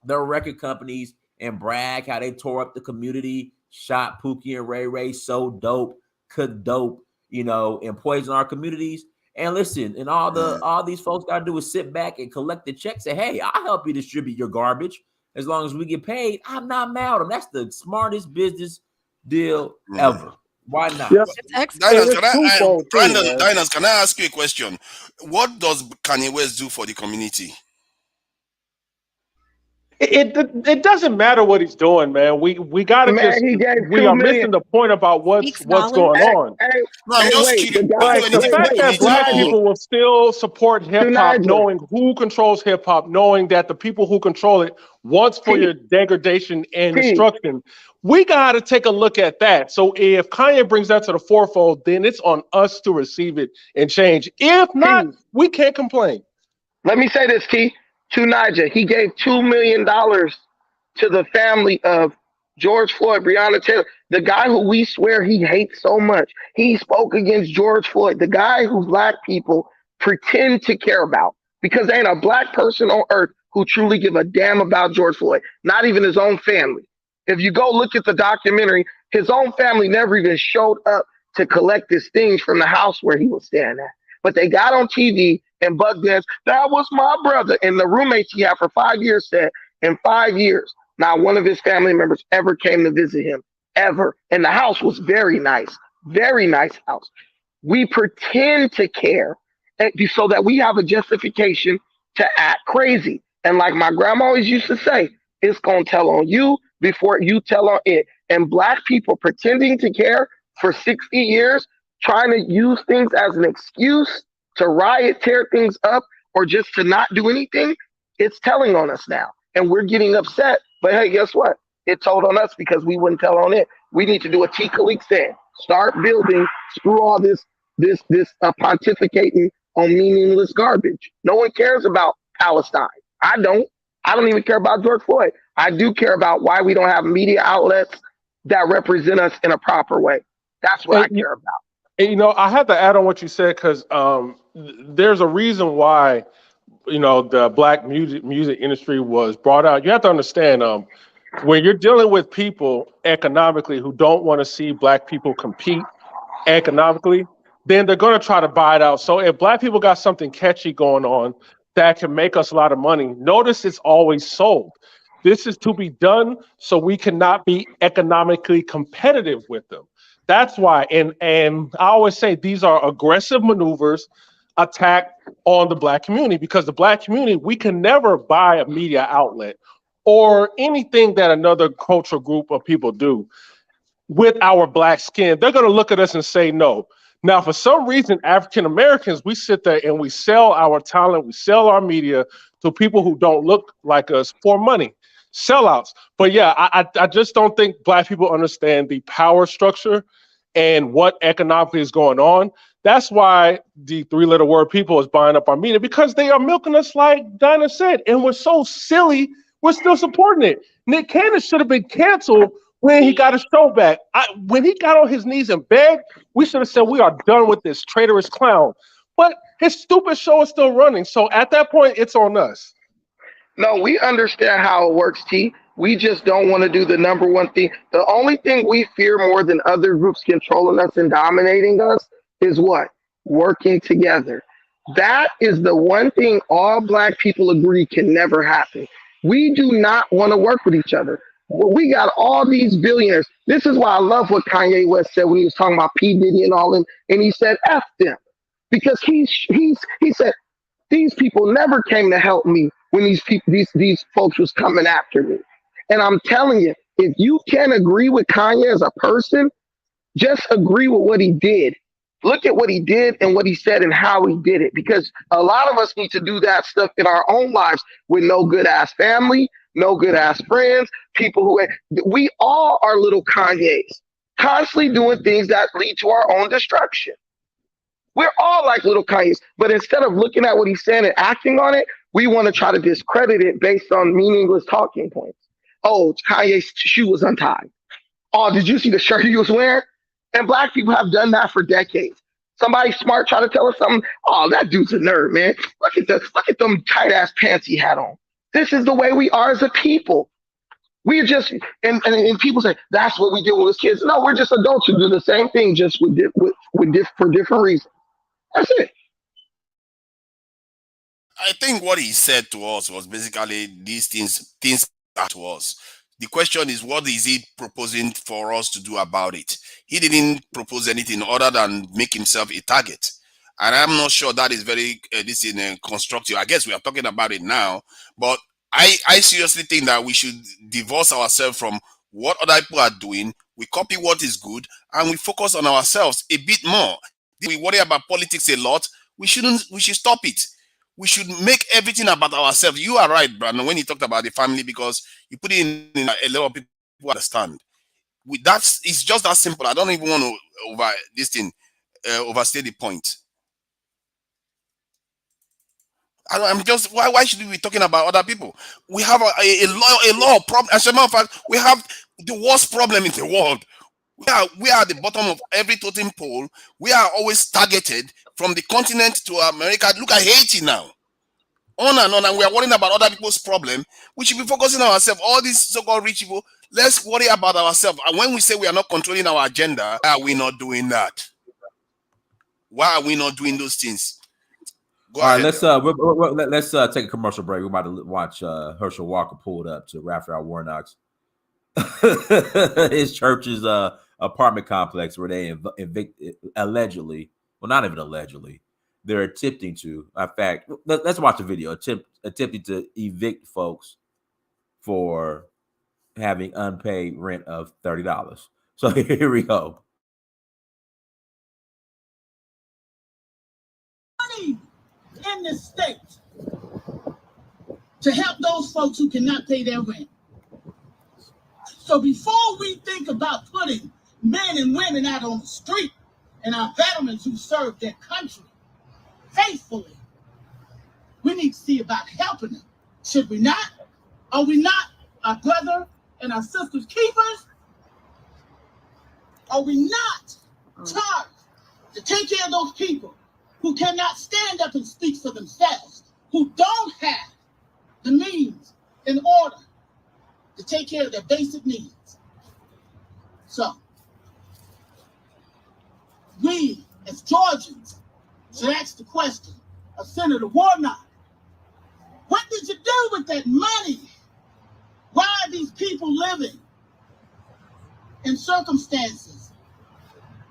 record companies and brag how they tore up the community, shot Pookie and Ray Ray, so dope, cook dope, and poison our communities. And listen, and all these folks gotta do is sit back and collect the check. Say, hey, I'll help you distribute your garbage as long as we get paid. I'm not mad at them. That's the smartest business deal ever. Why not? Yes. Diners, can I ask you a question? What does Kanye West do for the community? It doesn't matter what he's doing, man. We gotta we are missing the point about what's going on. The fact that black people will still support hip hop, knowing who controls hip hop, knowing that the people who control it wants for your degradation and destruction. We gotta take a look at that. So if Kanye brings that to the forefold, then it's on us to receive it and change. If not, we can't complain. Let me say this, T. To Niger, he gave $2 million to the family of George Floyd, Breonna Taylor, the guy who we swear he hates so much. He spoke against George Floyd, the guy who black people pretend to care about, because there ain't a black person on earth who truly give a damn about George Floyd, not even his own family. If you go look at the documentary, his own family never even showed up to collect his things from the house where he was staying at. But they got on TV and Bug Dance, that was my brother. And the roommates he had for 5 years said, in 5 years, not one of his family members ever came to visit him, ever. And the house was very nice house. We pretend to care so that we have a justification to act crazy. And like my grandma always used to say, it's going to tell on you before you tell on it. And black people pretending to care for 60 years, trying to use things as an excuse to riot, tear things up, or just to not do anything, it's telling on us now. And we're getting upset. But hey, guess what? It told on us because we wouldn't tell on it. We need to do a T. Khalid said. Start building, screw all this pontificating on meaningless garbage. No one cares about Palestine. I don't even care about George Floyd. I do care about why we don't have media outlets that represent us in a proper way. That's what I care about. And, I have to add on what you said, because there's a reason why, the black music industry was brought out. You have to understand, when you're dealing with people economically who don't want to see black people compete economically, then they're going to try to buy it out. So if black people got something catchy going on that can make us a lot of money, notice it's always sold. This is to be done so we cannot be economically competitive with them. That's why, and I always say these are aggressive maneuvers, attack on the black community, because the black community, we can never buy a media outlet or anything that another cultural group of people do with our black skin. They're going to look at us and say no. Now, for some reason, African Americans, we sit there and we sell our talent, we sell our media to people who don't look like us for money. Sellouts. But yeah, I just don't think black people understand the power structure and what economically is going on. That's why the three-letter word people is buying up our media, because they are milking us like Dinah said, and we're so silly, we're still supporting it. Nick Cannon should have been canceled when he got his show back. When he got on his knees and begged, we should have said, we are done with this traitorous clown. But his stupid show is still running. So at that point, it's on us. No, we understand how it works, T. We just don't want to do the number one thing. The only thing we fear more than other groups controlling us and dominating us is what? Working together. That is the one thing all black people agree can never happen. We do not want to work with each other. We got all these billionaires. This is why I love what Kanye West said when he was talking about P. Diddy and all them, and he said, F them. Because he said, these people never came to help me when these folks was coming after me. And I'm telling you, If you can't agree with Kanye as a person, just agree with what he did. Look at what he did and what he said and how he did it. Because a lot of us need to do that stuff in our own lives with no good ass family, no good ass friends, people who we all are little Kanyes, constantly doing things that lead to our own destruction. We're all like little Kanyes, but instead of looking at what he's saying and acting on it, we want to try to discredit it based on meaningless talking points. Oh, Kanye's shoe was untied. Oh, did you see the shirt he was wearing? And black people have done that for decades. Somebody smart try to tell us something. Oh, that dude's a nerd, man. Look at them tight ass pants he had on. This is the way we are as a people. We just and people say that's what we do with kids. No, we're just adults who do the same thing, just for different reasons. That's it. I think what he said to us was basically these things are to us. The question is, what is he proposing for us to do about it? He didn't propose anything other than make himself a target. And I'm not sure that is very constructive. I guess we are talking about it now, but I seriously think that we should divorce ourselves from what other people are doing. We copy what is good and we focus on ourselves a bit more. We worry about politics a lot. We should stop it. We should make everything about ourselves. You are right, Brandon, when you talked about the family, because you put it in a lot of people understand. It's just that simple. I don't even want to overstay the point. I'm just why should we be talking about other people? We have a lot of problem. As a matter of fact, we have the worst problem in the world. We are at the bottom of every totem pole. We are always targeted from the continent to America. Look at Haiti now. On and on, and we are worrying about other people's problem. We should be focusing on ourselves. All these so-called rich people, let's worry about ourselves. And when we say we are not controlling our agenda, why are we not doing that? Why are we not doing those things? All right, let's take a commercial break. We're about to watch Herschel Walker pulled up to Raphael Warnock's his church's apartment complex where they allegedly, well, not even allegedly, they're attempting to. In fact, let's watch the video. Attempting to evict folks for having unpaid rent of $30. So here we go. Money in this state to help those folks who cannot pay their rent. So before we think about putting men and women out on the street and our veterans who served their country faithfully, we need to see about helping them. Should we not? Are we not our brother and our sisters keepers? Are we not charged to take care of those people who cannot stand up and speak for themselves, who don't have the means in order to take care of their basic needs? So, we as Georgians should ask the question of Senator Warnock, what did you do with that money? Why are these people living in circumstances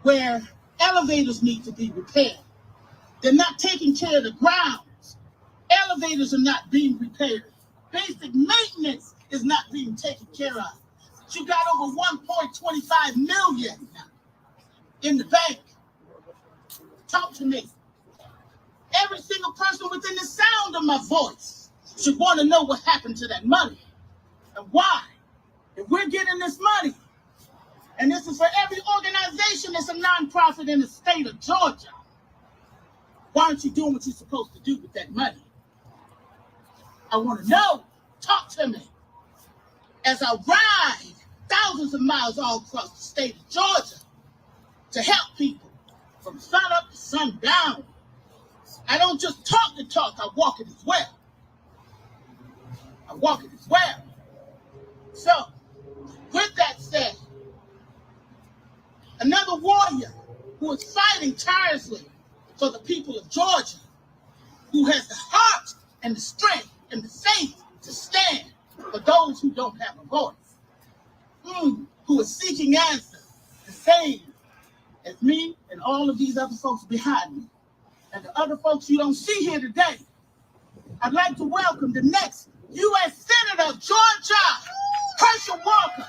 where elevators need to be repaired? They're not taking care of the grounds. Elevators are not being repaired. Basic maintenance is not being taken care of. But you got over 1.25 million in the bank. Talk to me. Every single person within the sound of my voice should want to know what happened to that money and why. If we're getting this money, and this is for every organization that's a nonprofit in the state of Georgia, why aren't you doing what you're supposed to do with that money? I want to know. Talk to me. As I ride thousands of miles all across the state of Georgia to help people from sun up to sundown, I don't just talk the talk, I walk it as well. I walk it as well. So, with that said, another warrior who is fighting tirelessly for the people of Georgia, who has the heart and the strength and the faith to stand for those who don't have a voice, who is seeking answers, the same as me and all of these other folks behind me, and the other folks you don't see here today. I'd like to welcome the next U.S. Senator of Georgia, Herschel Walker.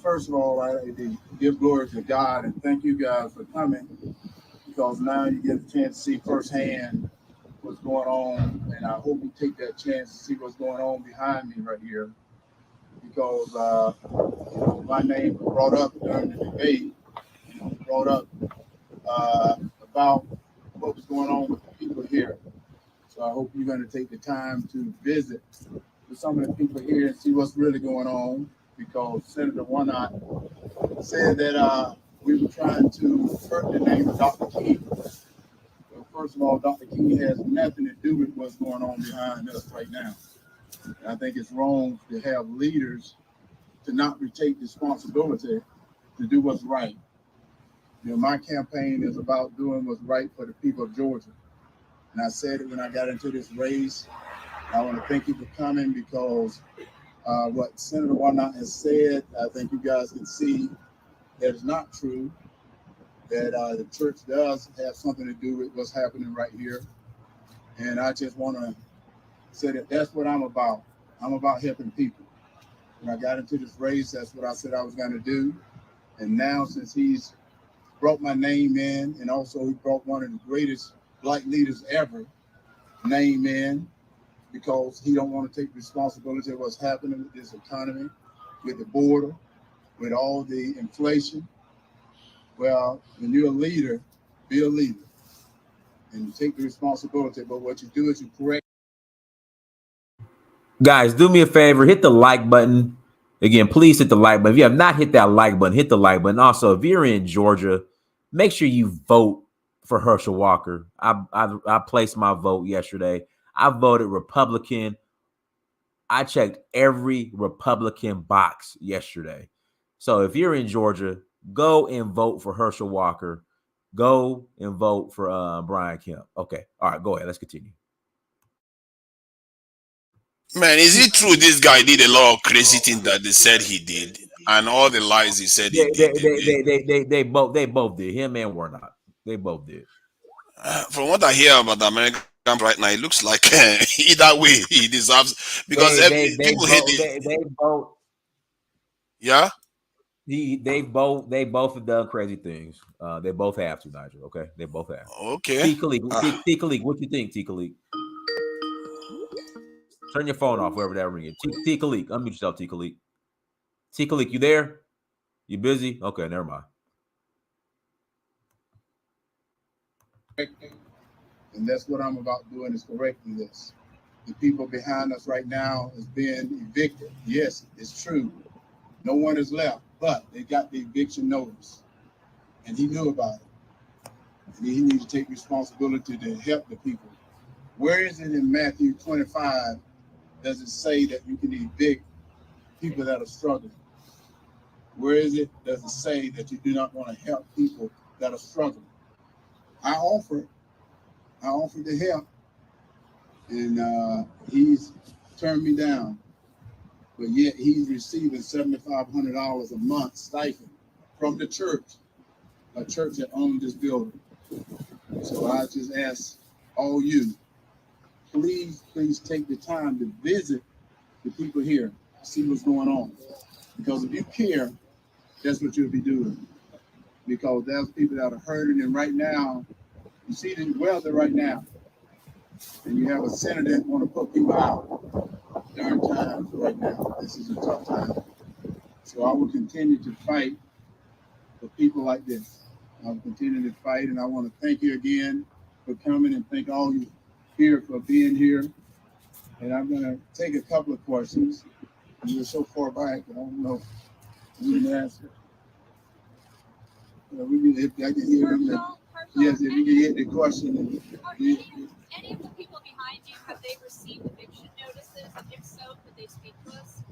First of all, I give glory to God and thank you guys for coming, because now you get a chance to see firsthand what's going on, and I hope you take that chance to see what's going on behind me right here, because my name was brought up during the debate, brought up about what was going on with the people here. So I hope you're going to take the time to visit with some of the people here and see what's really going on, because Senator Warnock said that we were trying to hurt the name of Dr. King. Well, first of all, Dr. King has nothing to do with what's going on behind us right now. And I think it's wrong to have leaders to not take responsibility to do what's right. You know, my campaign is about doing what's right for the people of Georgia. And I said it when I got into this race. I want to thank you for coming, because what Senator Warnock has said, I think you guys can see that it's not true, that the church does have something to do with what's happening right here. And I just want to say that that's what I'm about. I'm about helping people. When I got into this race, that's what I said I was going to do. And now, since he's brought my name in, and also he brought one of the greatest black leaders ever name in, because he don't want to take responsibility of what's happening with this economy, with the border, with all the inflation. Well, when you're a leader, be a leader and you take the responsibility. But what you do is you correct. Guys, do me a favor, hit the like button. Again, please hit the like button. If you have not hit that like button, hit the like button. Also, if you're in Georgia, make sure you vote for Herschel Walker. I placed my vote yesterday. I voted Republican. I checked every Republican box yesterday. So if you're in Georgia, go and vote for Herschel Walker. Go and vote for Brian Kemp. Okay. All right, go ahead. Let's continue. Man, is it true this guy did a lot of crazy things that they said he did, and all the lies he said he did? They both did. Him and Warnock. They both did. From what I hear about the American right now, it looks like either way he deserves, because people hate it. They both. Yeah. They both have done crazy things. They both have to, Nigel. Okay, they both have. Okay. T. Khalid, what you think, T. Khalid? Turn your phone off, wherever that ringing. T. Khalid, unmute yourself, T. Khalid. T. Khalid, you there? You busy? Okay, never mind. And that's what I'm about doing, is correcting this. The people behind us right now is being evicted. Yes, it's true. No one is left, but they got the eviction notice. And he knew about it. And he needs to take responsibility to help the people. Where is it in Matthew 25 does it say that you can evict people that are struggling? Where is it does it say that you do not want to help people that are struggling? I offered to help, and he's turned me down. But yet he's receiving $7,500 a month stipend from the church, a church that owns this building. So I just ask all you, please take the time to visit the people here, see what's going on. Because if you care, that's what you'll be doing. Because there's people that are hurting, and right now, you see the weather right now, and you have a senator that want to put people out. Darn times right now. This is a tough time. So I will continue to fight for people like this. I'll continue to fight, and I want to thank you again for coming, and thank all you here for being here. And I'm going to take a couple of questions. You're so far back, I don't know if we can answer. If I can hear them. Yes, if you can hear the question. Any of the people behind you, have they received eviction notices? And if so, could they speak to us?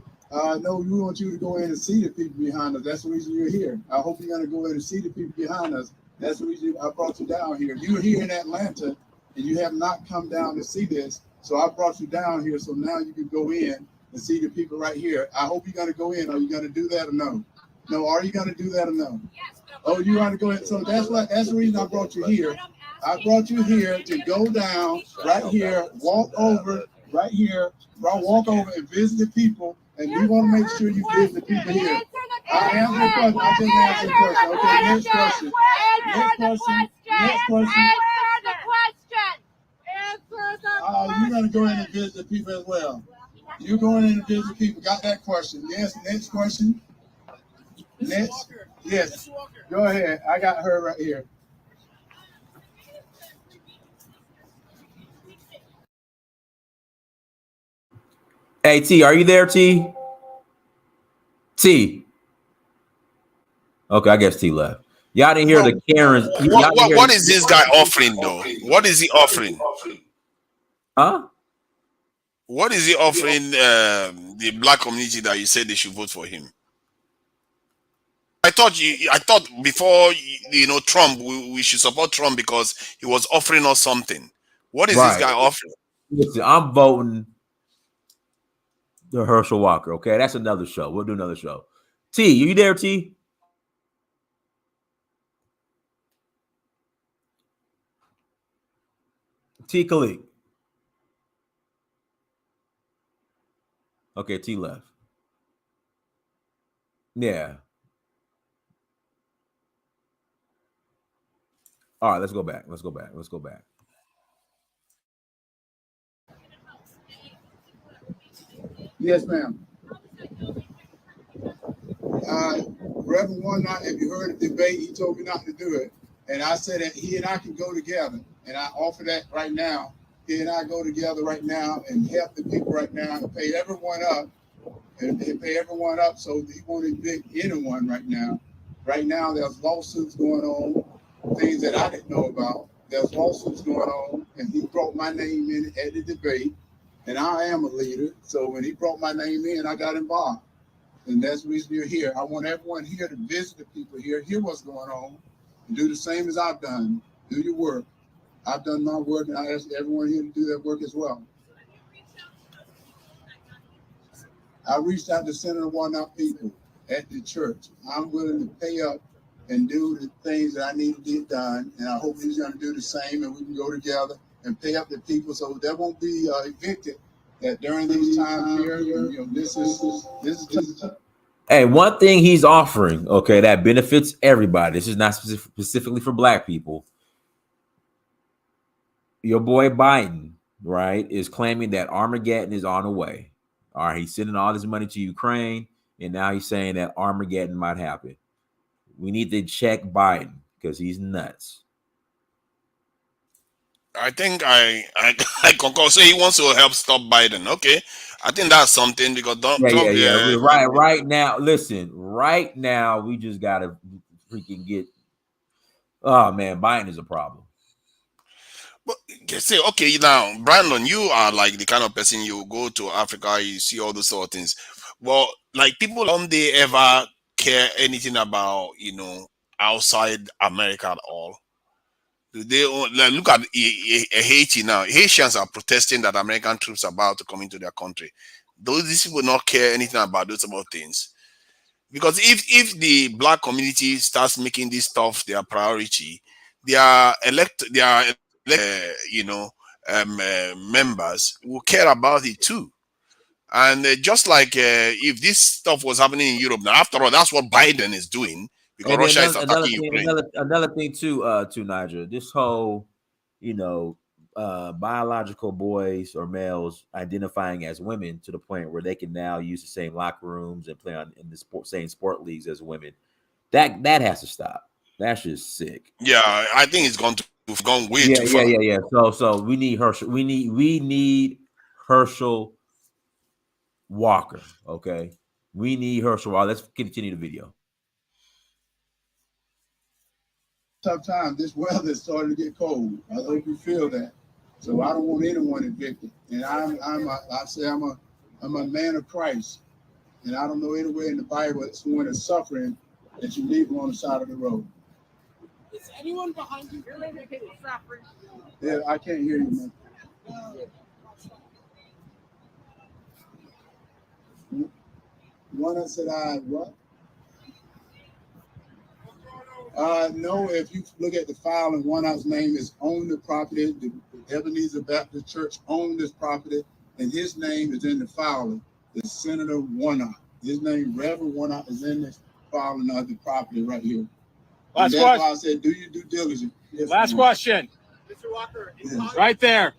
No, we want you to go in and see the people behind us. That's the reason you're here. I hope you're going to go in and see the people behind us. That's the reason I brought you down here. You're here in Atlanta, and you have not come down to see this. So I brought you down here, so now you can go in and see the people right here. I hope you're going to go in. Are you going to do that or no? No, are you going to do that or no? Yes, but Oh, you want to go ahead? So that's the reason I brought you here. I brought you here to go down right here, walk over right here, walk over and visit the people, and we want to make sure you visit the people here. I answer the question. I just answered the question. Okay, next question. Next question. Next question. Answer the question. Answer the question. You're gonna go in and visit the people as well. You're going in and visit people. Got that question? Yes. Next question. Next. Yes. Go ahead. I got her right here. Hey, T, are you there, T? T. Okay, I guess T left. Y'all didn't hear the Karens. What is this guy offering, though? What is he offering? Huh? What is he offering the black community that you said they should vote for him? I thought before Trump, we should support Trump because he was offering us something. What is this guy offering? Listen, I'm voting the Herschel Walker. Okay, that's another show. We'll do another show. T, you there, T? T Khalid. Okay, T left. Yeah. All right, let's go back. Let's go back. Yes, ma'am. Reverend One Night, if you heard the debate, he told me not to do it. And I said that he and I can go together. And I offer that right now. He and I go together right now and help the people right now and pay everyone up. And pay everyone up so he won't evict anyone right now. Right now, there's lawsuits going on, things that I didn't know about. There's lawsuits going on, and he brought my name in at the debate. And I am a leader. So when he brought my name in, I got involved. And that's the reason you're here. I want everyone here to visit the people here, hear what's going on, and do the same as I've done. Do your work. I've done my work, and I ask everyone here to do their work as well. I reached out to Senator Warnock people at the church. I'm willing to pay up and do the things that I need to get done, and I hope he's going to do the same, and we can go together and pay up the people so they won't be evicted. That during these times here, this is. Hey, one thing he's offering, okay, that benefits everybody. This is not specifically for black people. Your boy Biden, right, is claiming that Armageddon is on the way. All right, he's sending all this money to Ukraine, and now he's saying that Armageddon might happen. We need to check Biden because he's nuts. I think I concur. So he wants to help stop Biden. Okay, I think that's something because Trump. Right now, listen. Right now, we just gotta freaking get. Oh man, Biden is a problem. But say, okay, now Brandon, you are like the kind of person you go to Africa, you see all those sort of things. Well, like people don't they ever care anything about outside America at all? They like, look at Haiti now. Haitians are protesting that American troops are about to come into their country. These people not care anything about those about things. Because if the black community starts making this stuff their priority, their members will care about it too. And just like if this stuff was happening in Europe, now after all, that's what Biden is doing. Because Russia is attacking Ukraine. Another thing too, Niger. This whole, biological boys or males identifying as women to the point where they can now use the same locker rooms and play in the same sport leagues as women. That has to stop. That's just sick. Yeah, I think it's gone way too far. Yeah. So we need Herschel. We need Herschel Walker. Okay, we need Herschel Walker. Let's continue the video. Tough time. This weather is starting to get cold. I hope you feel that. So I don't want anyone evicted. And I'm a man of Christ. And I don't know anywhere in the Bible that someone is suffering that you leave them on the side of the road. Is anyone behind you really suffering? Yeah, I can't hear you, man. One that said, what? No, if you look at the file and Warnock's name is on the property, the Ebenezer Baptist Church owned this property, and his name is in the filing. The Senator Warnock. His name, Reverend Warnock, is in this filing of the property right here. Last and that's question. why I said, do your due diligence. Yes, Last ma'am. question. Mr. Walker, Right there.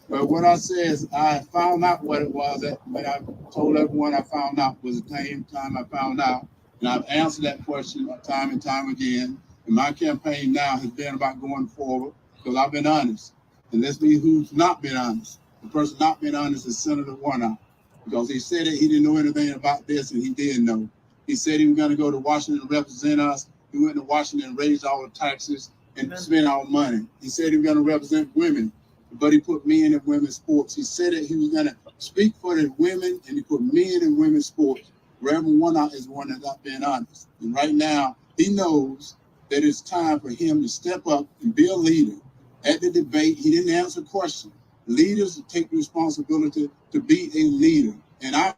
But what I said is I found out what it was when I told everyone I found out was the same time I found out. And I've answered that question time and time again. And my campaign now has been about going forward because I've been honest. And let's be who's not been honest. The person not been honest is Senator Warnock because he said that he didn't know anything about this and he did know. He said he was going to go to Washington to represent us. He went to Washington and raised all the taxes and spent our money. He said he was going to represent women, but he put men in women's sports. He said that he was going to speak for the women, and he put men in women's sports. Reverend Warnock is one that's not being honest. And right now, he knows that it's time for him to step up and be a leader. At the debate, he didn't answer a question. Leaders take responsibility to be a leader. And I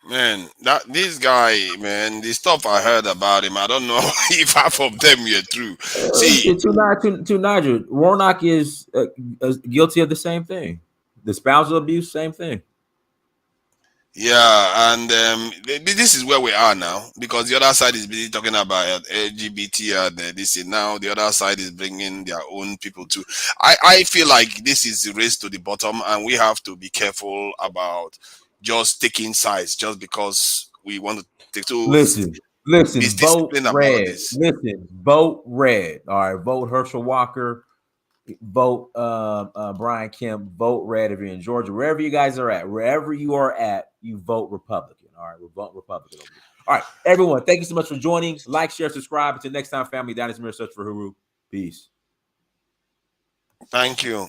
Man, this guy, man, the stuff I heard about him, I don't know if half of them were true. See, To Nigel, Warnock is guilty of the same thing. The spousal abuse, same thing. yeah, and this is where we are now because the other side is busy talking about LGBT and this, and now the other side is bringing their own people too. I feel like this is the race to the bottom, and we have to be careful about just taking sides just because we want to take to Listen, vote red. This. Listen, vote red. All right, vote Herschel Walker, vote Brian Kemp, vote red if you're in Georgia, wherever you guys are at, wherever you are at, you vote Republican. All right, we'll vote Republican over here. All right, everyone, thank you so much for joining. Like, share, subscribe. Until next time, family, Dynasty Mirror, Search for Uhuru. Peace. Thank you.